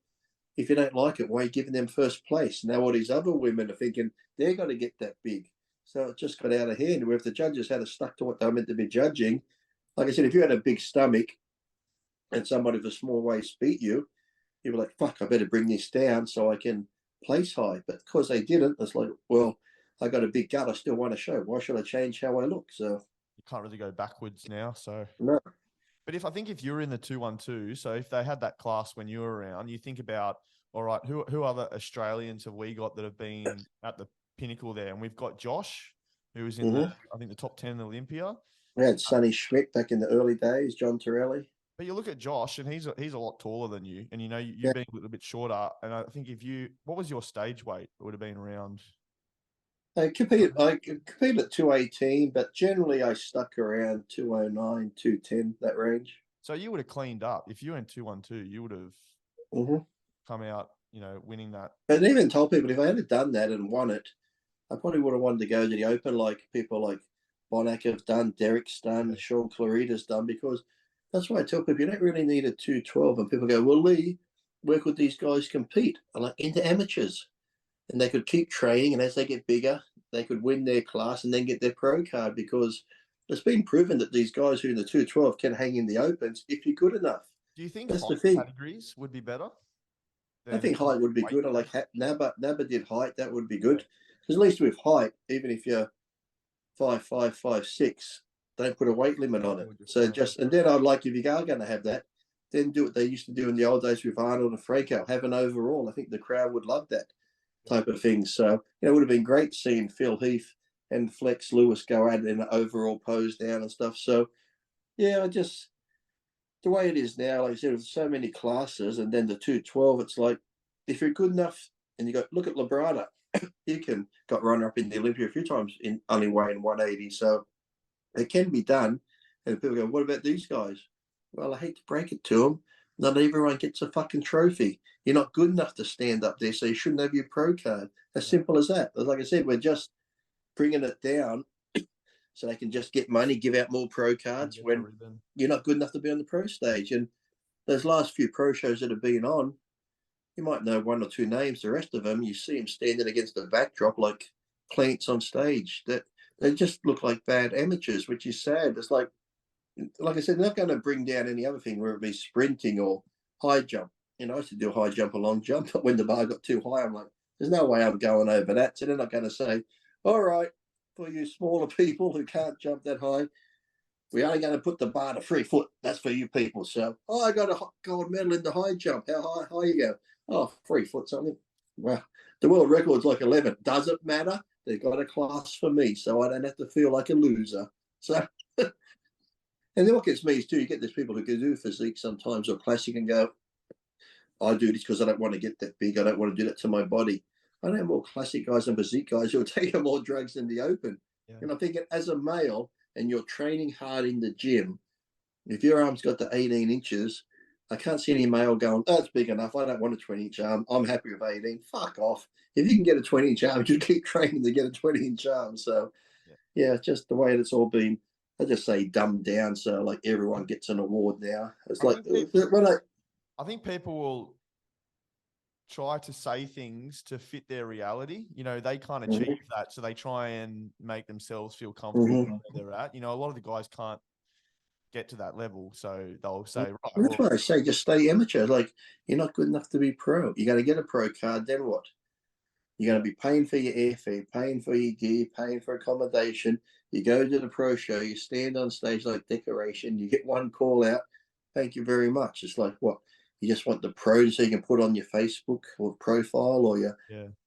if you don't like it, why are you giving them first place? Now all these other women are thinking they're going to get that big. So it just got out of hand. Where if the judges had stuck to what they were meant to be judging, like I said, if you had a big stomach and somebody with a small waist beat you, you'd be like, fuck, I better bring this down so I can place high. But because they didn't, it's like, well, I got a big gut. I still want to show. Why should I change how I look? So you can't really go backwards now. So no. But if you were in the 212, so if they had that class when you were around, you think about, all right, who other Australians have we got that have been at the pinnacle there? And we've got Josh, who was in the top 10 in Olympia. We had Sonny Schmidt back in the early days, John Torelli. But you look at Josh, and he's a lot taller than you, and you being a little bit shorter. And I think what was your stage weight? It would have been around. I competed at 218, but generally I stuck around 209, 210, that range. So you would have cleaned up. If you were in 212, you would have come out, winning that. And even told people if I had done that and won it, I probably would have wanted to go to the Open like people like Bonac have done, Derek's done, Sean Clarita's done, because that's why I tell people you don't really need a 212. And people go, well, Lee, where could these guys compete? I'm like, into amateurs. And they could keep training, and as they get bigger, they could win their class and then get their pro card, because it's been proven that these guys who are in the 212 can hang in the Opens if you're good enough. Do you think that's height the thing. Categories would be better? I think height would be good. I like Nabba did height. That would be good. Because at least with height, even if you're 5'5", 5'6", don't put a weight limit on it. So and then I'd like, if you are going to have that, then do what they used to do in the old days with Arnold and Franco, have an overall. I think the crowd would love that type of thing. So, it would have been great seeing Phil Heath and Flex Lewis go at it in an overall pose down and stuff. So, yeah, the way it is now, like I said, with so many classes, and then the 212, it's like, if you're good enough, and you go, look at Labrada, he got runner up in the Olympia a few times in only weighing 180. So it can be done. And people go, what about these guys? Well, I hate to break it to them. Not everyone gets a fucking trophy. You're not good enough to stand up there, so you shouldn't have your pro card. As simple as that. Like I said, we're just bringing it down so they can just get money, give out more pro cards when you're not good enough to be on the pro stage. And those last few pro shows that have been on, you might know one or two names. The rest of them, you see them standing against a backdrop like plants on stage. That they just look like bad amateurs, which is sad. It's like I said, they're not going to bring down any other thing, whether it be sprinting or high jump. I used to do a high jump, a long jump, but when the bar got too high, I'm like, there's no way I'm going over that. So they're not going to say, all right, for you smaller people who can't jump that high, we're only going to put the bar to 3 foot. That's for you people. So, I got a gold medal in the high jump. How high you go? Oh, 3 foot something. Well, the world record's like 11. Doesn't matter. They've got a class for me, so I don't have to feel like a loser. So, and then what gets me is too, you get these people who can do physique sometimes or classic and go, I do this because I don't want to get that big. I don't want to do that to my body. I know more classic guys and physique guys who are taking more drugs than the open. Yeah. And I'm thinking, as a male, and you're training hard in the gym, if your arm's got to 18 inches, I can't see any male going, that's big enough. I don't want a 20-inch arm. I'm happy with 18. Fuck off. If you can get a 20-inch arm, you keep training to get a 20-inch arm. So, yeah, it's just the way it's all been, I just say dumbed down. So, like, everyone gets an award now. It's I think people will try to say things to fit their reality. They kind of achieve that. So they try and make themselves feel comfortable where they're at. A lot of the guys can't get to that level. So they'll say, right. That's why I say just stay amateur. Like, you're not good enough to be pro. You're going to get a pro card, then what? You're going to be paying for your airfare, paying for your gear, paying for accommodation. You go to the pro show, you stand on stage like decoration, you get one call out. Thank you very much. It's like, what? You just want the pro so you can put on your Facebook or profile or your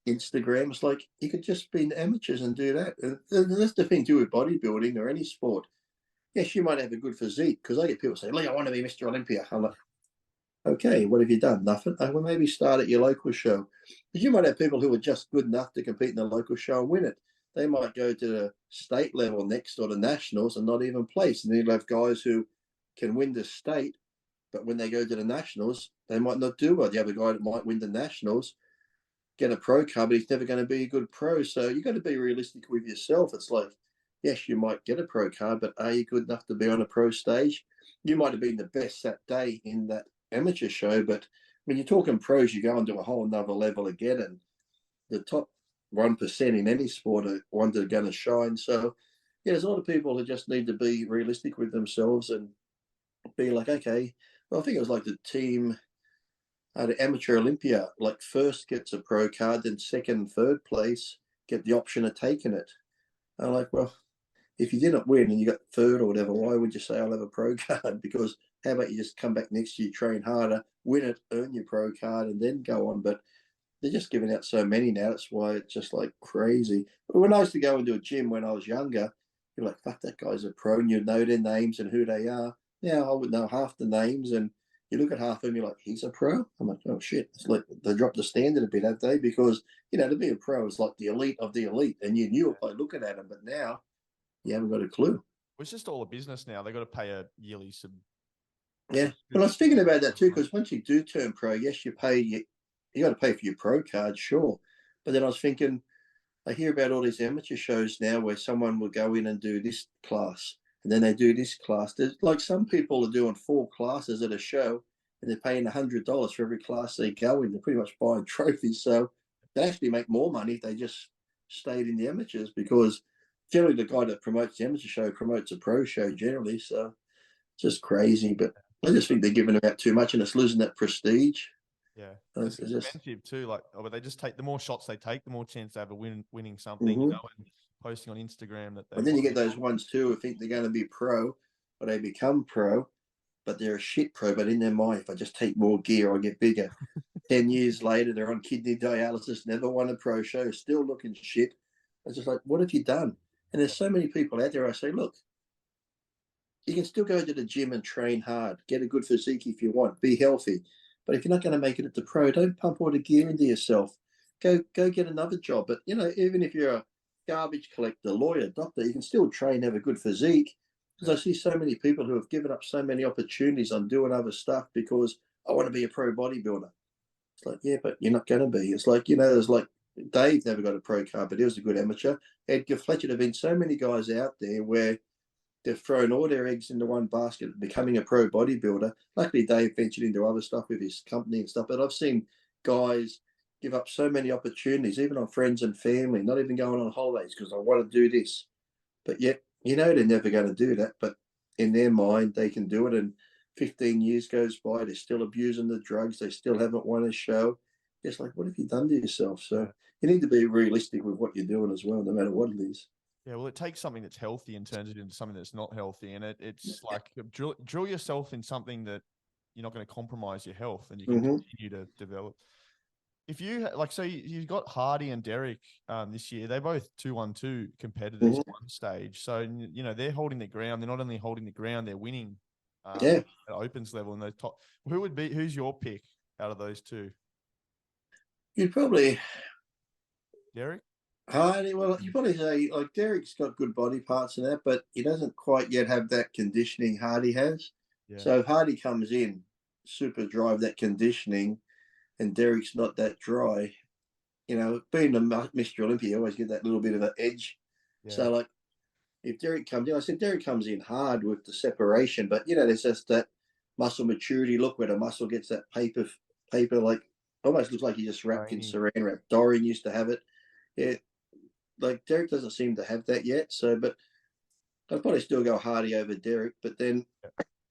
Instagram. It's like, you could just be amateurs and do that. And that's the thing too with bodybuilding or any sport. Yes, you might have a good physique, because I get people say, Lee, I want to be Mr. Olympia. I'm like, okay, what have you done? Nothing. Well, maybe start at your local show. Because you might have people who are just good enough to compete in the local show and win it. They might go to the state level next or the nationals and not even place. And then you'll have guys who can win the state, but when they go to the nationals, they might not do well. You have a guy that might win the nationals, get a pro card, but he's never going to be a good pro. So you've got to be realistic with yourself. It's like, yes, you might get a pro card, but are you good enough to be on a pro stage? You might have been the best that day in that amateur show, but when you're talking pros, you go into a whole nother level again, and the top 1% in any sport are ones that are going to shine. So, yeah, there's a lot of people who just need to be realistic with themselves and be like, okay, well, I think it was like the team at amateur Olympia, like first gets a pro card, then second, third place get the option of taking it. I'm like, well, if you didn't win and you got third or whatever, why would you say I'll have a pro card? Because how about you just come back next year, train harder, win it, earn your pro card, and then go on? But they're just giving out so many now. That's why it's just like crazy. But when I used to go into a gym when I was younger, you're like, fuck, that guy's a pro, and you know their names and who they are. Now I would know half the names, and you look at half of them, you're like, he's a pro? I'm like, oh shit. It's like they dropped the standard a bit, have they? Because, to be a pro is like the elite of the elite, and you knew it by looking at them, but now you haven't got a clue. It's just all a business now. They've got to pay a yearly sub. Yeah. Well, I was thinking about that too, because once you do turn pro, yes, you got to pay for your pro card, sure. But then I was thinking, I hear about all these amateur shows now where someone will go in and do this class, and then they do this class. There's like some people are doing 4 classes at a show, and they're paying $100 for every class they go in. They're pretty much buying trophies. So they actually make more money if they just stayed in the amateurs, because generally the guy that promotes the amateur show promotes a pro show generally. So just crazy. But I just think they're giving them out too much, and it's losing that prestige. Yeah, it's expensive too. Like, but they just take, the more shots they take, the more chance they have of winning something. And posting on Instagram that. And then you get those ones too who think they're going to be pro, or they become pro, but they're a shit pro. But in their mind, if I just take more gear, I'll get bigger. 10 years later, they're on kidney dialysis, never won a pro show, still looking shit. It's just like, what have you done? And there's so many people out there. I say, look, you can still go to the gym and train hard, get a good physique if you want, be healthy. But if you're not going to make it at the pro, don't pump all the gear into yourself. Go get another job. But, even if you're a garbage collector, lawyer, doctor, you can still train, have a good physique. Because I see so many people who have given up so many opportunities on doing other stuff because I want to be a pro bodybuilder. It's like, yeah, but you're not going to be. It's like, there's like Dave never got a pro card, but he was a good amateur. Edgar Fletcher, there have been so many guys out there where they've thrown all their eggs into one basket, becoming a pro bodybuilder. Luckily, Dave ventured into other stuff with his company and stuff. But I've seen guys give up so many opportunities, even on friends and family, not even going on holidays because I want to do this. But yet, they're never going to do that. But in their mind, they can do it. And 15 years goes by, they're still abusing the drugs. They still haven't won a show. It's like, what have you done to yourself? So you need to be realistic with what you're doing as well, no matter what it is. Yeah, well, it takes something that's healthy and turns it into something that's not healthy. And it's like drill yourself in something that you're not going to compromise your health and you can continue to develop. If you like, so you've got Hardy and Derek this year. They're both 2-1-2 competitors at one stage. So, they're holding their ground. They're not only holding the ground, they're winning at opens level. And the top, who's your pick out of those two? You'd probably Derek? Hardy. Well, you probably say like Derek's got good body parts and that, but he doesn't quite yet have that conditioning Hardy has. Yeah. So if Hardy comes in, super drive that conditioning, and Derek's not that dry, being a Mr. Olympia, you always get that little bit of an edge. Yeah. So like if Derek comes in, I said Derek comes in hard with the separation, but there's just that muscle maturity look where the muscle gets that paper like almost looks like he just wrapped in saran wrap. Dorian used to have it. Yeah. Like Derek doesn't seem to have that yet. So, but I'd probably still go Hardy over Derek. But then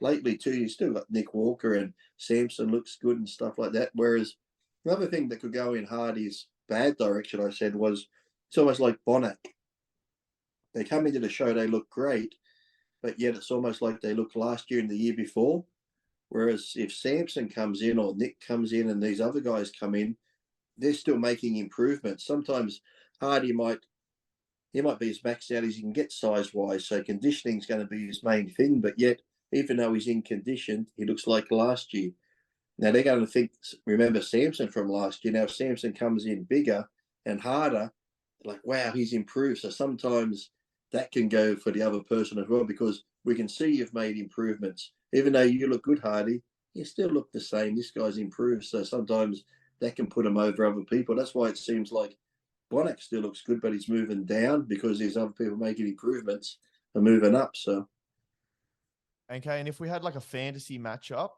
lately too, you still got Nick Walker and Samson looks good and stuff like that. Whereas another thing that could go in Hardy's bad direction, I said, was it's almost like Bonac. They come into the show, they look great, but yet it's almost like they looked last year and the year before. Whereas if Samson comes in or Nick comes in and these other guys come in, they're still making improvements. Sometimes Hardy might be as maxed out as he can get size-wise, so conditioning is going to be his main thing, but yet, even though he's in condition, he looks like last year. Now, they're going to remember Samson from last year. Now, if Samson comes in bigger and harder, like, wow, he's improved. So sometimes that can go for the other person as well, because we can see you've made improvements. Even though you look good, Hardy, you still look the same. This guy's improved. So sometimes that can put him over other people. That's why it seems like Bonac still looks good, but he's moving down because there's other people making improvements and moving up. So, okay, and if we had like a fantasy matchup,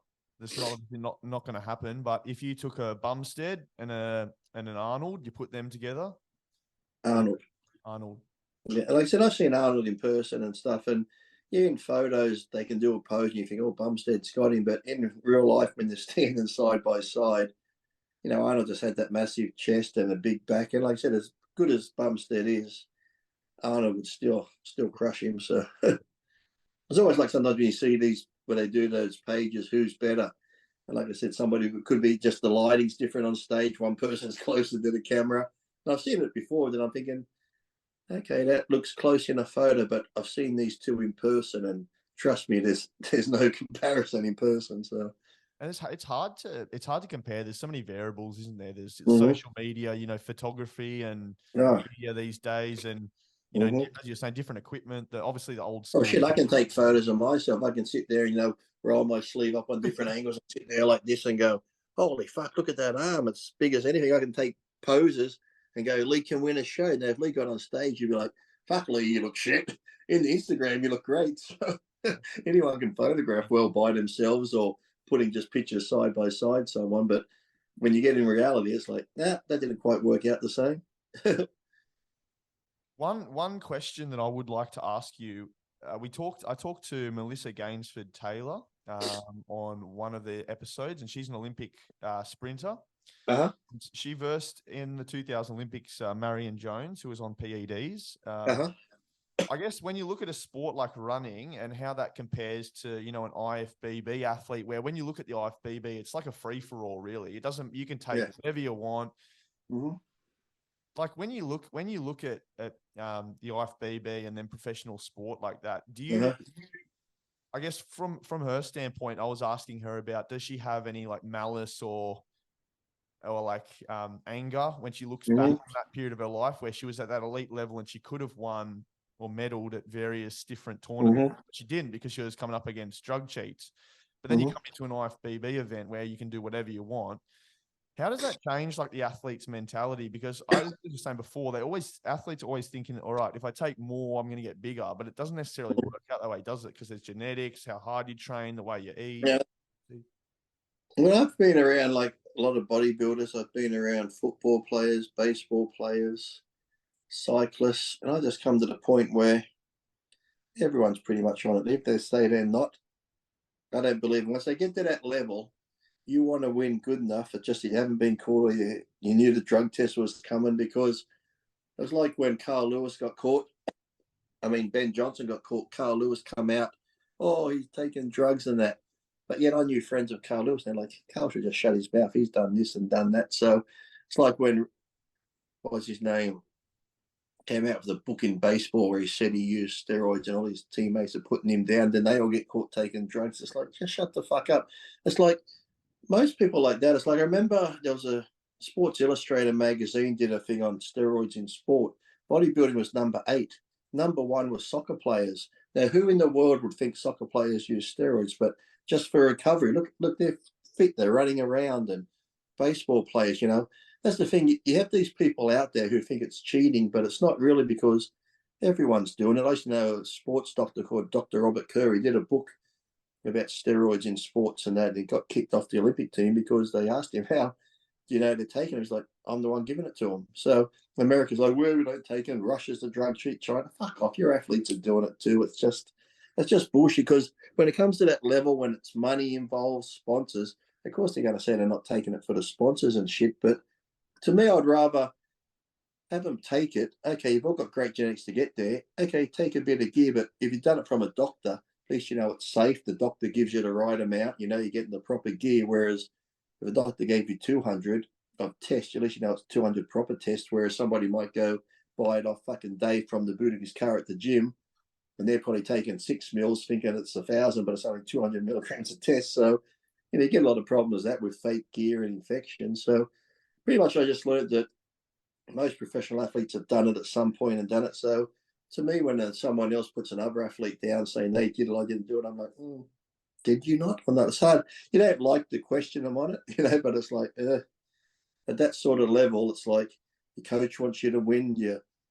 that's not going to happen. But if you took a Bumstead and an Arnold, you put them together. Arnold. Yeah, like I said, I've seen Arnold in person and stuff, and in photos they can do a pose, and you think, oh, Bumstead's got him, but in real life, when they're standing side by side, Arnold just had that massive chest and a big back. And like I said, as good as Bumstead is, Arnold would still crush him. So it's always like sometimes when you see these, where they do those pages, who's better? And like I said, somebody who could be just the lighting's different on stage. One person's closer to the camera. And I've seen it before, then I'm thinking, okay, that looks close in a photo, but I've seen these two in person, and trust me, there's no comparison in person. So. And it's hard to compare. There's so many variables, isn't there? There's social media, photography and media these days, and as you're saying, different equipment. Obviously the old school. Oh shit! I can take photos of myself. I can sit there, roll my sleeve up on different angles and sit there like this and go, "Holy fuck! Look at that arm! It's big as anything." I can take poses and go, "Lee can win a show." Now, if Lee got on stage, you'd be like, "Fuck Lee, you look shit." In the Instagram, you look great. So anyone can photograph well by themselves or putting just pictures side by side someone, but when you get in reality, it's like, that didn't quite work out the same. One question that I would like to ask you, I talked to Melissa Gainsford Taylor on one of the episodes, and she's an Olympic sprinter. Uh-huh. She versed in the 2000 Olympics Marion Jones, who was on PEDs. I guess when you look at a sport like running and how that compares to, an IFBB athlete, where when you look at the IFBB, it's like a free for all, really. It doesn't, you can take whatever you want. Mm-hmm. Like when you look at the IFBB and then professional sport like that, do you, I guess from her standpoint, I was asking her about, does she have any like malice or like anger when she looks back on that period of her life where she was at that elite level and she could have won or medaled at various different tournaments, but she didn't because she was coming up against drug cheats. But then you come into an IFBB event where you can do whatever you want. How does that change like the athlete's mentality? Because I was saying before, athletes are always thinking, all right, if I take more, I'm going to get bigger, but it doesn't necessarily work out that way, does it? Because there's genetics, how hard you train, the way you eat. Yeah. Well, I've been around like a lot of bodybuilders. I've been around football players, baseball players, cyclists, and I just come to the point where everyone's pretty much on it. If they say they're not, I don't believe them. Once they get to that level, you want to win good enough. It's just that you haven't been caught, or you knew the drug test was coming, because it was like when Carl Lewis got caught. I mean, Ben Johnson got caught. Carl Lewis come out, oh, he's taking drugs and that. But yet I knew friends of Carl Lewis. They're like, Carl should just shut his mouth. He's done this and done that. So it's like when, what was his name, came out with a book in baseball where he said he used steroids and all his teammates are putting him down. Then they all get caught taking drugs. It's like, just shut the fuck up. It's like most people like that. It's like, I remember there was a Sports Illustrated magazine did a thing on steroids in sport. Bodybuilding was number 8. Number 1 was soccer players. Now, who in the world would think soccer players use steroids? But just for recovery, look, they're fit. They're running around. And baseball players, that's the thing. You have these people out there who think it's cheating, but it's not really, because everyone's doing it. I used to know a sports doctor called Dr. Robert Kerr. He did a book about steroids in sports and that. He got kicked off the Olympic team because they asked him, how do you know they're taking it? He's like, I'm the one giving it to them. So America's like, well, we don't take it. Russia's the drug cheat. China, fuck off. Your athletes are doing it too. It's just bullshit, because when it comes to that level, when it's money involved, sponsors, of course they're going to say they're not taking it for the sponsors and shit. But to me, I'd rather have them take it. Okay, you've all got great genetics to get there. Okay, take a bit of gear. But if you've done it from a doctor, at least you know it's safe. The doctor gives you the right amount. You know you're getting the proper gear. Whereas if a doctor gave you 200 of tests, at least you know it's 200 proper tests. Whereas somebody might go buy it off fucking Dave from the boot of his car at the gym, and they're probably taking 6 mils thinking it's 1,000, but it's only 200 milligrams of test. So, you get a lot of problems with that, with fake gear and infection. So pretty much I just learned that most professional athletes have done it at some point and done it. So to me, when someone else puts another athlete down saying they did it, I didn't do it, I'm like, did you not? I'm not. It's hard. You don't like to question them on it, but it's like, at that sort of level, it's like your coach wants you to win.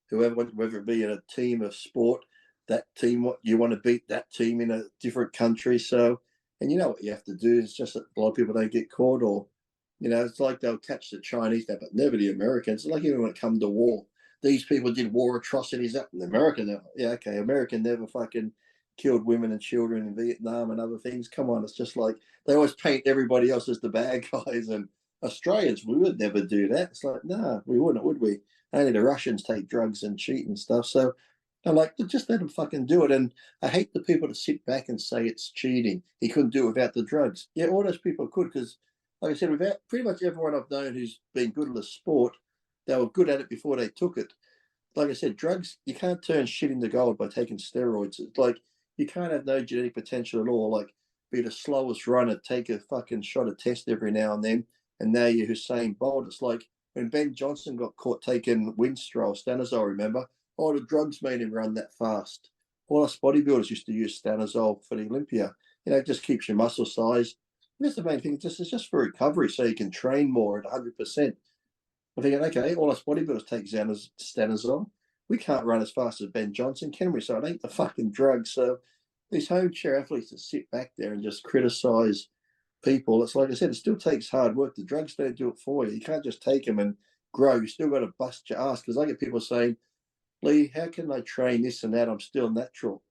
Whoever, whether it be in a team of sport, that team, what you want to beat that team in a different country. So, and you know what you have to do. It's just that a lot of people don't get caught, or it's like they'll catch the Chinese, but never the Americans. It's like even when it comes to war, these people did war atrocities up in America. Yeah, okay, America never fucking killed women and children in Vietnam and other things. Come on, it's just like they always paint everybody else as the bad guys, and Australians, we would never do that. It's like, no, we wouldn't, would we? Only the Russians take drugs and cheat and stuff. So I'm like, just let them fucking do it. And I hate the people that sit back and say it's cheating. He couldn't do it without the drugs. Yeah, all those people could, because, like I said, without pretty much everyone I've known who's been good at the sport, they were good at it before they took it. Like I said, drugs, you can't turn shit into gold by taking steroids. It's like you can't have no genetic potential at all. Like, be the slowest runner, take a fucking shot of test every now and now you're Hussein Bolt. It's like when Ben Johnson got caught taking Winstrol, Stanozol, remember? Oh, the drugs made him run that fast. All us bodybuilders used to use Stanozol for the Olympia. It just keeps your muscle size. That's the main thing. It's just for recovery, so you can train more at 100%. I'm thinking, okay, all us bodybuilders take Stanozol. We can't run as fast as Ben Johnson, can we? So it ain't the fucking drugs. So these home chair athletes that sit back there and just criticize people, it's like I said, it still takes hard work. The drugs don't do it for you. You can't just take them and grow. You still got to bust your ass. Because I get people saying, Lee, how can I train this and that? I'm still natural.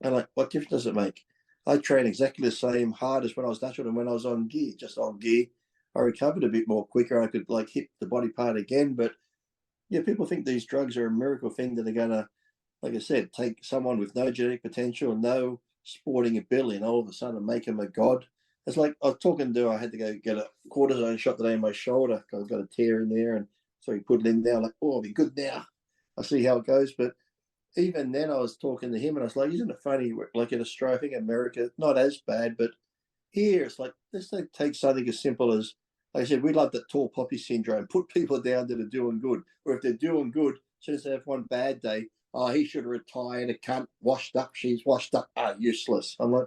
And like, what difference does it make? I train exactly the same hard as when I was natural and when I was on gear. Just on gear, I recovered a bit more quicker. I could like hit the body part again. But yeah, people think these drugs are a miracle thing that are gonna, like I said, take someone with no genetic potential, no sporting ability, and all of a sudden make them a god. It's like I was talking to, I had to go get a cortisone shot today in my shoulder because I've got a tear in there, and so he put it in there. Like, oh, I'll be good now. I'll see how it goes. But even then, I was talking to him, and I was like, isn't it funny? Like in Australia, I think America, not as bad, but here it's like let's take something as simple as, like I said, we love that tall poppy syndrome. Put people down that are doing good, or if they're doing good, as soon as they have one bad day, oh, he should have retired. A cunt, washed up. She's washed up. Useless. I'm like,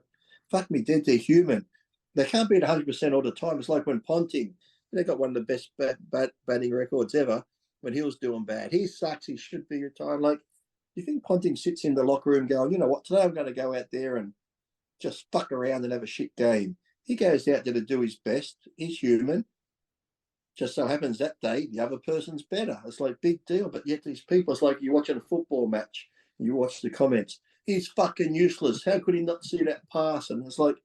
fuck me dead. They're human. They can't be at 100% all the time. It's like when Ponting, they got one of the best batting records ever. When he was doing bad, he sucks. He should be retired. Like, do you think Ponting sits in the locker room going, you know what? Today I'm going to go out there and just fuck around and have a shit game. He goes out there to do his best. He's human. Just so happens that day the other person's better. It's like big deal. But yet these people, it's like you're watching a football match and you watch the comments. he's fucking useless. How could he not see that pass? And it's like,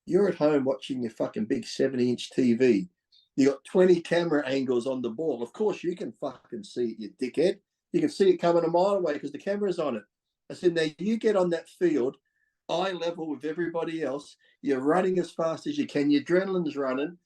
you're at home watching your fucking big 70-inch TV. You got 20 camera angles on the ball. Of course, you can fucking see it, you dickhead. You can see it coming a mile away because the camera's on it. I said, now you get on that field, eye level with everybody else. You're running as fast as you can. Your adrenaline's running.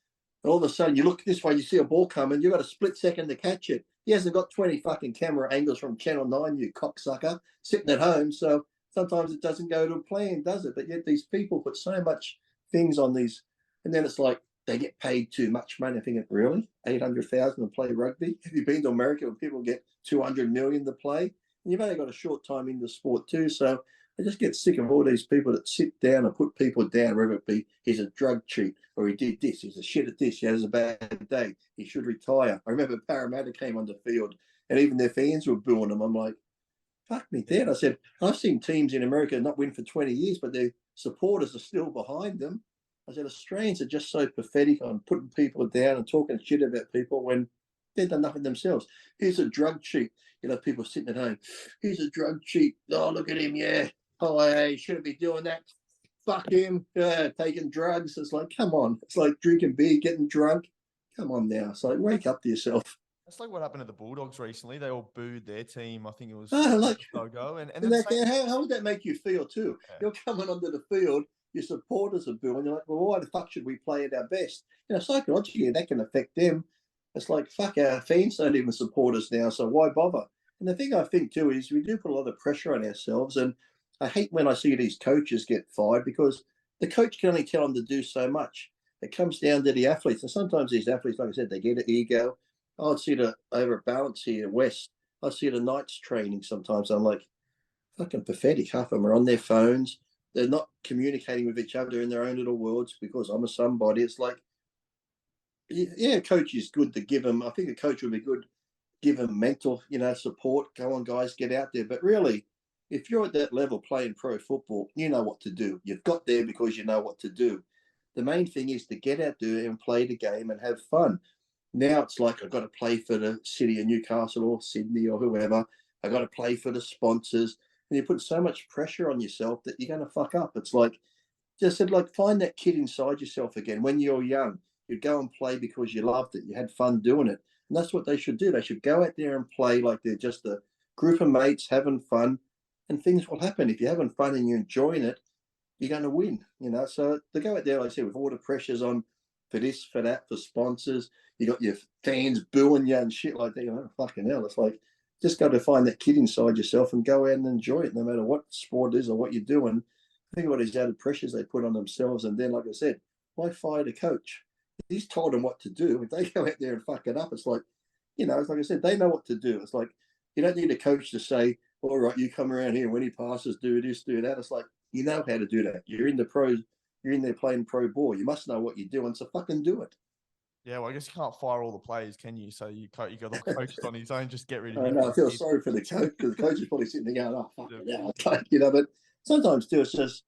And all of a sudden, you look this way, you see a ball coming. You've got a split second to catch it. He hasn't got 20 fucking camera angles from Channel 9, you cocksucker, sitting at home. So sometimes it doesn't go to plan, does it? But yet these people put so much things on these, and then it's like they get paid too much money. I think, really, 800,000 to play rugby. Have you been to America where people get 200 million to play? And you've only got a short time in the sport too. So I just get sick of all these people that sit down and put people down, whether it be he's a drug cheat or he did this, he's a shit at this, he has a bad day, he should retire. I remember Parramatta came on the field and even their fans were booing them. I'm like, fuck me dead. I said, I've seen teams in America not win for 20 years, but their supporters are still behind them. I said, Australians are just so pathetic on putting people down and talking shit about people when they've done nothing themselves. He's a drug cheat. You know, people sitting at home, he's a drug cheat. Oh, look at him, yeah. Oh, hey, shouldn't be doing that. Fuck him, taking drugs. It's like, come on. It's like drinking beer, getting drunk. Come on now. It's like, wake up to yourself. That's like what happened to the Bulldogs recently. They all booed their team. I think it was like, ago. And how would that make you feel too? Yeah. You're coming onto the field, your supporters are booing. You're like, well, why the fuck should we play at our best? You know, psychologically, that can affect them. It's like, fuck, our fans don't even support us now, so why bother? And the thing I think too is we do put a lot of pressure on ourselves, and I hate when I see these coaches get fired because the coach can only tell them to do so much. It comes down to the athletes, and sometimes these athletes, like I said, they get an ego. I'd see the over at Balance here, West. I see the Knights training sometimes. I'm like, fucking pathetic. Half of them are on their phones. They're not communicating with each other in their own little worlds because I'm a somebody. It's like, yeah, coach is good to give them. I think a coach would be good, give them mental, support. Go on, guys, get out there. But really, if you're at that level playing pro football, you know what to do. You've got there because you know what to do. The main thing is to get out there and play the game and have fun. Now it's like I've got to play for the city of Newcastle or Sydney or whoever. I've got to play for the sponsors. And you put so much pressure on yourself that you're going to fuck up. It's like, just said, like, find that kid inside yourself again. When you're young, you'd go and play because you loved it. You had fun doing it. And that's what they should do. They should go out there and play like they're just a group of mates having fun. And things will happen. If you're having fun and you're enjoying it, you're going to win, So they go out there, like I said, with all the pressures on for this, for that, for sponsors. You got your fans booing you and shit like that. Fucking hell. It's like, just got to find that kid inside yourself and go out and enjoy it, no matter what sport it is or what you're doing. Think about these added pressures they put on themselves. And then, like I said, why fire the coach? He's told them what to do. If they go out there and fuck it up, it's like, it's like I said, they know what to do. It's like, you don't need a coach to say, all right, you come around here when he passes, do this, do that. It's like, you know how to do that. You're in the pros, you're in there playing pro ball. You must know what you're doing, so fucking do it. Yeah, well, I guess you can't fire all the players, can you? So you got the coach on his own, just get rid of him. No, I feel sorry for the coach because the coach is probably sitting there going, oh, fuck yeah. But sometimes too, it's just,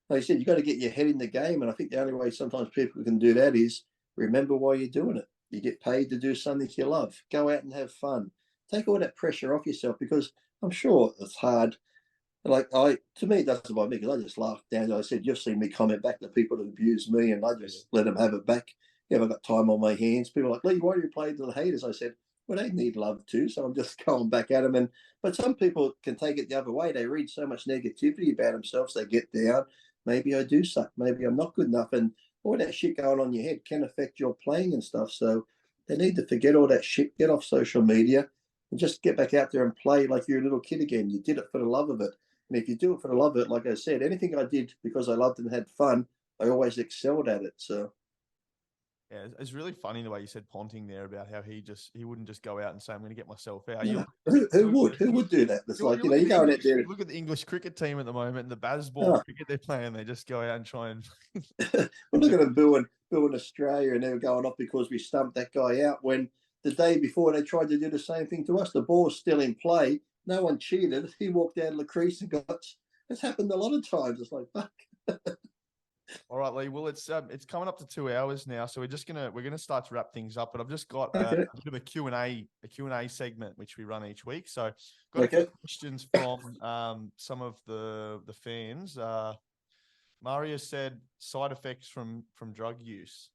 like I said, you got to get your head in the game. And I think the only way sometimes people can do that is remember why you're doing it. You get paid to do something you love. Go out and have fun. Take all that pressure off yourself because I'm sure it's hard. Like to me, it doesn't bother me because I just laugh down. I said, you've seen me comment back to people that abuse me and I just let them have it back. Yeah, I've got time on my hands. People are like, Lee, why do you play to the haters? I said, well, they need love too. So I'm just going back at them. But some people can take it the other way. They read so much negativity about themselves. They get down. Maybe I do suck. Maybe I'm not good enough. And all that shit going on in your head can affect your playing and stuff. So they need to forget all that shit, get off social media and just get back out there and play like you're a little kid again. You did it for the love of it. And if you do it for the love of it, like I said, anything I did because I loved it and had fun, I always excelled at it. So. Yeah, it's really funny the way you said Ponting there about how he wouldn't just go out and say, I'm going to get myself out. No. Who would do that? It's like, you're going out there. Look at the English cricket team at the moment and the baseball cricket they're playing. They just go out and try and. Well, look at them booing Australia and they were going off because we stumped that guy out when the day before they tried to do the same thing to us. The ball's still in play. No one cheated. He walked out of the crease and got. It's happened a lot of times. It's like, fuck. All right, Lee. Well, it's coming up to 2 hours now, so we're gonna start to wrap things up. But I've just got Okay. a bit of a Q&A segment which we run each week. So got a Okay. few questions from some of the fans. Mario said side effects from drug use.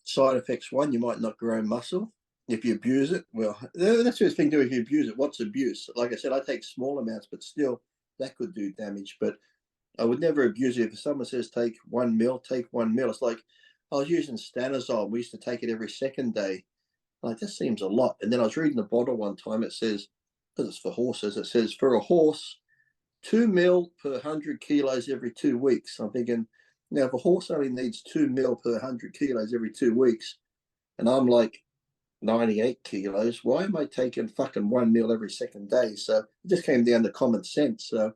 Side effects: one, you might not grow muscle if you abuse it. Well, that's the thing too. If you abuse it, what's abuse? Like I said, I take small amounts, but still, that could do damage. But I would never abuse it. If someone says take 1 mil, take 1 mil. It's like I was using stanozol. We used to take it every second day. Like, that seems a lot. And then I was reading the bottle one time. It says, because it's for horses, it says for a horse, 2 mil per 100 kilos every 2 weeks. I'm thinking, now if a horse only needs 2 mil per 100 kilos every 2 weeks, and I'm like 98 kilos, why am I taking fucking 1 mil every second day? So it just came down to common sense. So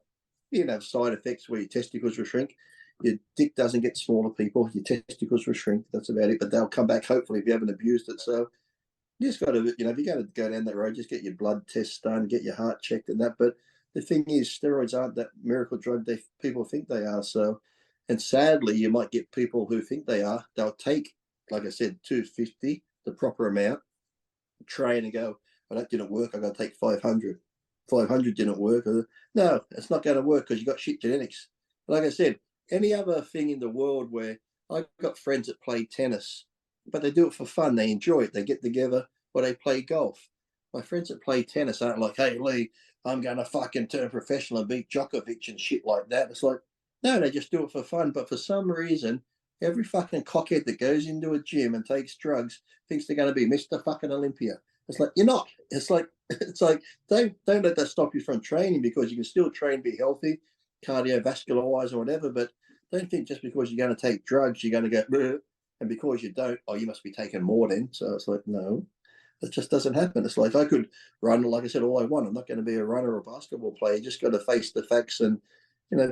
you can have side effects where your testicles will shrink. Your dick doesn't get smaller, people. Your testicles will shrink. That's about it. But they'll come back, hopefully, if you haven't abused it. So you just got to, if you're going to go down that road, just get your blood tests done, get your heart checked and that. But the thing is, steroids aren't that miracle drug people think they are. So, and sadly, you might get people who think they are. They'll take, like I said, 250, the proper amount, train and go, well, that didn't work. I got to take 500. 500 didn't work. No, it's not going to work because you got shit genetics. Like I said, any other thing in the world where I've got friends that play tennis, but they do it for fun. They enjoy it. They get together or they play golf. My friends that play tennis aren't like, hey, Lee, I'm going to fucking turn professional and beat Djokovic and shit like that. It's like, no, they just do it for fun. But for some reason, every fucking cockhead that goes into a gym and takes drugs thinks they're going to be Mr. fucking Olympia. It's like, you're not. It's like don't let that stop you from training, because you can still train, be healthy, cardiovascular wise or whatever. But don't think just because you're going to take drugs, you're going to go, and because you don't, oh, you must be taking more then. So it's like, no, it just doesn't happen. It's like I could run, like I said, all I want. I'm not going to be a runner or a basketball player. You just got to face the facts and,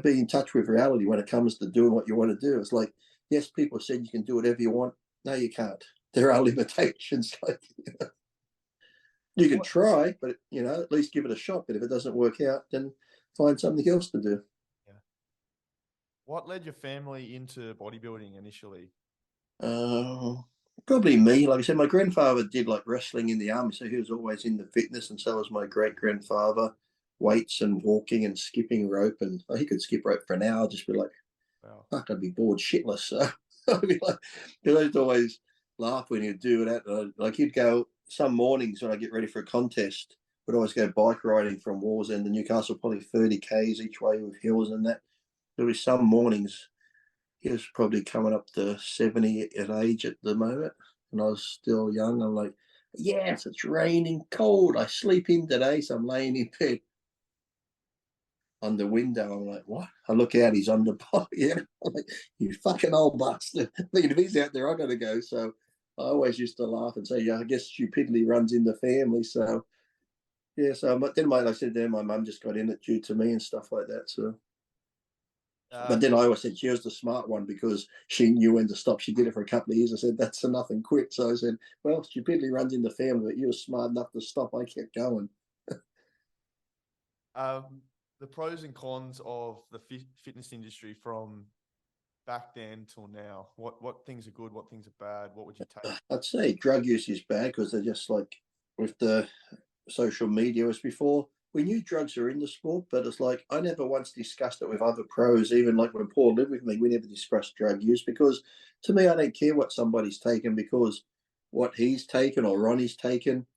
be in touch with reality when it comes to doing what you want to do. It's like, yes, people said you can do whatever you want. No, you can't. There are limitations. Like, you can try, but at least give it a shot. But if it doesn't work out, then find something else to do. Yeah. What led your family into bodybuilding initially? Probably me. Like I said, my grandfather did like wrestling in the army, so he was always into fitness, and so was my great grandfather. Weights and walking and skipping rope, and he could skip rope for an hour. Just be like, wow. Fuck, I'd be bored shitless. So I'd be like, I'd always laugh when he'd do that. Like he'd go some mornings when I get ready for a contest. We'd always go bike riding from Wallsend to Newcastle, probably 30 k's each way with hills and that. There was some mornings. He was probably coming up to 70 at age at the moment, and I was still young. I'm like, yes, it's raining, cold. I sleep in today, so I'm laying in bed on the window. I'm like, what? I look out, he's on the bike. Yeah, I'm like, you fucking old bastard. Thinking if he's out there, I got to go. So I always used to laugh and say, yeah, I guess stupidity runs in the family. So yeah, so but then like I said, my mum just got in it due to me and stuff like that. So. But then I always said she was the smart one because she knew when to stop. She did it for a couple of years. I said, that's enough and quit. So I said, well, stupidity runs in the family, but you were smart enough to stop. I kept going. The pros and cons of the fitness industry from back then till now. What things are good? What things are bad? What would you take? I'd say drug use is bad because they're just like with the social media as before. We knew drugs are in the sport, but it's like I never once discussed it with other pros. Even like when Paul lived with me, we never discussed drug use because to me, I don't care what somebody's taken because what he's taken or Ronnie's taken,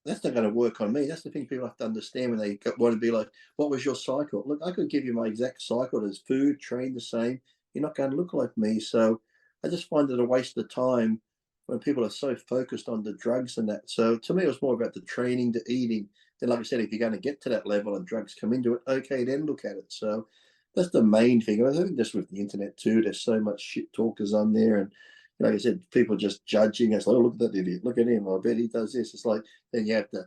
that's not going to work on me. That's the thing people have to understand when they want to be like, what was your cycle? Look, I could give you my exact cycle. There's food, train the same. You're not going to look like me. So I just find it a waste of time when people are so focused on the drugs and that. So to me, it was more about the training, the eating. Then, like I said, if you're going to get to that level and drugs come into it, okay, then look at it. So that's the main thing. I think just with the internet too, there's so much shit talkers on there. And like I said, people just judging us. Like, oh, look at that idiot. Look at him. I bet he does this. It's like, then you have to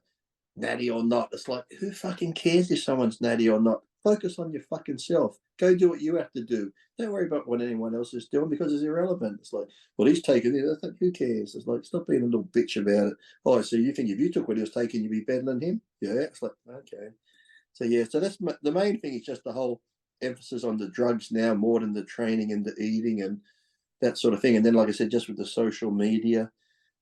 natty or not. It's like, who fucking cares if someone's natty or not? Focus on your fucking self. Go do what you have to do. Don't worry about what anyone else is doing because it's irrelevant. It's like, well, he's taking it. I think, who cares? It's like, stop being a little bitch about it. Oh, so you think if you took what he was taking, you'd be better than him? Yeah. It's like, okay. So, yeah. So that's the main thing is just the whole emphasis on the drugs now more than the training and the eating and that sort of thing. And then, like I said, just with the social media,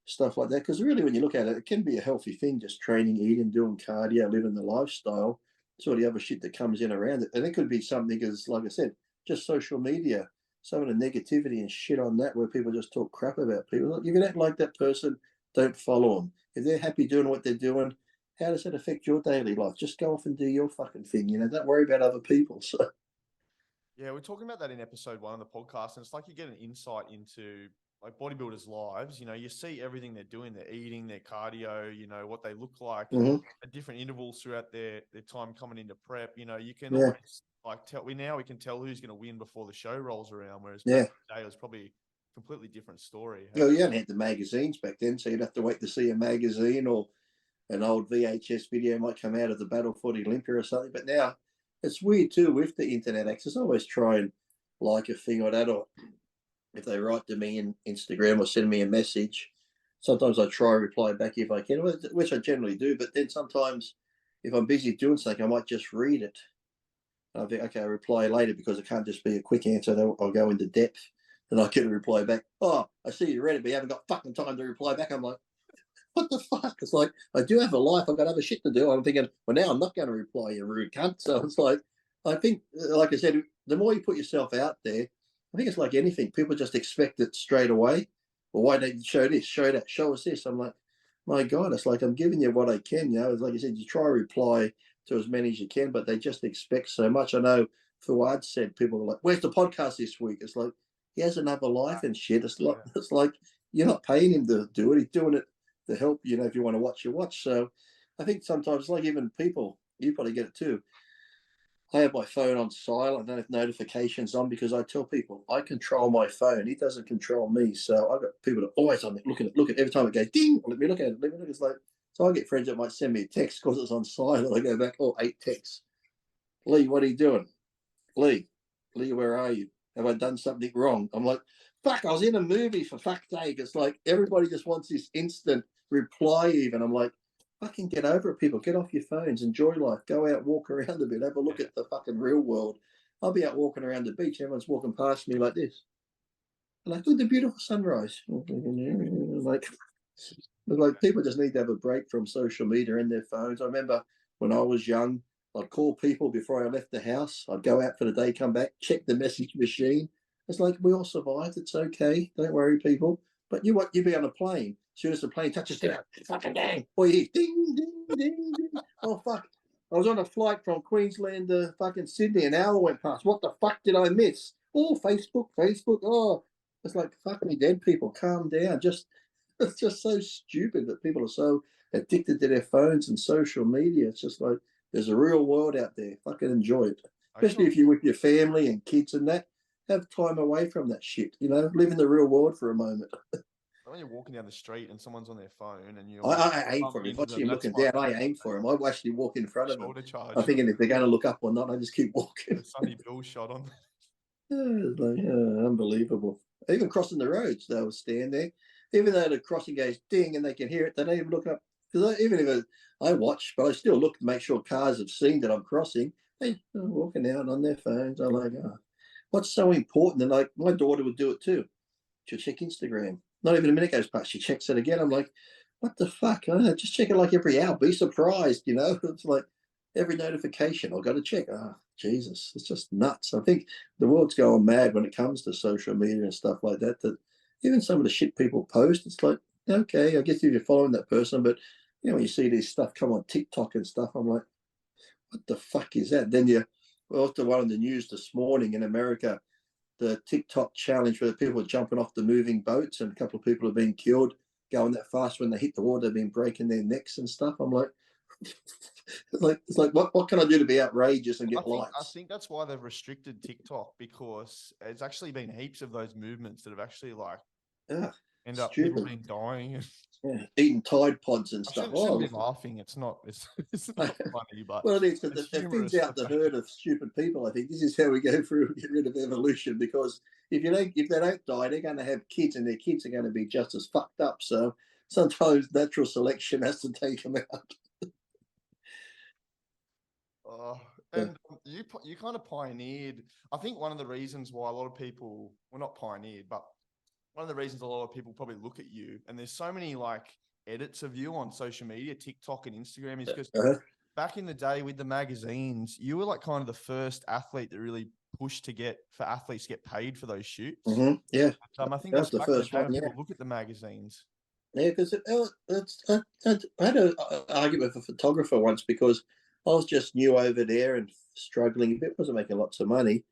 stuff like that. Because really, when you look at it, it can be a healthy thing, just training, eating, doing cardio, living the lifestyle, sort of the other shit that comes in around it. And it could be something as, like I said, just social media, some of the negativity and shit on that where people just talk crap about people. Look, you can act like that person, don't follow them. If they're happy doing what they're doing, how does that affect your daily life? Just go off and do your fucking thing, don't worry about other people. So yeah, we're talking about that in episode 1 of the podcast, and it's like you get an insight into like bodybuilders' lives. You see everything they're doing, their eating, their cardio, what they look like at different intervals throughout their time coming into prep. You can always like tell. We can tell who's going to win before the show rolls around. Whereas back in the day, it was probably a completely different story. Well, you hadn't had the magazines back then, so you'd have to wait to see a magazine or an old VHS video might come out of the battle for the Olympia or something. But now it's weird too with the internet access. I always try and like a thing or that, or if they write to me in Instagram or send me a message, sometimes I try and reply back if I can, which I generally do. But then sometimes if I'm busy doing something, I might just read it. I think, okay, I'll reply later because it can't just be a quick answer. I'll go into depth and I get a reply back. Oh, I see you read it, but you haven't got fucking time to reply back. I'm like, what the fuck? It's like, I do have a life. I've got other shit to do. I'm thinking, well, now I'm not going to reply, you rude cunt. So it's like, I think, like I said, the more you put yourself out there, I think it's like anything. People just expect it straight away. Well, why don't you show this, show that, show us this? I'm like, my God, it's like I'm giving you what I can. It's like you said, you try to reply to as many as you can, but they just expect so much. I know Fuad said people are like, where's the podcast this week? It's like, he has another life and shit. It's like you're not paying him to do it. He's doing it to help, if you want to watch, you watch. So I think sometimes, like even people, you probably get it too. I have my phone on silent. I don't have notifications on because I tell people I control my phone. It doesn't control me. So I've got people that always on it, look at every time it goes ding. Let me look at it. Let me look. It's like, so I get friends that might send me a text because it's on silent. I go back, 8 texts. Lee, what are you doing? Lee, where are you? Have I done something wrong? I'm like, fuck, I was in a movie for fuck's sake. It's like everybody just wants this instant reply even. I'm like, fucking get over it, people. Get off your phones. Enjoy life. Go out, walk around a bit. Have a look at the fucking real world. I'll be out walking around the beach. Everyone's walking past me like this. I'm like, look at the beautiful sunrise. Like people just need to have a break from social media and their phones. I remember when I was young, I'd call people before I left the house. I'd go out for the day, come back, check the message machine. It's like, we all survived. It's okay. Don't worry, people. But you'd be on a plane. As soon as the plane touches down, fucking dang. Or you hear ding, ding, ding, ding. Oh, fuck. I was on a flight from Queensland to fucking Sydney. An hour went past. What the fuck did I miss? Oh, Facebook. Oh, it's like, fuck me dead, people. Calm down. It's just so stupid that people are so addicted to their phones and social media. It's just like, there's a real world out there. Fucking enjoy it. Especially if you're with your family and kids and that. Have time away from that shit. Live in the real world for a moment. When you're walking down the street and someone's on their phone and I aim for him. If I see him looking down, I aim for him. I actually walk in front of them. I'm thinking if they're going to look up or not, I just keep walking. Sonny Bill shot on. Unbelievable. Even crossing the roads, they'll stand there. Even though the crossing goes ding and they can hear it, they don't even look up. Because even if I watch, but I still look to make sure cars have seen that I'm crossing. They're walking out on their phones. I'm like, what's so important? And like my daughter would do it too. She'll check Instagram. Not even a minute goes past, she checks it again. I'm like, what the fuck? Just check it like every hour. Be surprised, It's like every notification I've got to check. Jesus, it's just nuts. I think the world's going mad when it comes to social media and stuff like that. That even some of the shit people post, it's like, okay, I guess if you're following that person, but when you see this stuff come on TikTok and stuff, I'm like, what the fuck is that? Then after one of the news this morning in America, the TikTok challenge where the people are jumping off the moving boats and a couple of people have been killed going that fast. When they hit the water, they've been breaking their necks and stuff. I'm like, it's like what can I do to be outrageous and get likes? I think that's why they've restricted TikTok, because it's actually been heaps of those movements that have actually end up people being dying. Eating Tide Pods and stuff. I shouldn't be laughing. It's not funny, but well, it thins out the herd of stupid people. I think this is how we go through and get rid of evolution, because if they don't die, they're going to have kids, and their kids are going to be just as fucked up. So sometimes natural selection has to take them out. And you kind of pioneered. I think one of the reasons why a lot of people, well, not pioneered, but one of the reasons a lot of people probably look at you, and there's so many like edits of you on social media, TikTok and Instagram, is because back in the day with the magazines, you were like kind of the first athlete that really pushed for athletes to get paid for those shoots. Yeah. I think that's the first one. Yeah. People look at the magazines. Yeah, because I had an argument with a photographer once because I was just new over there and struggling a bit, wasn't making lots of money.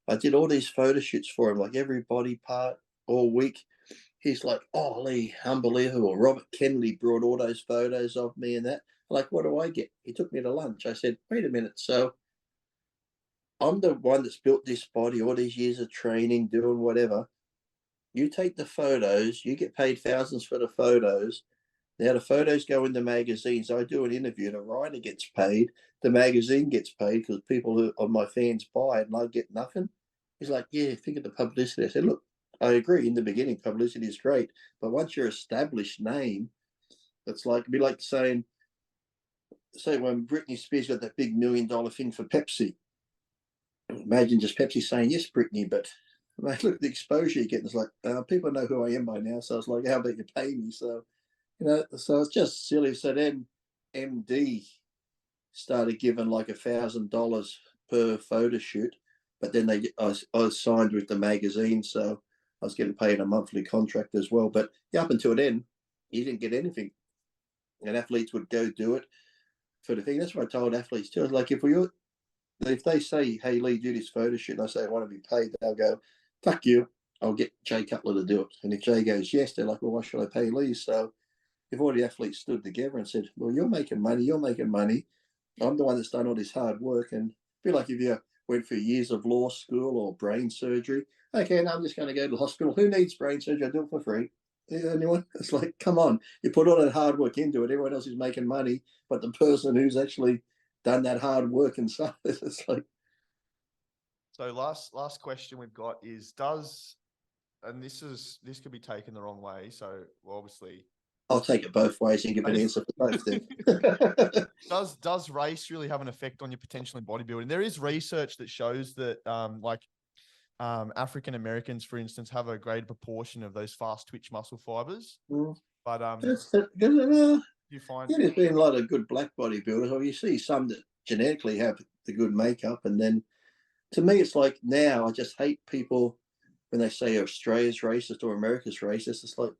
I did all these photo shoots for him, like every body part all week. He's like, "Oh, Lee, unbelievable." Robert Kennedy brought all those photos of me and that. Like, what do I get? He took me to lunch. I said, "Wait a minute. So I'm the one that's built this body, all these years of training, doing whatever. You take the photos, you get paid thousands for the photos. Now the photos go in the magazines. I do an interview, the writer gets paid, the magazine gets paid because people who are my fans buy it and I get nothing." He's like, "Yeah, think of the publicity." I said, "Look, I agree. In the beginning, publicity is great, but once you're established name, it's like it'd be like saying, say when Britney Spears got that big $1 million thing for Pepsi. Imagine just Pepsi saying, 'Yes, Britney,' but mate, look at the exposure you're getting. It's like people know who I am by now, so it's like, how about you pay me?" So so it's just silly. So then MD started giving like $1,000 per photo shoot, but then I was signed with the magazine, so I was getting paid a monthly contract as well. But up until then, you didn't get anything, and athletes would go do it for the thing. That's what I told athletes too. I was like, if they say, "Hey Lee, do this photo shoot," and I say I want to be paid, they'll go, "Fuck you, I'll get Jay Cutler to do it." And if Jay goes yes, they're like, "Well, why should I pay Lee?" So if all the athletes stood together and said, "Well, you're making money, I'm the one that's done all this hard work," and be like if you went for years of law school or brain surgery. Okay, now I'm just going to go to the hospital. Who needs brain surgery? I do it for free. Anyone? It's like, come on, you put all that hard work into it. Everyone else is making money, but the person who's actually done that hard work and stuff, it's like. So last question we've got is and this could be taken the wrong way. So obviously, I'll take it both ways and give an answer for both then. Does race really have an effect on your potential in bodybuilding? There is research that shows that African Americans, for instance, have a greater proportion of those fast twitch muscle fibers. But you find there's been a lot of good black bodybuilders. Well, you see some that genetically have the good makeup, and then to me, it's like now I just hate people when they say Australia's racist or America's racist. It's like,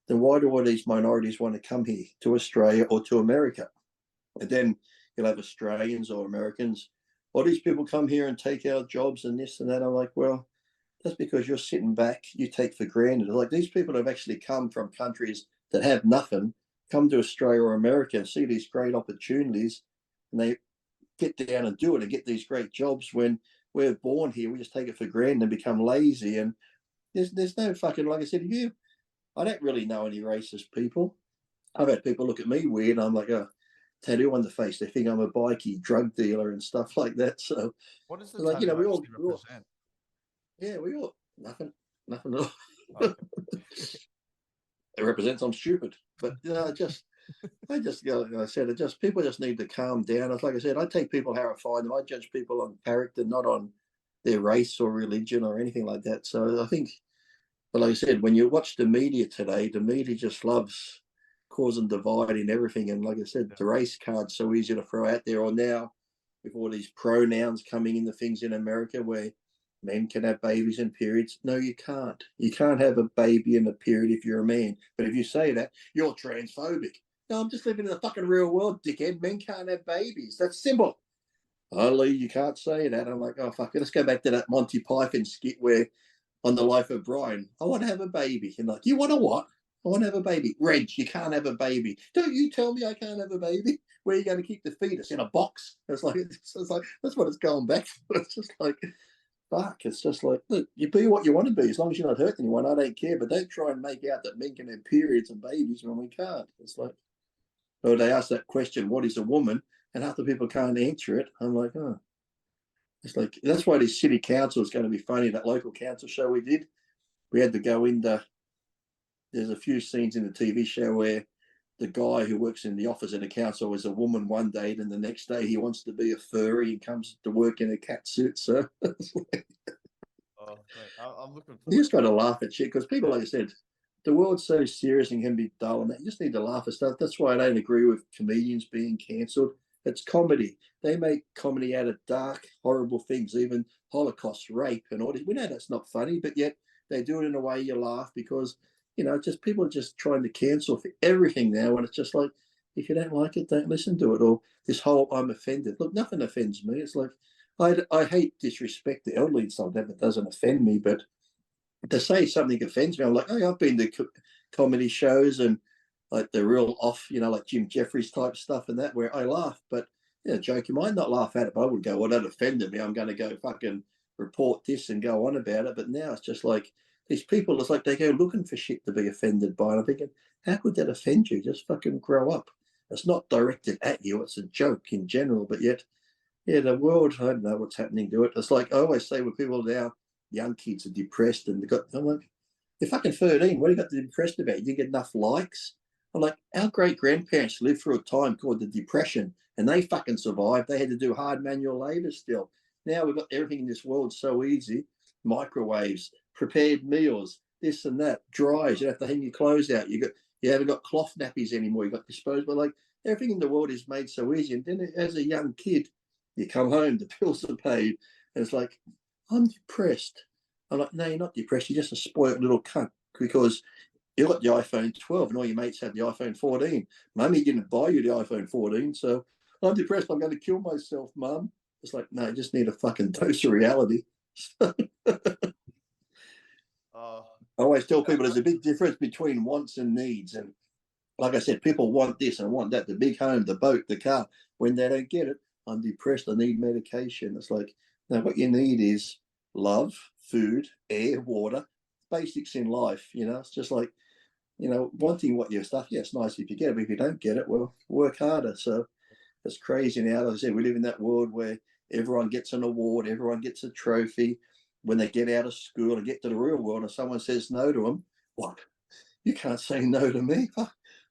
then why do all these minorities want to come here to Australia or to America? And then you'll have Australians or Americans. All these people come here and take our jobs and this and that. I'm like, well, that's because you're sitting back, you take for granted. Like these people have actually come from countries that have nothing, come to Australia or America and see these great opportunities, and they get down and do it and get these great jobs. When we're born here, we just take it for granted and become lazy. And there's no fucking, like I said, I don't really know any racist people. I've had people look at me weird. And I'm like, oh, tattoo on the face. They think I'm a bikey drug dealer and stuff like that. So, what does the like, tattoo we all represent? we all nothing at all. Okay. It represents I'm stupid, but I just like I said, people just need to calm down. It's like I said, I take people how I find them. I judge people on character, not on their race or religion or anything like that. So I think, but like I said, when you watch the media today, the media just loves causing divide in everything. And like I said, the race card's so easy to throw out there. Or now with all these pronouns coming in the things in America where men can have babies in periods. No, you can't. You can't have a baby in a period if you're a man. But if you say that, you're transphobic. No, I'm just living in the fucking real world, dickhead. Men can't have babies. That's simple. Oh, Lee, you can't say that. I'm like, oh, fuck it. Let's go back to that Monty Python skit where on The Life of Brian, I want to have a baby. And like, you want to what? I want to have a baby. Reg, you can't have a baby. Don't you tell me I can't have a baby. Where are you going to keep the fetus? In a box? It's like that's what it's going back to. It's just like, fuck. It's just like, look, you be what you want to be. As long as you're not hurting anyone, I don't care. But don't try and make out that men can have periods and babies when we can't. It's like, or they ask that question, what is a woman? And half the people can't answer it. I'm like, oh. It's like, that's why this city council is going to be funny. That local council show we did, we had to go in there's a few scenes in the TV show where the guy who works in the office at a council is a woman one day, and the next day he wants to be a furry and comes to work in a cat suit. So Oh, mate, I'm looking you forward. just got to laugh at shit because people, like I said, the world's so serious and can be dull, and you just need to laugh at stuff. That's why I don't agree with comedians being cancelled. It's comedy. They make comedy out of dark, horrible things, even Holocaust, rape, and all this. We know that's not funny, but yet they do it in a way you laugh because, just people are just trying to cancel for everything now. And it's just like, if you don't like it, don't listen to it. Or this whole I'm offended. Look, nothing offends me. It's like, I hate disrespect the elderly and stuff. That doesn't offend me, but to say something offends me, I'm like, oh, I've been to comedy shows and like the real off, like Jim Jeffries type stuff and that, where I laugh. But joke, you might not laugh at it, but I would go, well, that offended me. I'm going to go fucking report this and go on about it. But now it's just like these people, it's like they go looking for shit to be offended by. And I'm thinking, how could that offend you? Just fucking grow up. It's not directed at you. It's a joke in general. But yet, the world, I don't know what's happening to it. It's like I always say with people now, young kids are depressed and I'm like, you're fucking 13. What do you got to be depressed about? You didn't get enough likes. I'm like, our great grandparents lived through a time called the Depression and they fucking survived. They had to do hard manual labor still. Now we've got everything in this world so easy. Microwaves, prepared meals, this and that, dries. You don't have to hang your clothes out. You haven't got cloth nappies anymore. You got disposable. Like everything in the world is made so easy. And then as a young kid, you come home, the bills are paid, and it's like, I'm depressed. I'm like, no, you're not depressed. You're just a spoiled little cunt because you got the iPhone 12 and all your mates had the iPhone 14. Mummy didn't buy you the iPhone 14, so I'm depressed. I'm going to kill myself, Mum. It's like, no, I just need a fucking dose of reality. I always tell people there's a big difference between wants and needs. And like I said, people want this and want that, the big home, the boat, the car. When they don't get it, I'm depressed. I need medication. It's like, no, what you need is love, food, air, water, basics in life. It's just like, wanting what your stuff. Yeah, it's nice if you get it, but if you don't get it, well, work harder. So it's crazy now. Like I said, we live in that world where everyone gets an award, everyone gets a trophy. When they get out of school and get to the real world and someone says no to them, what? You can't say no to me.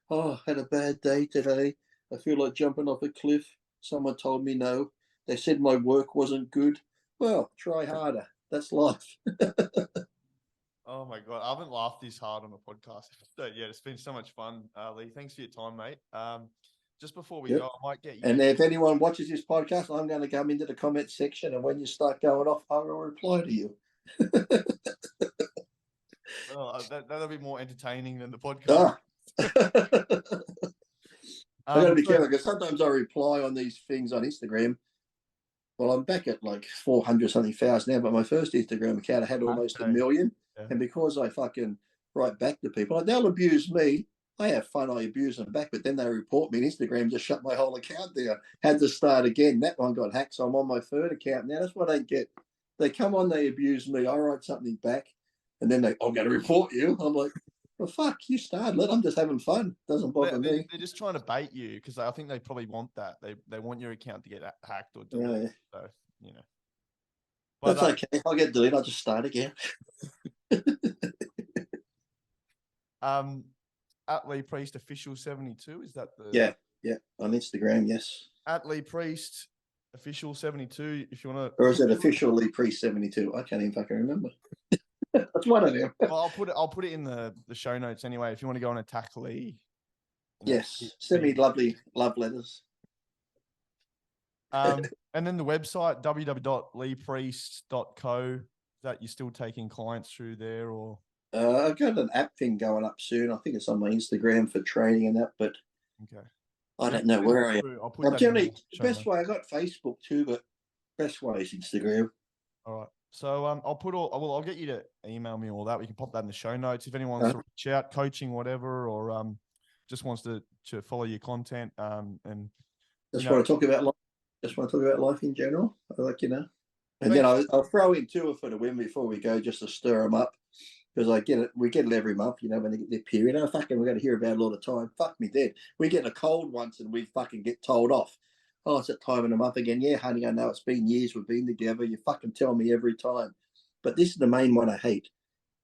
Oh, I had a bad day today. I feel like jumping off a cliff. Someone told me no. They said my work wasn't good. Well, try harder. That's life. Oh my God. I haven't laughed this hard on a podcast yet. It's been so much fun. Lee, thanks for your time, mate. Just before we go, I might get you. And if anyone watches this podcast, I'm going to come into the comment section. And when you start going off, I will reply to you. Well, that'll be more entertaining than the podcast. I got to be careful because sometimes I reply on these things on Instagram. Well, I'm back at like 400 something thousand now, but my first Instagram account I had almost 1 million. Yeah. And because I fucking write back to people, like, they'll abuse me. I have fun, I abuse them back, but then they report me and Instagram just shut my whole account down. Had to start again. That one got hacked, so I'm on my third account now. That's what I get. They come on, they abuse me. I write something back, and then I'm going to report you. I'm like, well, fuck, you started it. I'm just having fun. Doesn't bother me. They're just trying to bait you because I think they probably want that. They want your account to get hacked or deleted. Yeah. So, But that's okay. I'll get deleted. I'll just start again. At Lee Priest Official 72, is that the? Yeah, on Instagram, yes. At Lee Priest Official 72, if you want to. Or is it Official Lee Priest 72? I can't even fucking remember. That's one of them. Well, I'll put it in the show notes anyway. If you want to go and attack Lee. Yes, send me lovely love letters. And then the website www.leepriest.co. Is that you're still taking clients through there, or? I've got an app thing going up soon. I think it's on my Instagram for training and that, but okay. I don't know where I am. I'm generally the best way. I got Facebook too, but best way is Instagram. All right. So I'll get you to email me all that. We can pop that in the show notes. If anyone wants to reach out, coaching, whatever, or just wants to follow your content, and just want to talk about life. Just want to talk about life in general. And then I'll throw in two for the women before we go, just to stir them up. Because we get it every month, when they get their period. Oh, fucking, we're going to hear about it all the time. Fuck me dead. We get a cold once and we fucking get told off. Oh, it's that time in the month again. Yeah, honey, I know it's been years we've been together. You fucking tell me every time. But this is the main one I hate.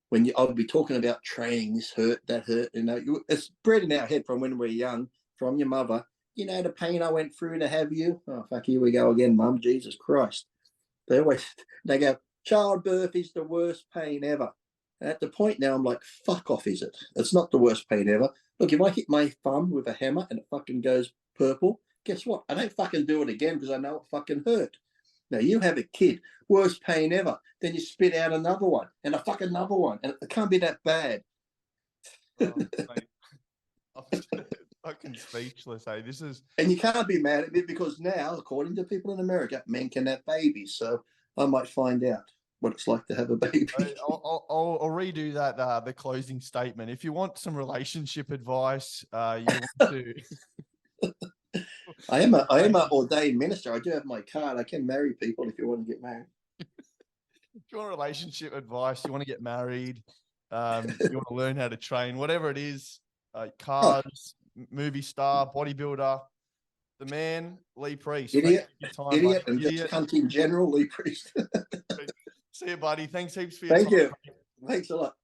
when I'll be talking about training, this hurt, that hurt, it's bred in our head from when we're young, from your mother. You know the pain I went through to have you. Oh fuck, here we go again, Mum. Jesus Christ. They go, childbirth is the worst pain ever. And at the point now, I'm like, fuck off, is it? It's not the worst pain ever. Look, if I hit my thumb with a hammer and it fucking goes purple, guess what? I don't fucking do it again because I know it fucking hurt. Now, you have a kid, worst pain ever. Then you spit out another one and a fucking another one. And it can't be that bad. Oh, mate. I'm fucking speechless, hey. This is... And you can't be mad at me because now, according to people in America, men can have babies. So I might find out what it's like to have a baby. I'll redo that, the closing statement. If you want some relationship advice, you want to... I am an ordained minister. I do have my card. I can marry people if you want to get married. If you want relationship advice, you want to get married, you want to learn how to train, whatever it is, cars, movie star, bodybuilder, the man, Lee Priest. Idiot, idiot, and just cunt in general, Lee Priest. See you, buddy. Thanks heaps for your time. Thank you. Thanks a lot.